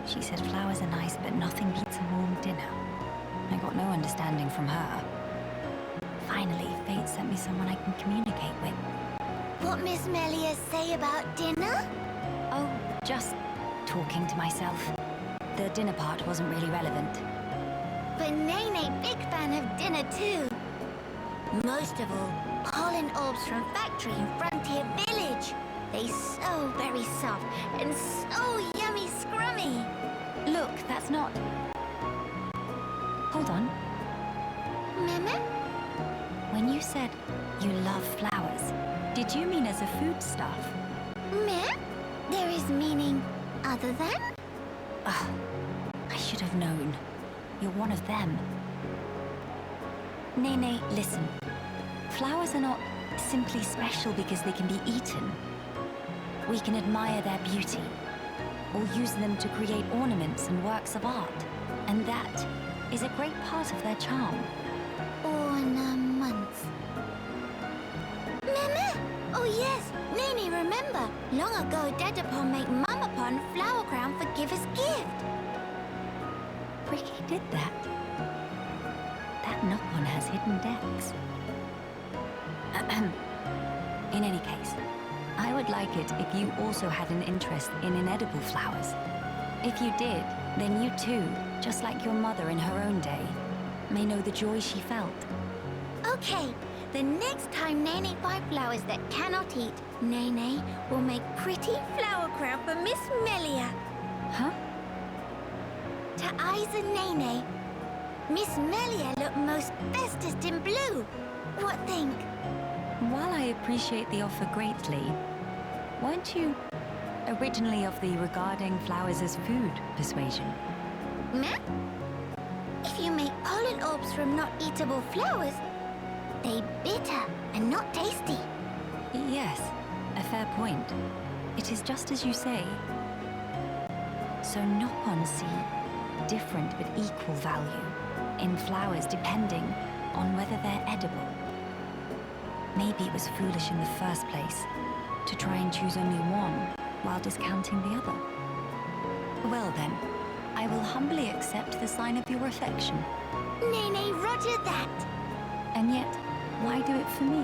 she said flowers are nice, but nothing beats a warm dinner. I got no understanding from her. Finally, fate sent me someone I can communicate with. What Miss Melia say about dinner? Oh, just talking to myself. The dinner part wasn't really relevant. But Nene big fan of dinner too. Most of all, pollen orbs from factory in Frontier Village. They so very soft and so yummy scrummy. Look, that's not... Hold on. Meme? When you said you love flowers, did you mean as a foodstuff? Meh? There is meaning other than? Ugh, I should have known. You're one of them. Nene, listen. Flowers are not simply special because they can be eaten. We can admire their beauty, or use them to create ornaments and works of art. And that is a great part of their charm. Ornaments. Meme! Oh yes, Nene, remember. Long ago, Dedapon made Mamapon flower crown for Giver's gift. Ricky did that. That Nopon has hidden decks. In any case, I would like it if you also had an interest in inedible flowers. If you did, then you too, just like your mother in her own day, may know the joy she felt. Okay, the next time Nene buys flowers that cannot eat, Nene will make pretty flower crown for Miss Melia. Huh? To eyes and Nene, Miss Melia look most bestest in blue. What think? While I appreciate the offer greatly, weren't you originally of the regarding flowers as food persuasion? Meh? If you make pollen orbs from not eatable flowers, they bitter and not tasty. Yes, a fair point. It is just as you say. So Nopon see different but equal value in flowers depending on whether they're edible. Maybe it was foolish in the first place to try and choose only one while discounting the other. Well then, I will humbly accept the sign of your affection. Nene, roger that. And yet, why do it for me?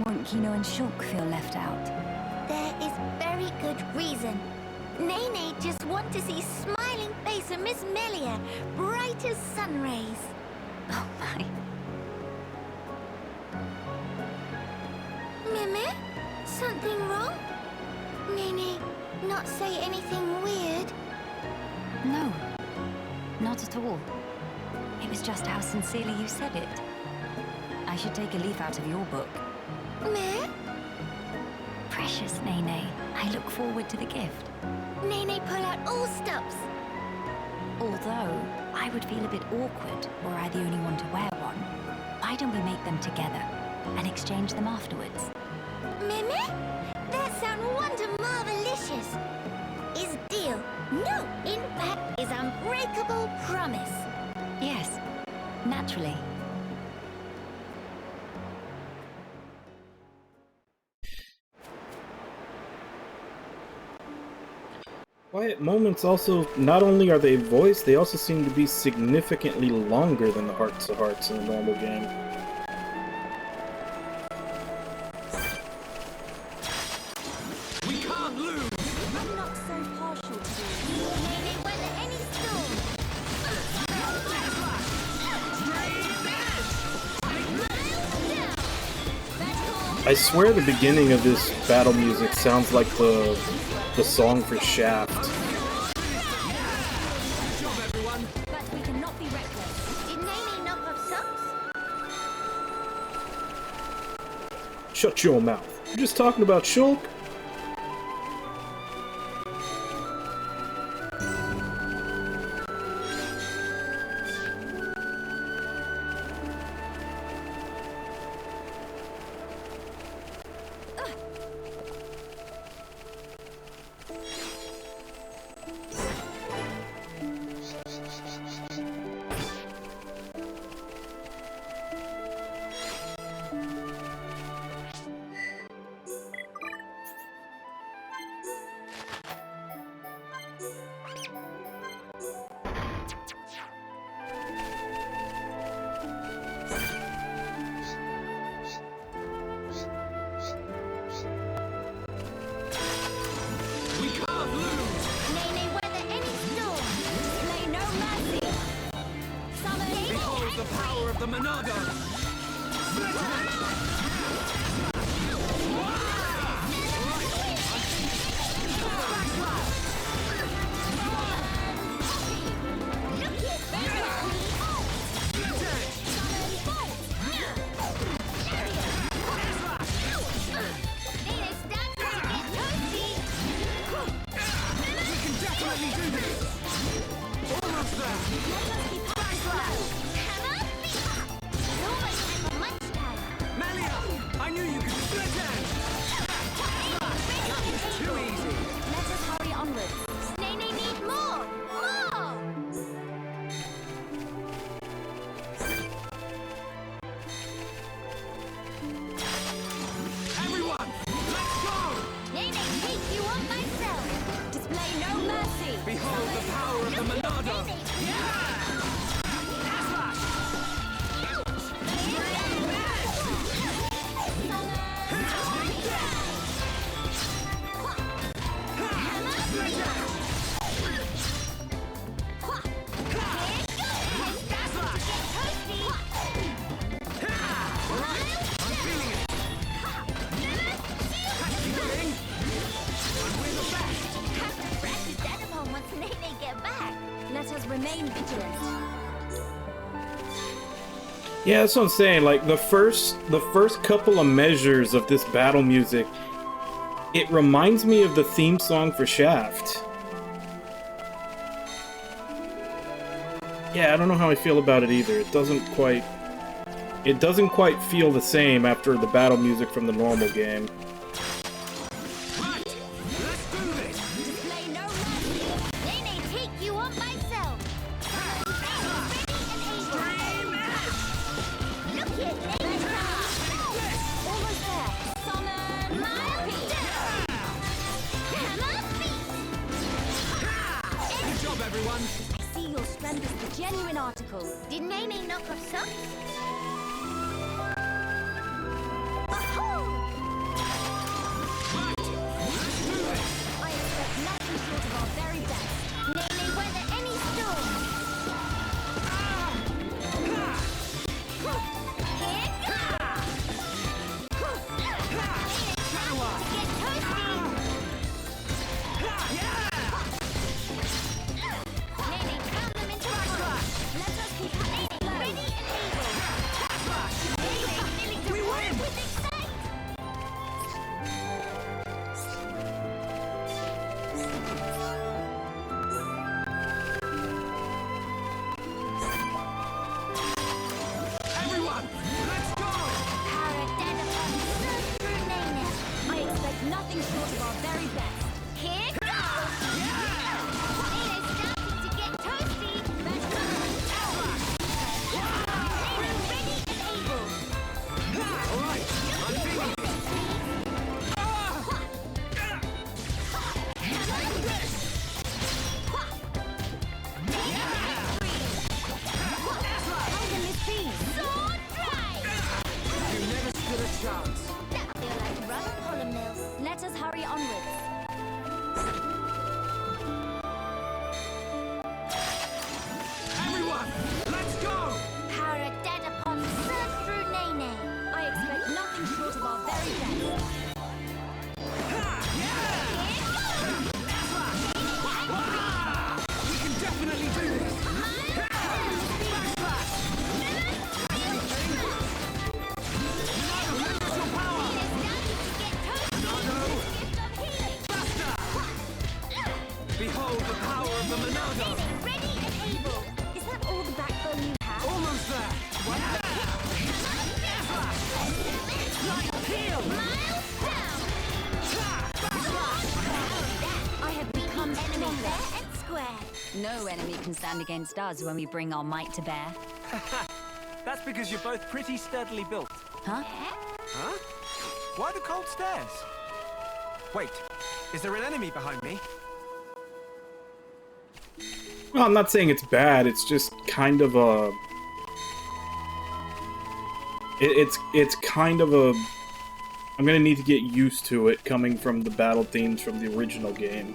Won't Kino and Shulk feel left out? There is very good reason. Nene just want to see smiling face of Miss Melia, bright as sun rays. Oh my. Meme? Something wrong? Nene, not say anything weird? No, not at all. It was just how sincerely you said it. I should take a leaf out of your book. Me? Precious Nene, I look forward to the gift. Nene, pull out all stops. Although, I would feel a bit awkward were I the only one to wear one. Why don't we make them together and exchange them afterwards? Meme? That sound wonder marvelicious. Is deal. No, in fact, is unbreakable promise. Yes, naturally. Quiet moments also, not only are they voiced, they also seem to be significantly longer than the Hearts to Hearts in the normal game. We can't lose! I'm not so partial to you. Nene, weather any storm. I swear the beginning of this battle music sounds like the song for Shaft. But we cannot be reckless. Did Nene knock off socks? Shut your mouth. You're just talking about Shulk? Monado! Let us remain vigilant. Yeah, that's what I'm saying. Like the first couple of measures of this battle music, it reminds me of the theme song for Shaft. Yeah, I don't know how I feel about it either. It doesn't quite feel the same after the battle music from the normal game. Genuine article. Did Nene knock off socks? I expect nothing short of our very best. Nene, weather any storm. Nothing short of our very best. Here goes! Nene's starting to get toasty. Nene's ready and able. Alright, I'm feeling it. You never stood a chance. That feel like rubber column mills. Let us hurry onwards. Everyone, let's go! Power of dead upon surge through Nene. I expect nothing short of our very best. We can definitely do this! Behold the power of the Monado! Ready and able. Is that all the backbone you have? Almost there! Miles down. I have become Enemy fair and square. No enemy can stand against us when we bring our might to bear. That's because you're both pretty sturdily built. Huh? Huh? Why the cold stairs? Wait, is there an enemy behind me? Well, I'm not saying it's bad. It's just kind of a. It's kind of a. I'm gonna need to get used to it coming from the battle themes from the original game.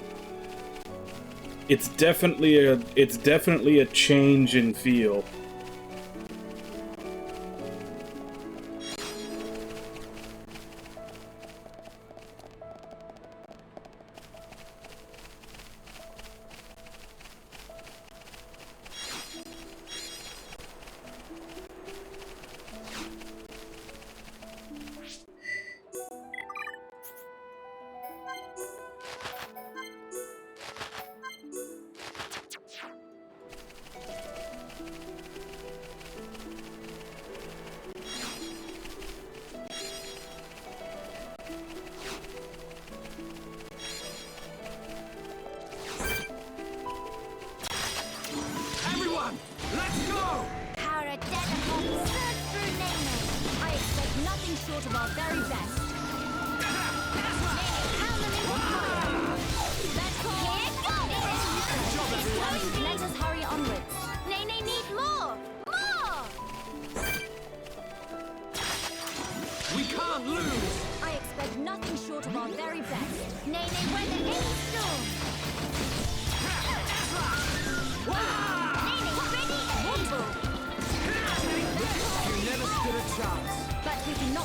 It's definitely a change in feel.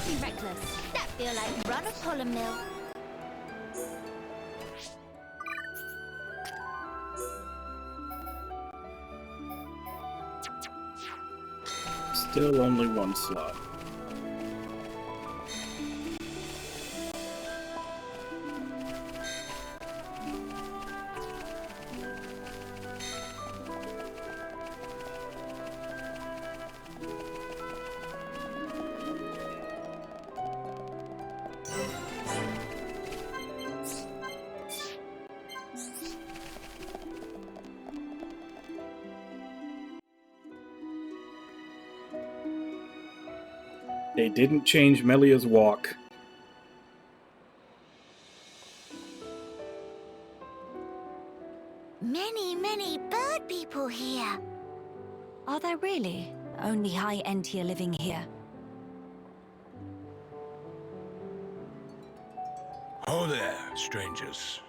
not be reckless. That feel like run a pollen mill. Still only one slot. They didn't change Melia's walk. Many bird people here. Are there really? Only high-end tier living here. Oh there, strangers.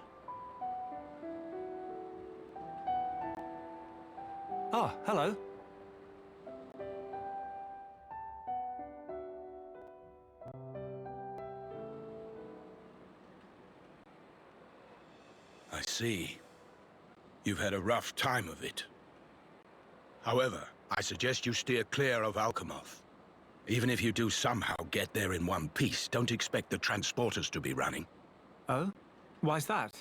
Oh, hello. I see. You've had a rough time of it. However, I suggest you steer clear of Alchemoth. Even if you do somehow get there in one piece, don't expect the transporters to be running. Oh? Why's that?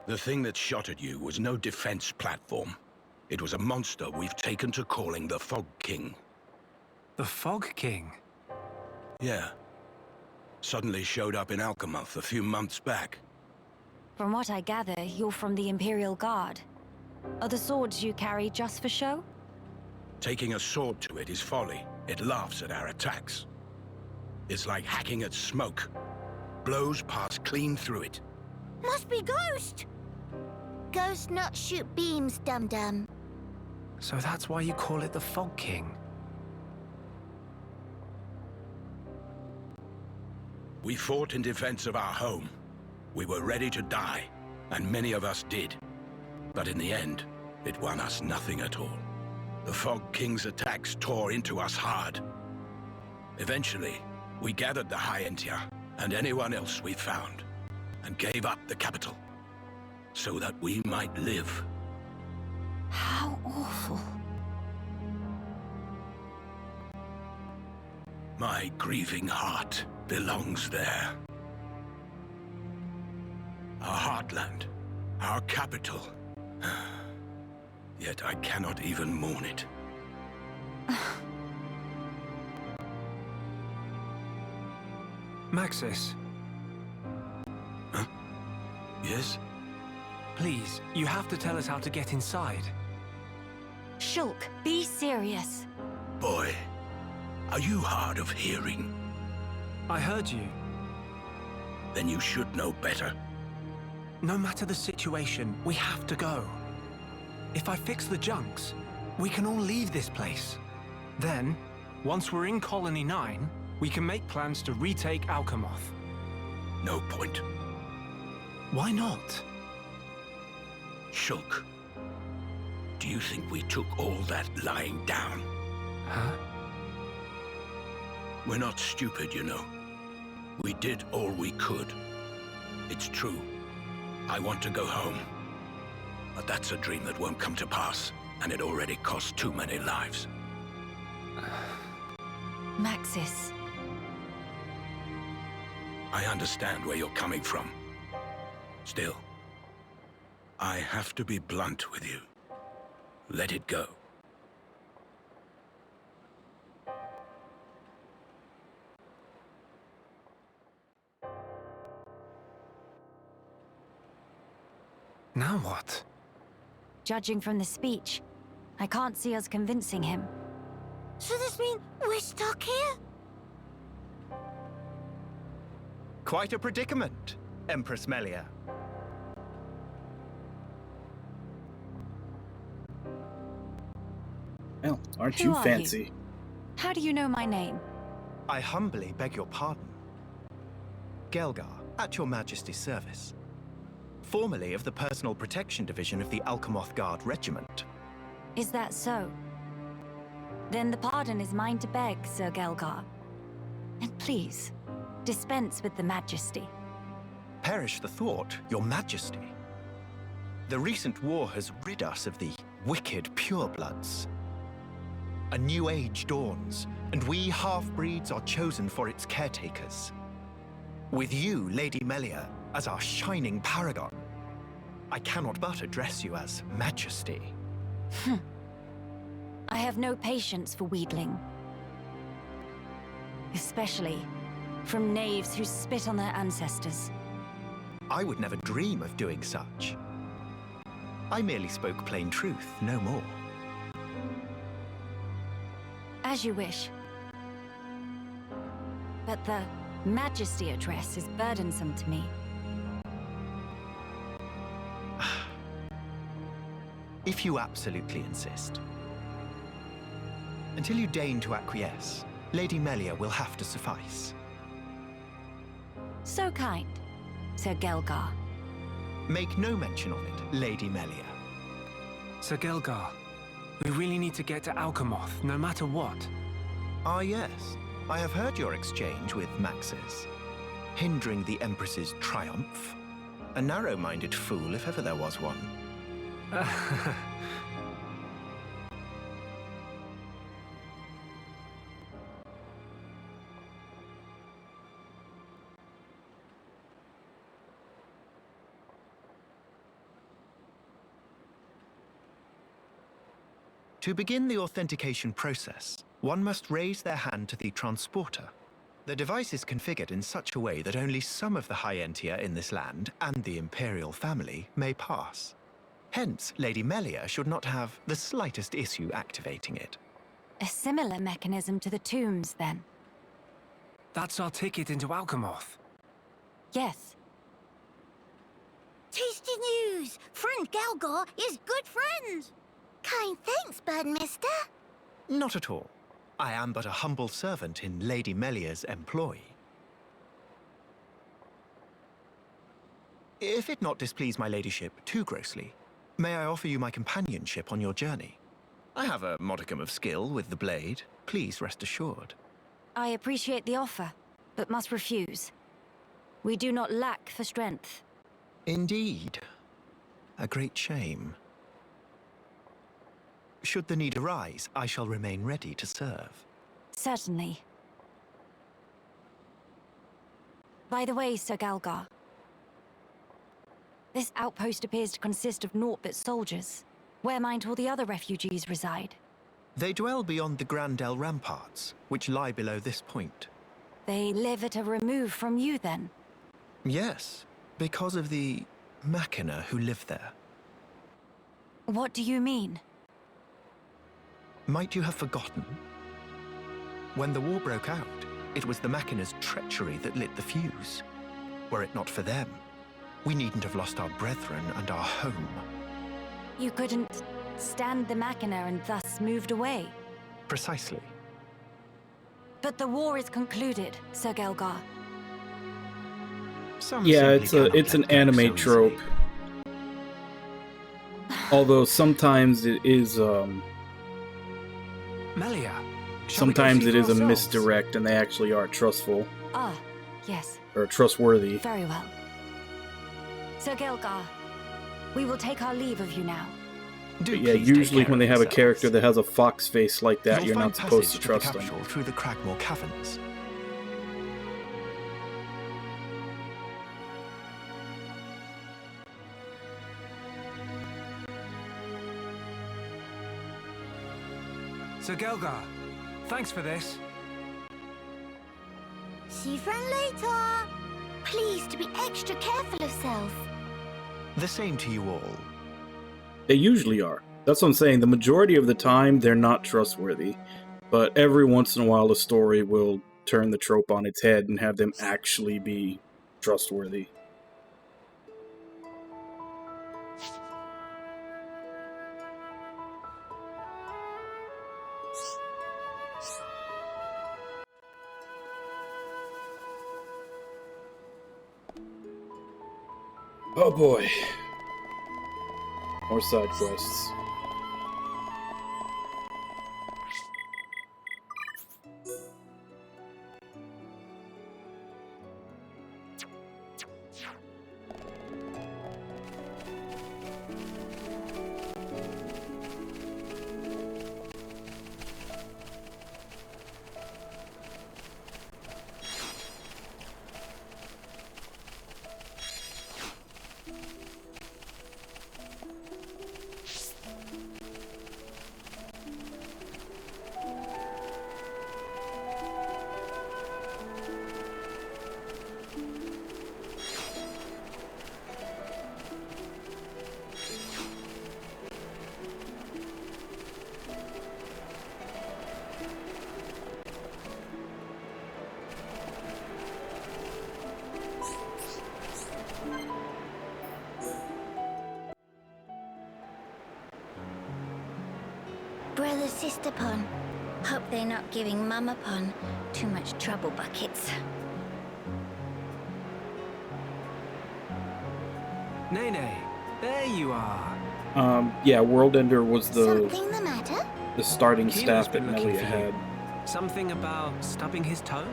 The thing that shot at you was no defense platform. It was a monster we've taken to calling the Fog King. The Fog King? Yeah. Suddenly showed up in Alchemoth a few months back. From what I gather, you're from the Imperial Guard. Are the swords you carry just for show? Taking a sword to it is folly. It laughs at our attacks. It's like hacking at smoke. Blows pass clean through it. Must be Ghost. Ghost not shoot beams, dum-dum. So that's why you call it the Fog King? We fought in defense of our home. We were ready to die, and many of us did. But in the end, it won us nothing at all. The Fog King's attacks tore into us hard. Eventually, we gathered the High Entia and anyone else we found, and gave up the capital, so that we might live. How awful. My grieving heart belongs there. Our heartland, our capital. Yet I cannot even mourn it. Maxis. Huh? Yes? Please, you have to tell us how to get inside. Shulk, be serious. Boy, are you hard of hearing? I heard you. Then you should know better. No matter the situation, we have to go. If I fix the junks, we can all leave this place. Then, once we're in Colony 9, we can make plans to retake Alchemoth. No point. Why not? Shulk, do you think we took all that lying down? Huh? We're not stupid, you know. We did all we could. It's true. I want to go home. But that's a dream that won't come to pass, and it already cost too many lives. Maxis. I understand where you're coming from. Still, I have to be blunt with you. Let it go. Now what? Judging from the speech, I can't see us convincing him. So this means we're stuck here? Quite a predicament, Empress Melia. Well, aren't Who you are fancy? you? How do you know my name? I humbly beg your pardon. Gelgar, at your Majesty's service. Formerly of the Personal Protection Division of the Alchemoth Guard Regiment. Is that so? Then the pardon is mine to beg, Sir Gelgar. And please, dispense with the majesty. Perish the thought, your majesty. The recent war has rid us of the wicked purebloods. A new age dawns, and we half-breeds are chosen for its caretakers. With you, Lady Melia, as our shining paragon, I cannot but address you as Majesty. I have no patience for wheedling. Especially from knaves who spit on their ancestors. I would never dream of doing such. I merely spoke plain truth, no more. As you wish. But the Majesty address is burdensome to me. If you absolutely insist. Until you deign to acquiesce, Lady Melia will have to suffice. So kind, Sir Gelgar. Make no mention of it, Lady Melia. Sir Gelgar, we really need to get to Alcamoth, no matter what. Ah, yes. I have heard your exchange with Maxis. Hindering the Empress's triumph. A narrow-minded fool, if ever there was one. To begin the authentication process, one must raise their hand to the transporter. The device is configured in such a way that only some of the High Entia in this land and the Imperial family may pass. Hence, Lady Melia should not have the slightest issue activating it. A similar mechanism to the tombs, then? That's our ticket into Alcamoth. Yes. Tasty news! Friend Gelgar is good friends! Kind thanks, Birdmister. Not at all. I am but a humble servant in Lady Melia's employ. If it not displease my ladyship too grossly, may I offer you my companionship on your journey? I have a modicum of skill with the blade. Please rest assured. I appreciate the offer, but must refuse. We do not lack for strength. Indeed. A great shame. Should the need arise, I shall remain ready to serve. Certainly. By the way, Sir Gelgar, this outpost appears to consist of naught but soldiers. Where might all the other refugees reside? They dwell beyond the Grandel ramparts, which lie below this point. They live at a remove from you, then? Yes, because of the Machina who live there. What do you mean? Might you have forgotten? When the war broke out, it was the Machina's treachery that lit the fuse. Were it not for them, we needn't have lost our brethren and our home. You couldn't stand the Machina and thus moved away? Precisely. But the war is concluded, Sir Gelgar. Yeah, it's an anime trope. Although sometimes it is Melia, sometimes it is a misdirect and they actually are trustful. Ah, yes. Or trustworthy. Very well. Sir Gelgar, we will take our leave of you now. Yeah, usually when they have a character that has a fox face like that, you're not supposed to trust them. Through the Cragmore caverns. Sir Gelgar, thanks for this. See you friend later. Please to be extra careful of self. The same to you all. They usually are. That's what I'm saying. The majority of the time, they're not trustworthy. But every once in a while, a story will turn the trope on its head and have them actually be trustworthy. Oh boy. More side quests. Brother Sister Pon. Hope they're not giving Mama Pon too much trouble buckets. Nene, there you are. Yeah, World Ender was Something the matter? the starting Kino's staff that been looking Melia for had. you. Something about stubbing his toe?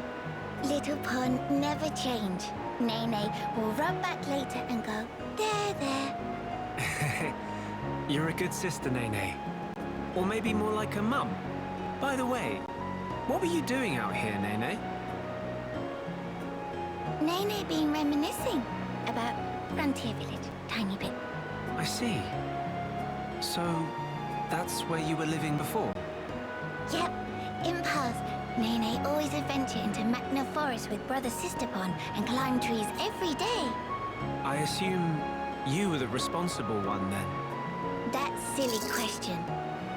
Little Pon never change. Nene will rub back later and go, there, there. You're a good sister, Nene. Or maybe more like a mum. By the way, what were you doing out here, Nene? Nene been reminiscing about Frontier Village, tiny bit. I see. So, that's where you were living before? Yep, in past, Nene always adventure into Magna Forest with Brother Sister Pon and climb trees every day. I assume you were the responsible one then? That silly question.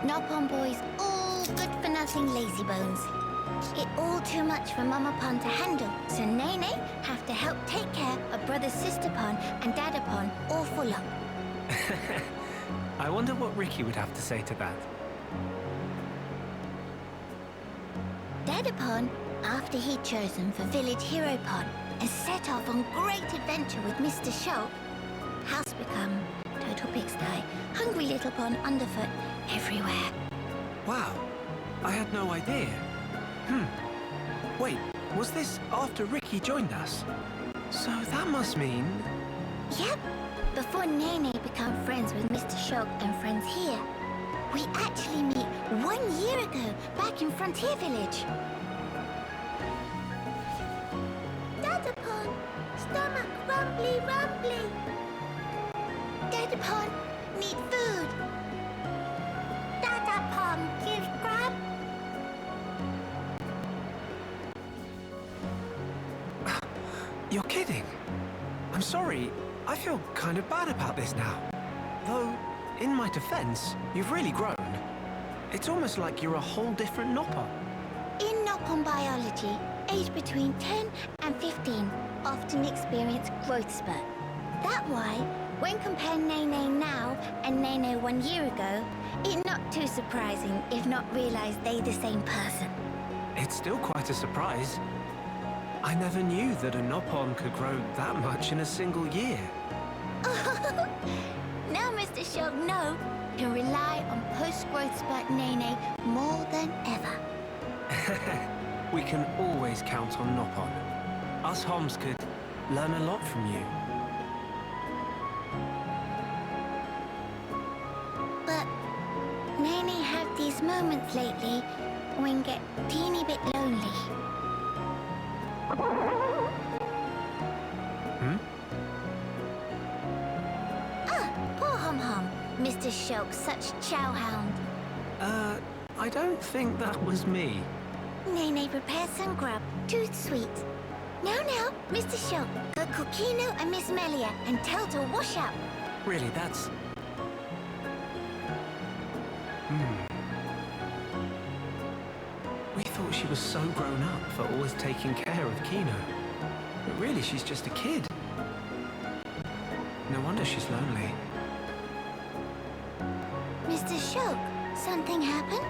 Nopon boys all good for nothing lazy bones. It all too much for Mama Pon to handle, so Nene have to help take care of Brother Sister Pon and Dada Pon all for long. I wonder what Ricky would have to say to that. Dada Pon, after he'd chosen for Village Hero Pon and set off on great adventure with Mr. Shulk, house become total pigsty, hungry little Pon underfoot everywhere. Wow, I had no idea. Wait, was this after Ricky joined us? So that must mean... Yep, before Nene become friends with Mr. Shulk and friends here, we actually meet 1 year ago back in Frontier Village. Dada Pon, stomach rumbly rumbly. Dada Pon, need food. Dada Pon, give grub. You're kidding? I'm sorry, I feel kind of bad about this now. Though, in my defense, you've really grown. It's almost like you're a whole different Nopon. In Nopon biology, aged between 10 and 15 often experience growth spurt. That why, when compare Nene now and Nene 1 year ago, it's not too surprising if not realize they the same person. It's still quite a surprise. I never knew that a Nopon could grow that much in a single year. Now Mr. Shulk know can rely on post-growth spurt Nene more than ever. We can always count on Nopon. Us Homs could learn a lot from you. But Nene have these moments lately when get teeny bit lonely. Ah, poor Hom Hom. Mr. Shulk, such chowhound. I don't think that was me. Nene prepared some grub, too sweet. Now, Mr. Shulk, go call Kino and Miss Melia and tell to wash up. Really, that's... We thought she was so grown up for always taking care of Kino. But really, she's just a kid. No wonder she's lonely. Mr. Shulk, something happened?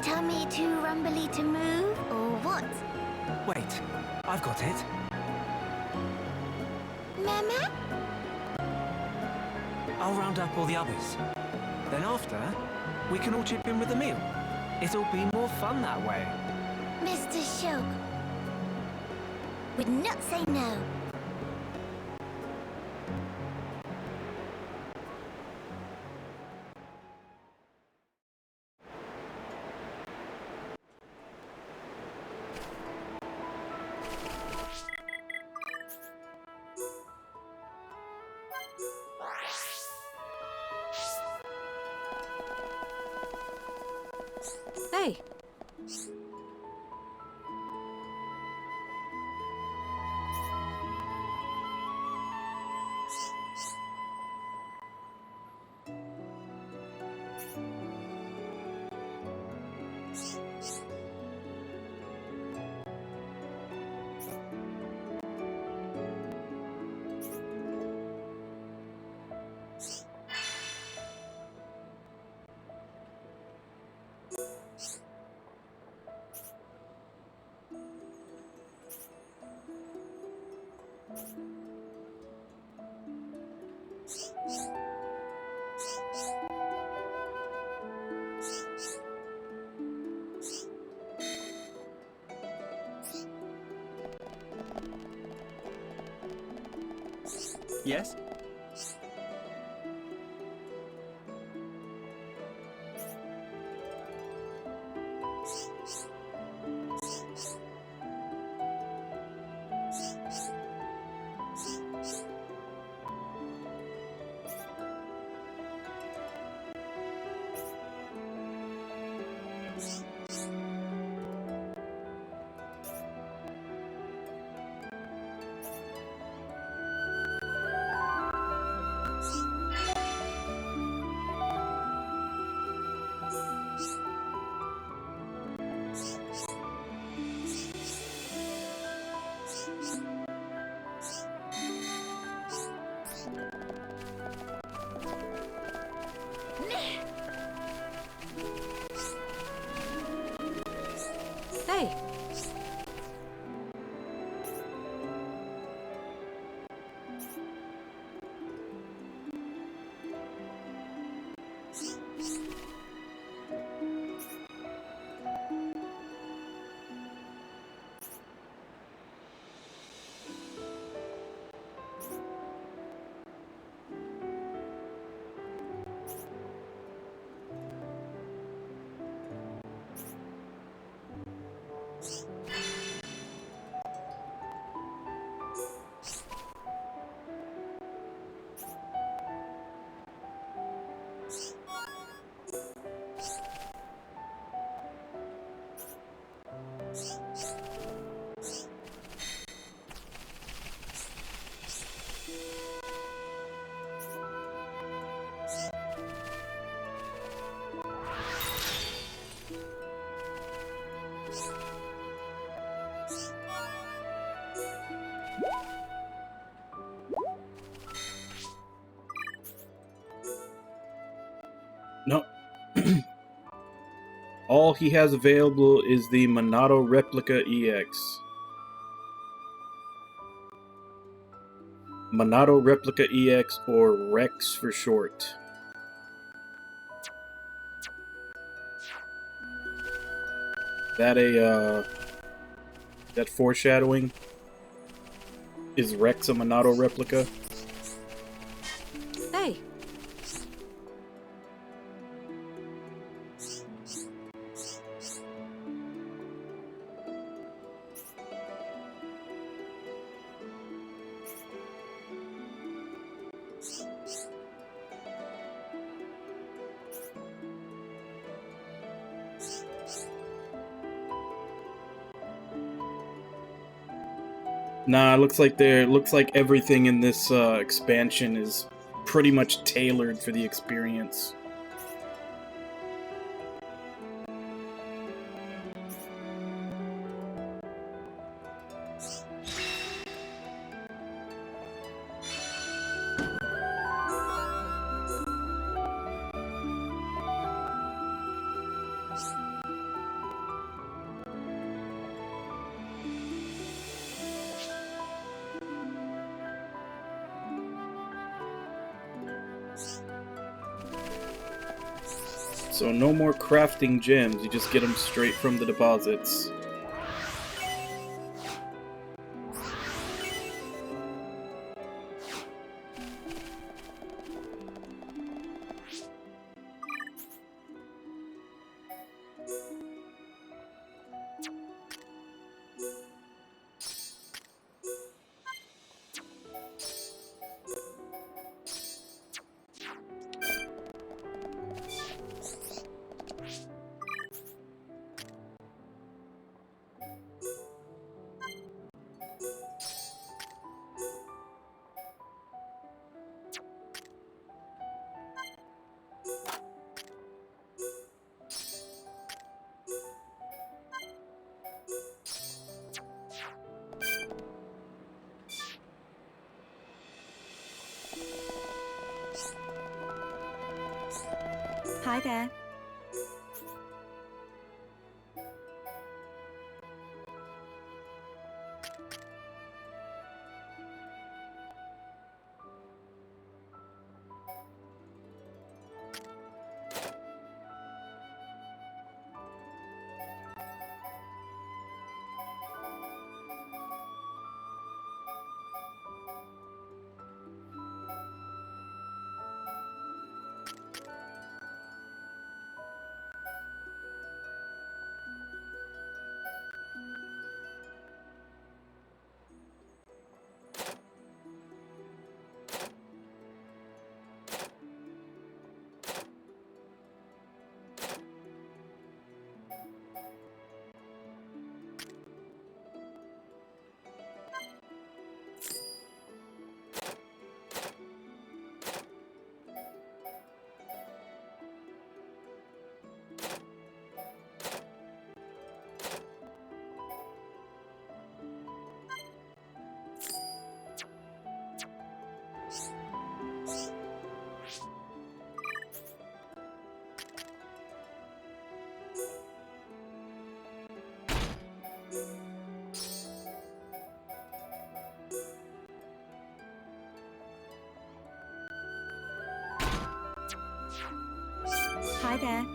Tell me too rumbly to move, or what? Wait, I've got it. Mama? I'll round up all the others. Then after, we can all chip in with a meal. It'll be more fun that way. Mr. Shulk would not say no. Hey. Yes? Hey! No. All he has available is the Monado Replica EX. Monado Replica EX, or Rex for short. That foreshadowing? Is Rex a Monado replica? Hey! Nah, looks like everything in this expansion is pretty much tailored for the experience. So no more crafting gems, you just get them straight from the deposits. Hi there. Hi there.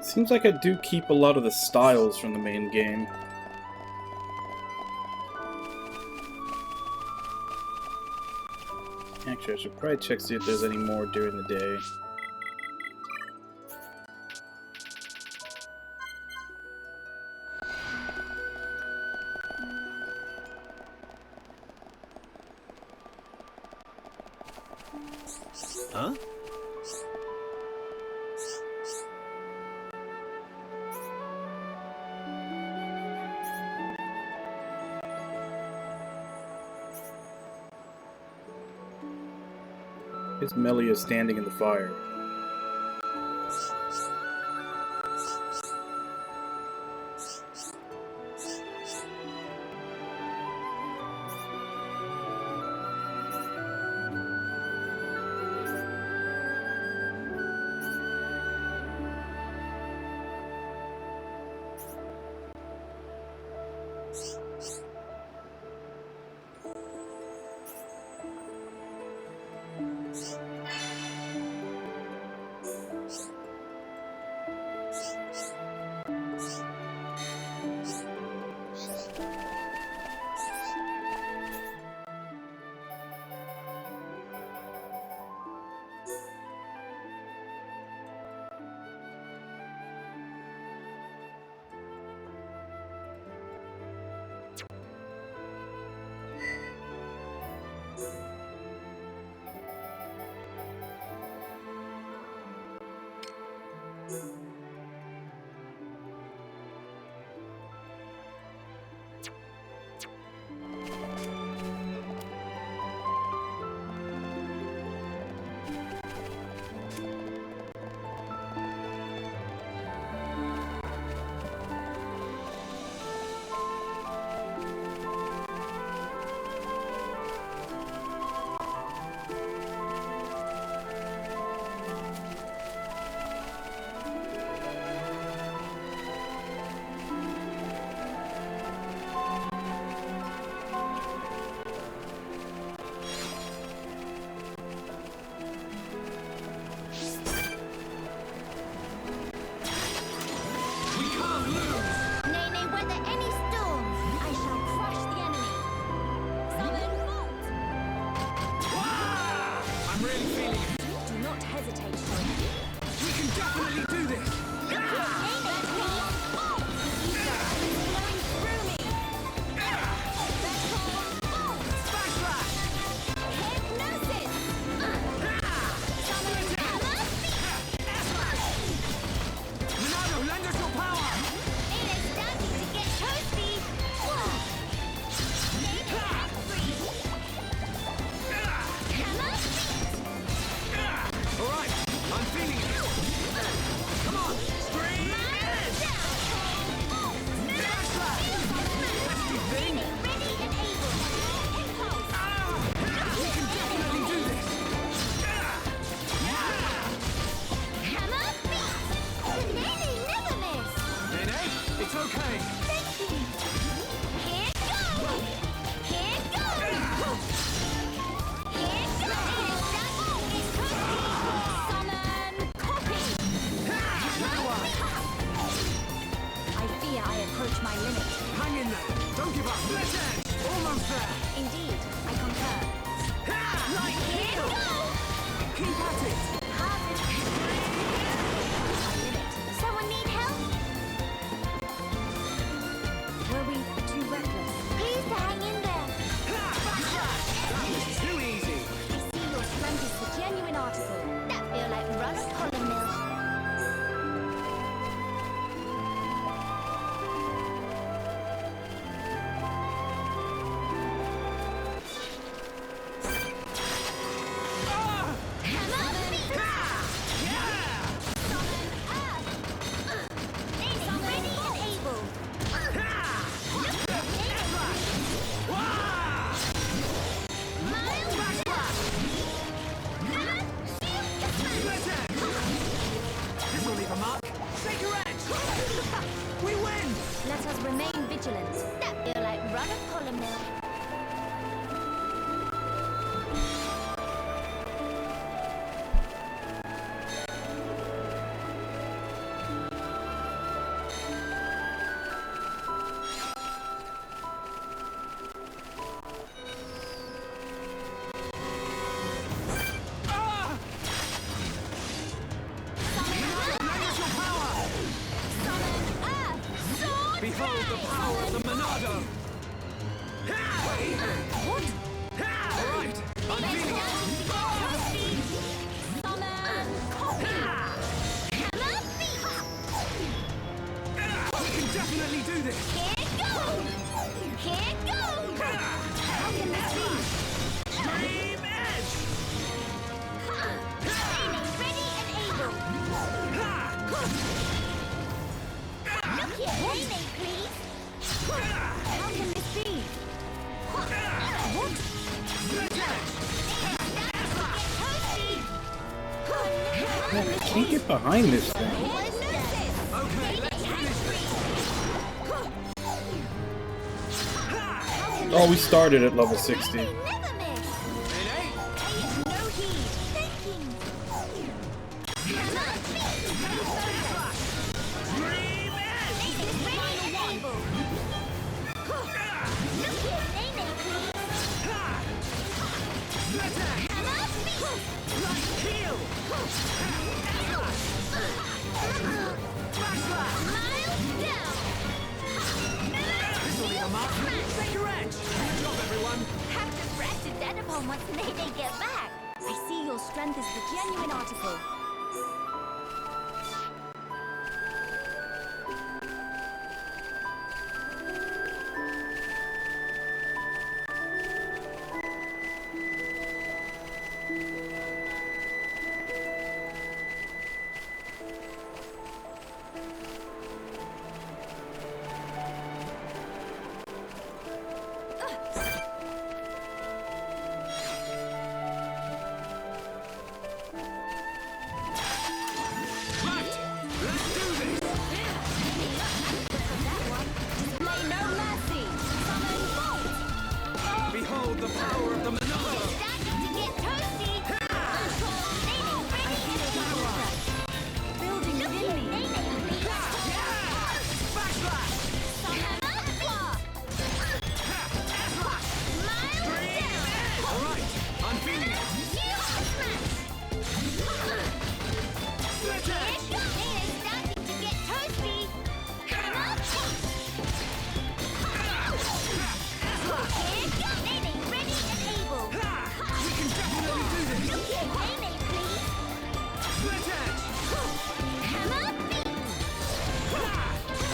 Seems like I do keep a lot of the styles from the main game. Actually, I should probably check see if there's any more during the day. Huh? It's Melia standing in the fire. Monado! What? Alright, I'm feeling it! We can definitely do this! Here it goes! Here it goes! How can this be? Dream Edge! Ready and able! Look here, Nene, please! How can this be? What? Man, I can't get behind this thing. Okay, let's finish this! Oh, we started at level 60. Never miss! No heed! Thinking! Dream Edge! Ready and able! Look here, Nene, please! Attack! Light heal! Miles down! This'll leave a mark. Take your edge! Good job, everyone! Have to threat to dead upon once Nene get back! I see your strength is the genuine article. Display no mercy! Summon bolt! Behold the power of the Monado! Starting to get toasty! Nene, ready and able! Building within me. Nene, please! Backslash! Summon Aqua! Miles down! Alright, I'm feeling it! Shield smash! Split Here edge! it goes! Nene's starting to get toasty! Hammer! Here it goes! Nene, ready and able! We can definitely do this! Look here, Nene, please! Split edge! Hammer beat!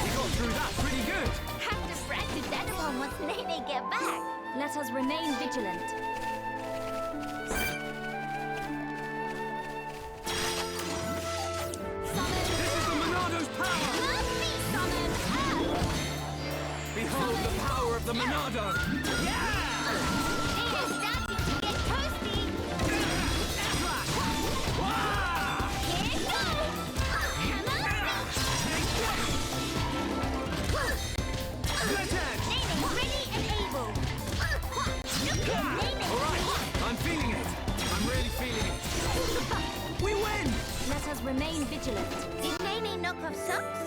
We got through that pretty good! Have to threat to dead upon once Nene get back! Let us remain vigilant. This is the Monado's power! Hammer beat! Summon Earth! Behold the power of the Monado! Nene's starting to get toasty! Here it goes! Hammer Split edge! Nene, ready and able! Look here, Nene! Alright, I'm feeling it! I'm really feeling it! We win! Let us remain vigilant. Did Nene knock off socks?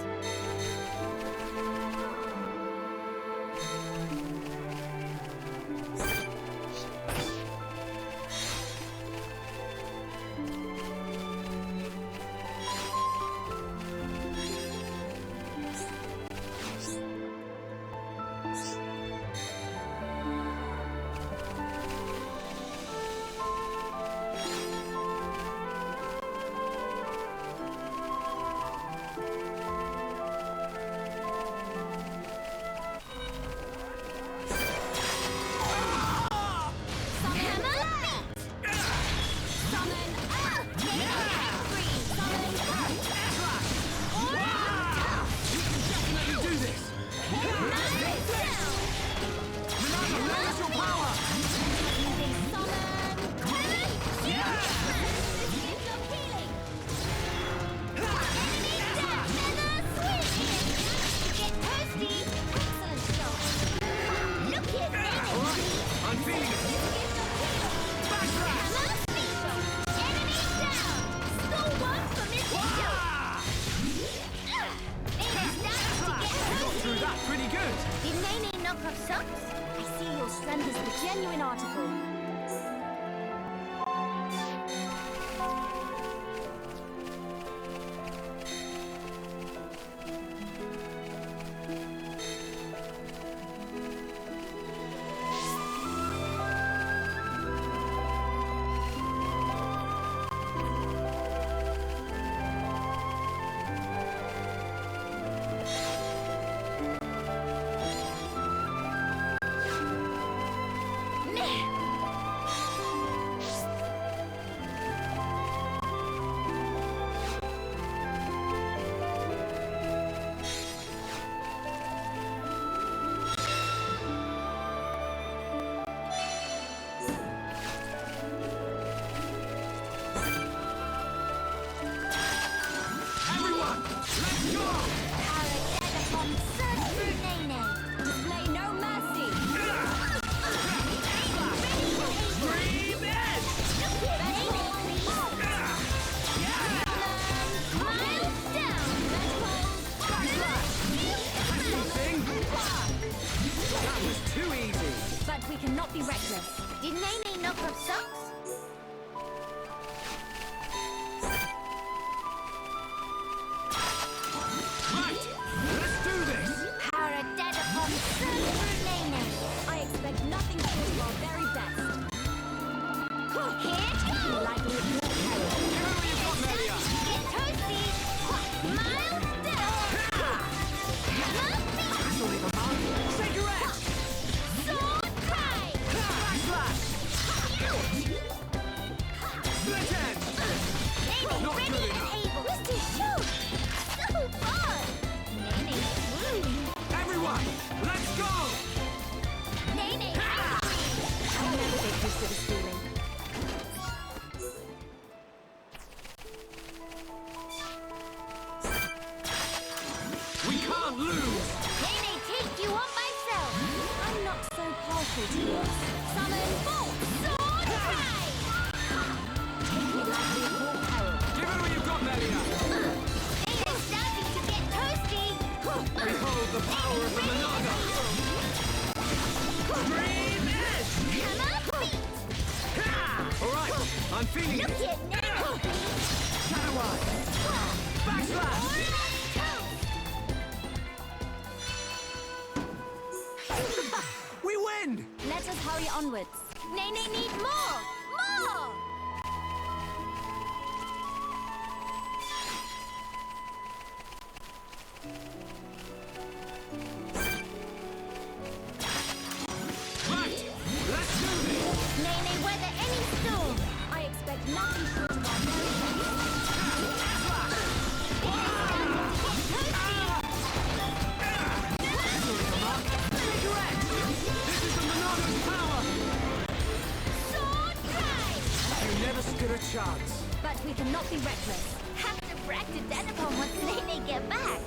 of socks? Right! Let's do this! Power a dead upon surge through Nene. I expect nothing short of our very best. Here it goes! Likely it won't carry. Give it what you've got, Melia! Get toasty! Miles down! Cigarette! Sword drive! Backslash! Split end! Nene, Not ready good and enough. able! Mr. Shoot! So fun! Nene, Everyone, let's go! Nene, I'll never get used to this feeling. We can't lose! Nene, take you on myself! I'm not so partial to yours. Summon bolt! Sword drive! Take me lightly at your peril. Give it what you've got, Melia! Nene's starting to get toasty! Behold the power of the Monado! Dream Edge! Come on, feet! Alright, I'm feeling Look it! at Nene! Shadow Eye! Backslash! We win! Let us hurry onwards. Nene need more! More! Right, let's do this! Nene, weather any storm! I expect nothing short of our very best. Cigarette! This is the Monado's power! Sword drive! You never stood a chance. But we cannot be reckless. Have to brag to Denapon once Nene get back.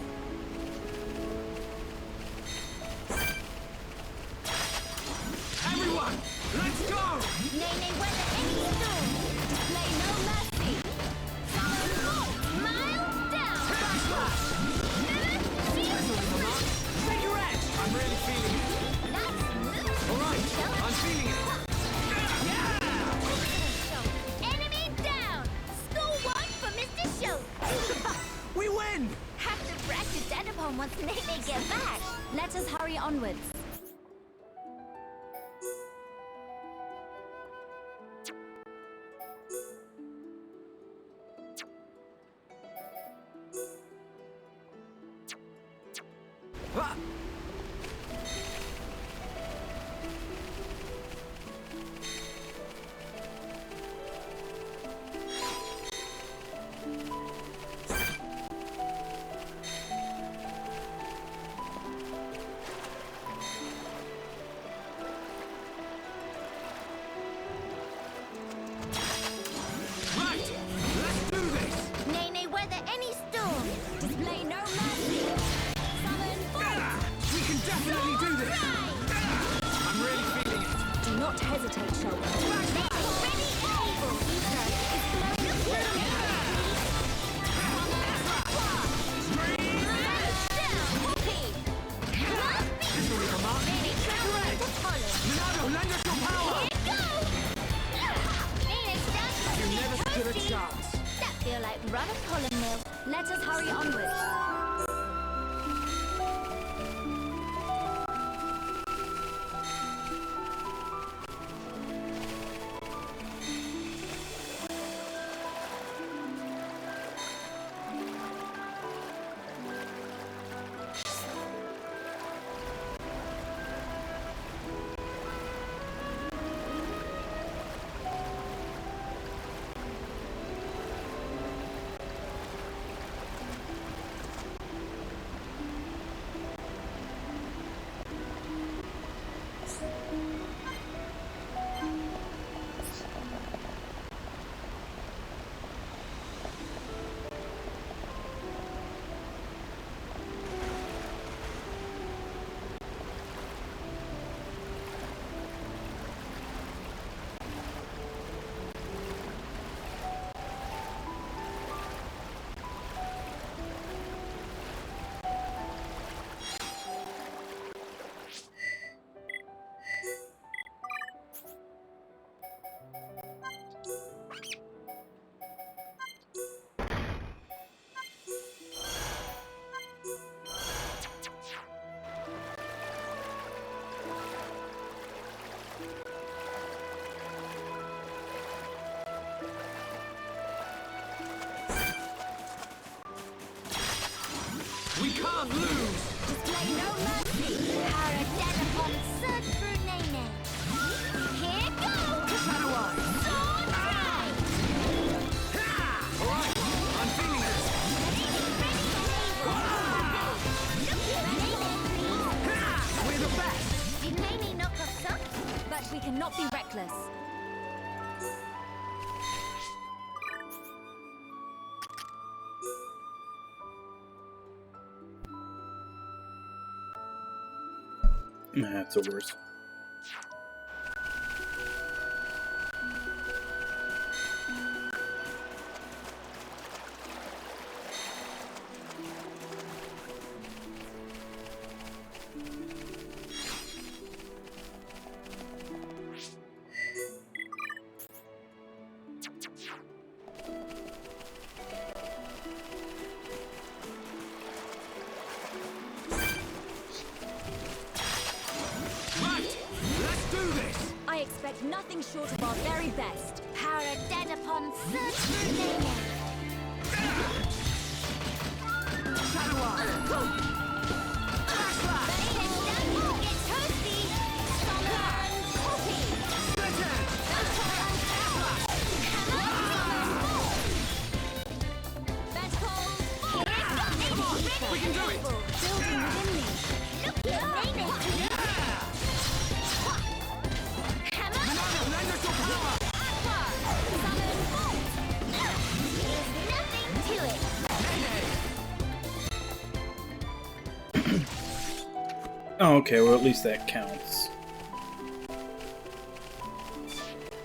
Everyone, let's go! Nene, weather any storm! Display no mercy. Summon bolt! Miles down! Backslash! Cigarette! I'm really feeling it. That's loose! Alright, I'm feeling it. Enemy down! Score one for Mr. Shoot! We win! Have to brag to Denapon once Nene get back. Let us hurry onwards. Ah! Right, let's do this! Nene, weather any storm! Display no mercy. Summon bolt! We can definitely do this! Drive! I'm really feeling it! Do not hesitate, Sheldon. Nene, ready and able! Monado, lend us your power! You never stood a chance. That feel like rudder column mill. Let us hurry onwards. can't lose! Display no mercy. Power dead upon surge through Nene. Here goes! Shadow Eye! Sword drive! Alright, I'm feeling this! We're the best! Did Nene knock us up? But we cannot be reckless. Nah, it's the worst. I expect nothing short of our very best. Power dead upon surge through Nene. Shadow Eye! Get toasty! Summon Poppy! Split Edge! We can do it! Building within me. Look at Nene! Lend us your power! Summon Bolt! There's nothing to it! Oh, okay, well at least that counts.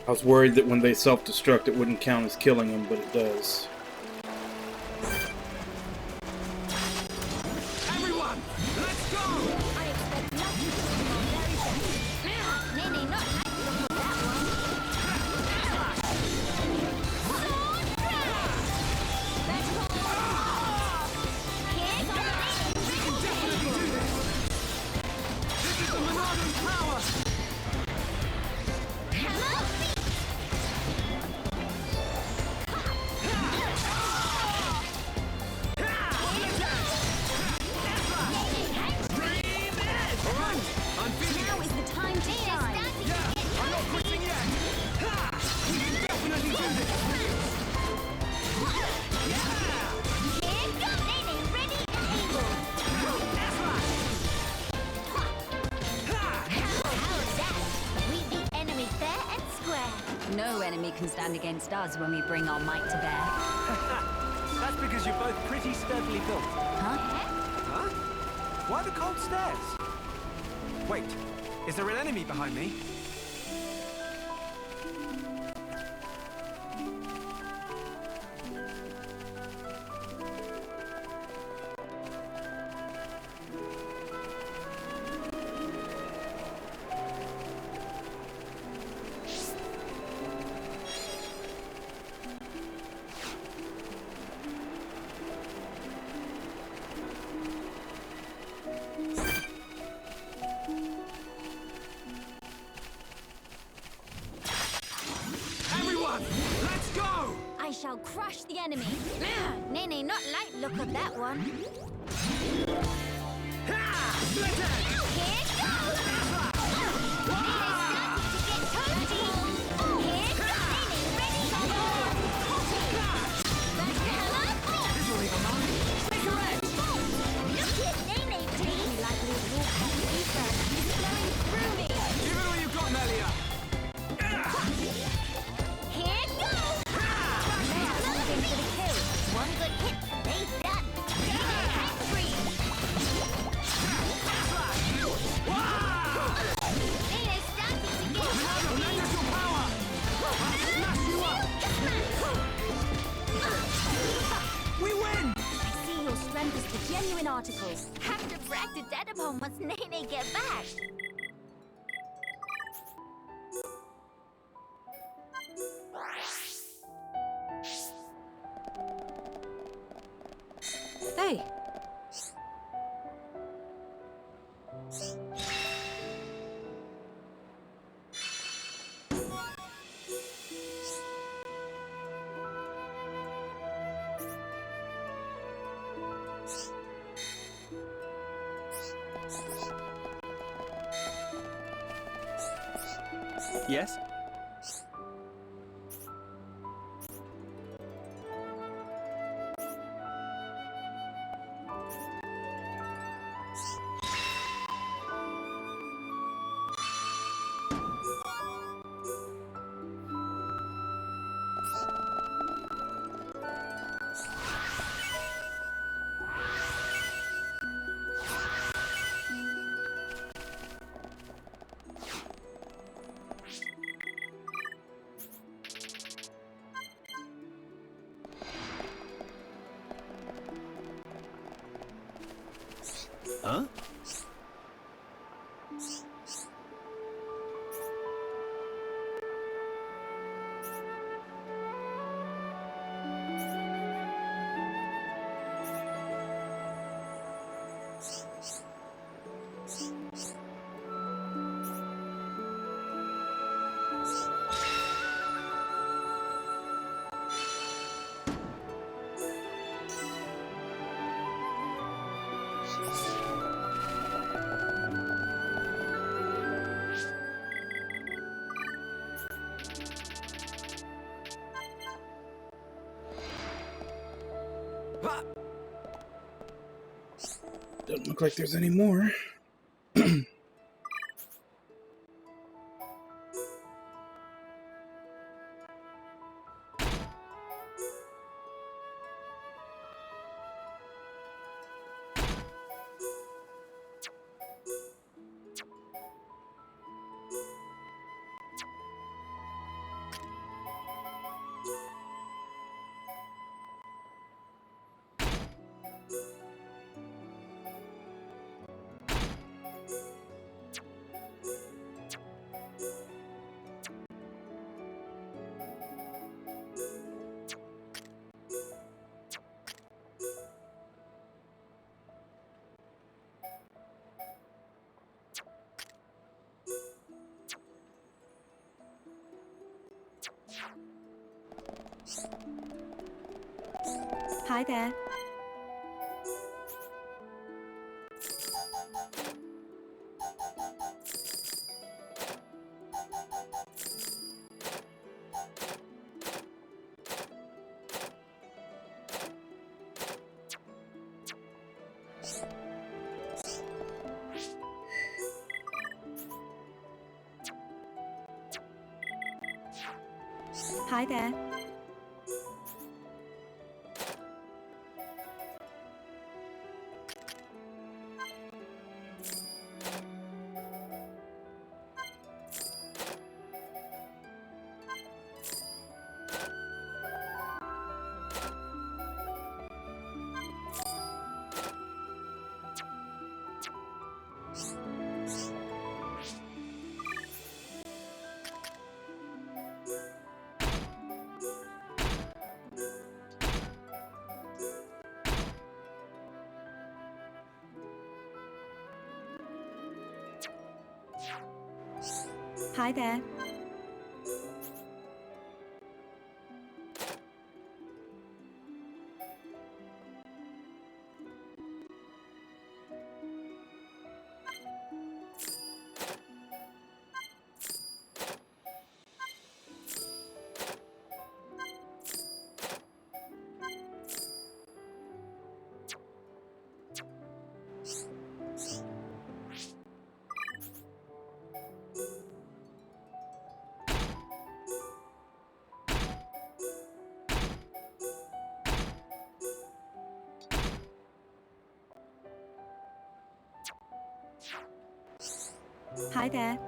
I was worried that when they self-destruct it wouldn't count as killing them, but it does. Everyone, let's go! I expect nothing short of our very best. Nene, not like the look of that one. Sword drive! Here goes! We can definitely do this! This is the Monarch's power! Hammer feet! Alright, I'm feeling Now it! is the time to shine. I'm not quitting yet! We can definitely do this! Here goes! Nene, ready and able! How's that? We beat enemy fair and square. No enemy can stand against us when we bring our might to bear. That's because you're both pretty sturdily built. Huh? Huh? Why the cold stares? Wait, is there an enemy behind me? Everyone, let's go! I shall crush the enemy. Nene, not like look of that one. Split Edge! Here goes! Nene's starting to get toasty. Here goes! Nene, ready? Hammer feet! This will leave a mark. Flicker Edge! Look at Nene, please! Like we walk on the ether. It's flowing through me. Give it all you've got, Melia! Here goes! Moving for the kill. One good hit, they done. Hand free. Nene's starting to get Lend us your power! I'll smash you up! We win! I see your strength is the genuine articles. have to brag to Dad upon once Nene get back. Hey. Yes? Huh? Doesn't look like there's any more. Hi there. Hi there. Hi there. Hi there.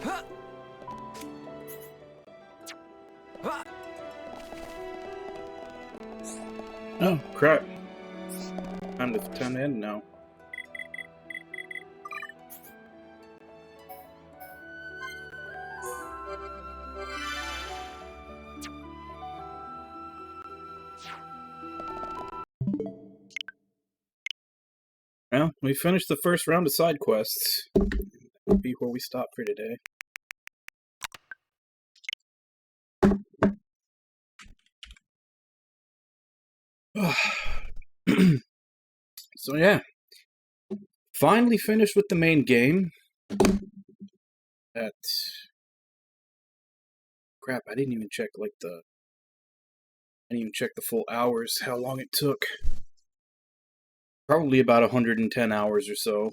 Oh, crap. Time to end now. Well, we finished the first round of side quests. That'll be where we stop for today. So yeah, finally finished with the main game. Crap, I didn't even check the full hours, how long it took. Probably about 110 hours or so.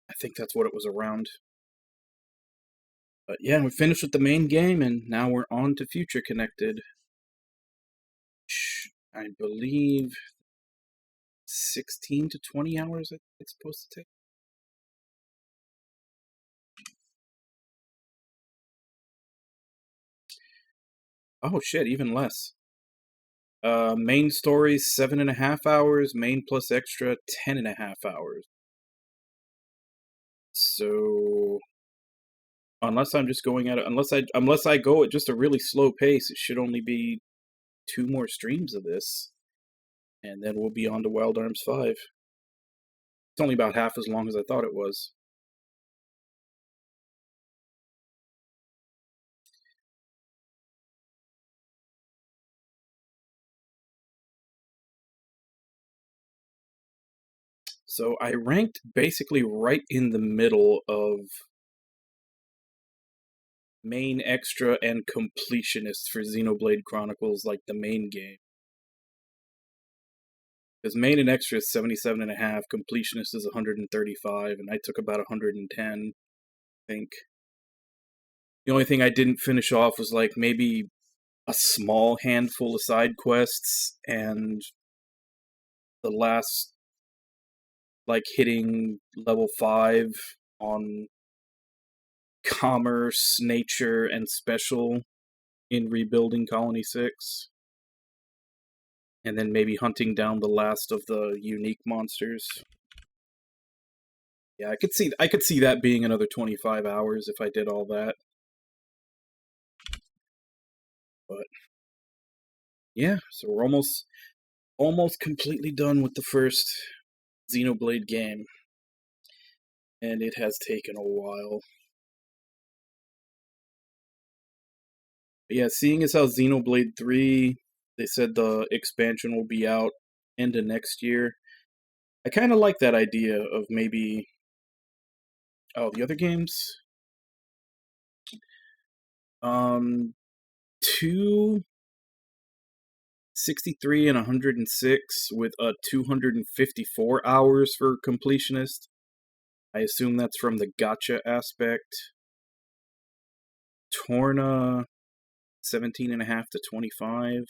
I think that's what it was around. But yeah, we finished with the main game, and now we're on to Future Connected. I believe 16 to 20 hours it's supposed to take. Oh shit, even less. Main story 7.5 hours, main plus extra 10.5 hours. So unless I'm just going at it, unless I go at just a really slow pace, it should only be 2 more streams of this, and then we'll be on to Wild Arms 5. It's only about half as long as I thought it was. So I ranked basically right in the middle of main extra and completionist for Xenoblade Chronicles, like the main game. Because main and extra is 77.5, completionist is 135, and I took about 110, I think. The only thing I didn't finish off was like maybe a small handful of side quests, and the last, like, hitting level 5 on commerce, nature, and special in rebuilding Colony 6. And then maybe hunting down the last of the unique monsters. Yeah, I could see that being another 25 hours if I did all that. But yeah, so we're almost completely done with the first Xenoblade game. And it has taken a while. But yeah, seeing as how Xenoblade 3, they said the expansion will be out end of next year, I kind of like that idea of maybe... Oh, the other games? 263 and 106 with 254 hours for completionist. I assume that's from the gacha aspect. Torna 17.5 to 25.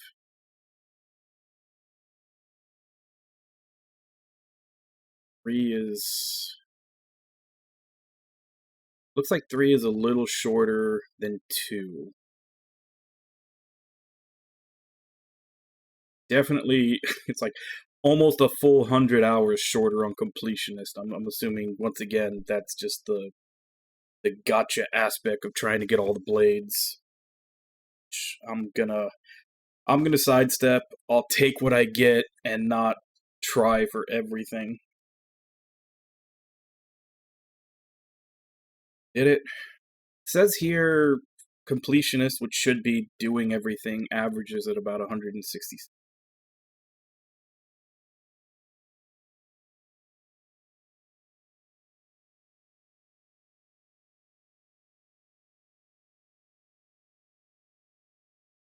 Looks like 3 is a little shorter than 2. Definitely, it's like almost a full 100 hours shorter on completionist. I'm assuming, once again, that's just the gacha aspect of trying to get all the blades. I'm gonna sidestep. I'll take what I get and not try for everything. Did it? It says here completionist, which should be doing everything, averages at about 160.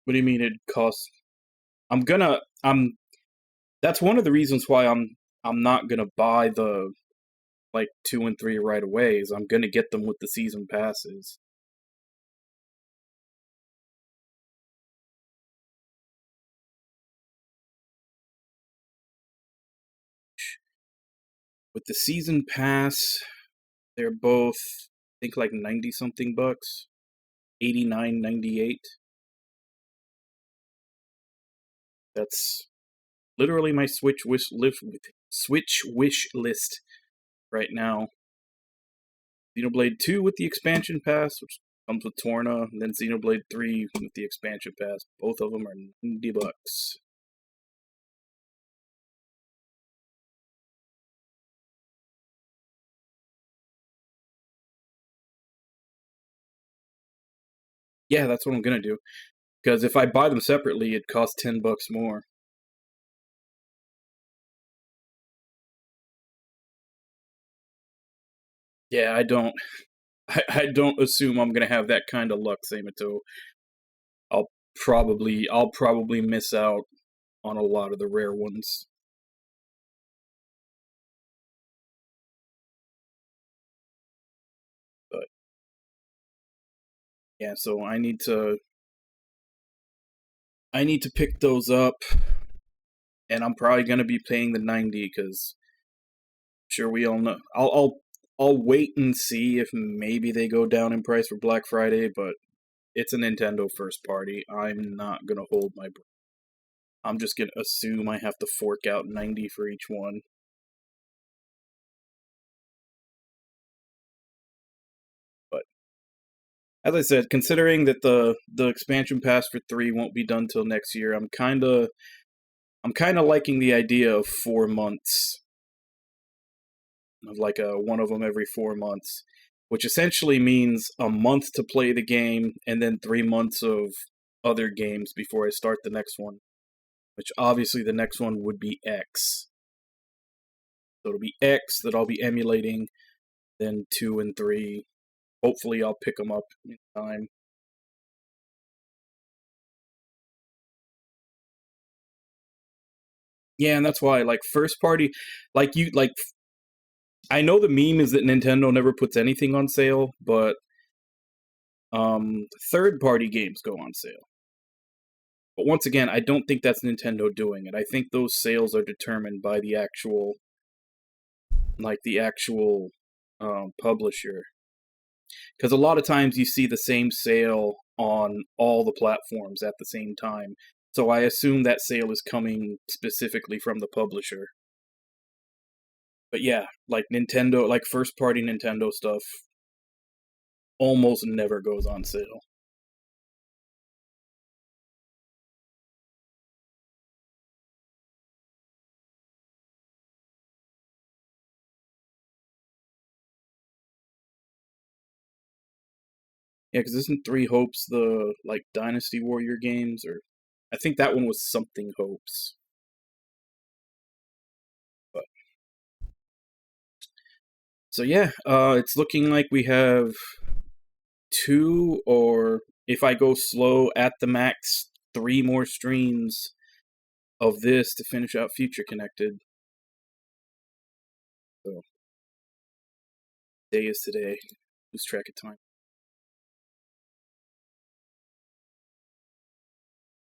What do you mean it costs? That's one of the reasons why I'm not gonna buy the, like, 2 and 3 right away, is I'm gonna get them with the season passes. With the season pass, they're both think like 90 something bucks. 89.98. That's literally my Switch wish list right now. Xenoblade 2 with the expansion pass, which comes with Torna, and then Xenoblade 3 with the expansion pass. Both of them are 90 bucks. Yeah, that's what I'm gonna do. Because if I buy them separately, it costs 10 bucks more. Yeah, I don't assume I'm gonna have that kind of luck, Samato. I'll probably miss out on a lot of the rare ones. But yeah, so I need to pick those up, and I'm probably gonna be paying the 90 because sure we all know I'll wait and see if maybe they go down in price for Black Friday, but it's a Nintendo first party. I'm not gonna hold my breath. I'm just gonna assume I have to fork out 90 for each one. But as I said, considering that the expansion pass for 3 won't be done till next year, I'm kind of liking the idea of 4 months. Of like one of them every 4 months, which essentially means a month to play the game and then 3 months of other games before I start the next one. Which obviously the next one would be X. So it'll be X that I'll be emulating, then 2 and 3. Hopefully I'll pick them up in time. Yeah, and that's why, like, first party, I know the meme is that Nintendo never puts anything on sale, but third party games go on sale. But once again, I don't think that's Nintendo doing it. I think those sales are determined by the actual publisher. Because a lot of times you see the same sale on all the platforms at the same time. So I assume that sale is coming specifically from the publisher. But yeah, like Nintendo, like first party Nintendo stuff almost never goes on sale. Yeah, because isn't Three Hopes the, like, Dynasty Warrior games? Or I think that one was something Hopes. But so yeah, it's looking like we have 2, or if I go slow at the max, 3 more streams of this to finish out Future Connected. So day is today. Lose track of time.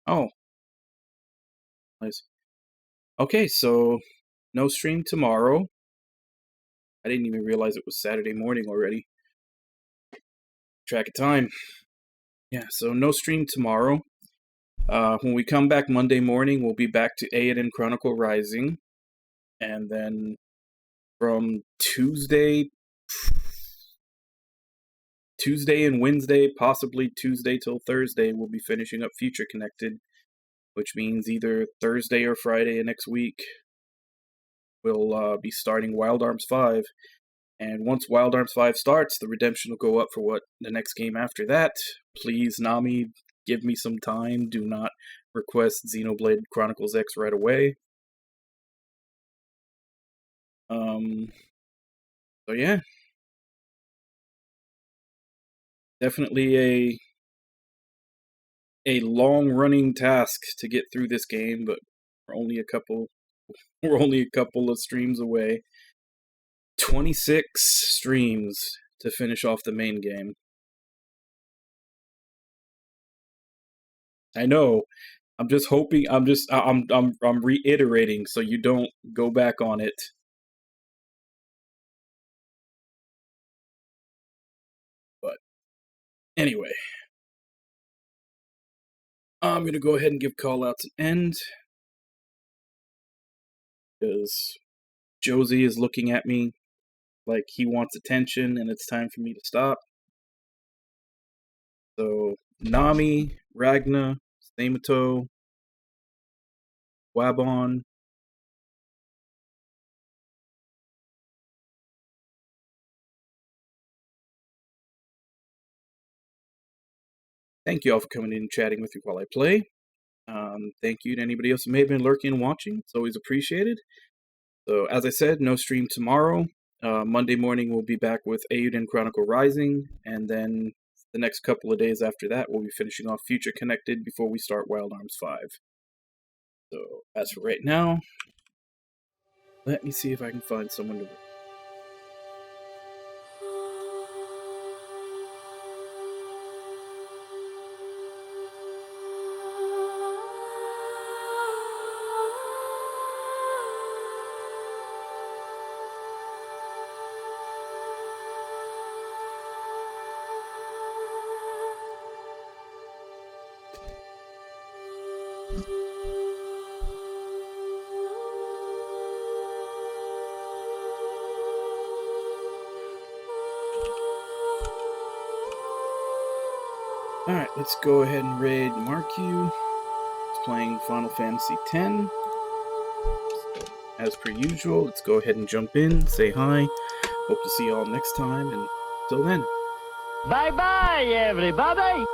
Oh. Nice. Okay, so no stream tomorrow. I didn't even realize it was Saturday morning already. Track of time. Yeah, so no stream tomorrow. When we come back Monday morning, we'll be back to Aiden Chronicle Rising. And then from Tuesday and Wednesday, possibly Tuesday till Thursday, we'll be finishing up Future Connected, which means either Thursday or Friday of next week, we'll be starting Wild Arms 5. And once Wild Arms 5 starts, the redemption will go up for what the next game after that. Please, Nami, give me some time. Do not request Xenoblade Chronicles X right away. So yeah. Definitely a long-running task to get through this game, but we're only a couple of streams away. 26 streams to finish off the main game. I know. I'm just hoping. I'm reiterating so you don't go back on it. Anyway, I'm going to go ahead and give callouts an end. Because Josie is looking at me like he wants attention and it's time for me to stop. So, Nami, Ragna, Stamato, Wabon, thank you all for coming in and chatting with me while I play. Thank you to anybody else who may have been lurking and watching. It's always appreciated. So, as I said, no stream tomorrow. Monday morning we'll be back with Eiyuden Chronicle Rising, and then the next couple of days after that we'll be finishing off Future Connected before we start Wild Arms 5. So, as for right now, let me see if I can find someone to... Alright, let's go ahead and raid Marku. He's playing Final Fantasy X. So, as per usual, let's go ahead and jump in, say hi. Hope to see you all next time, and till then. Bye-bye, everybody!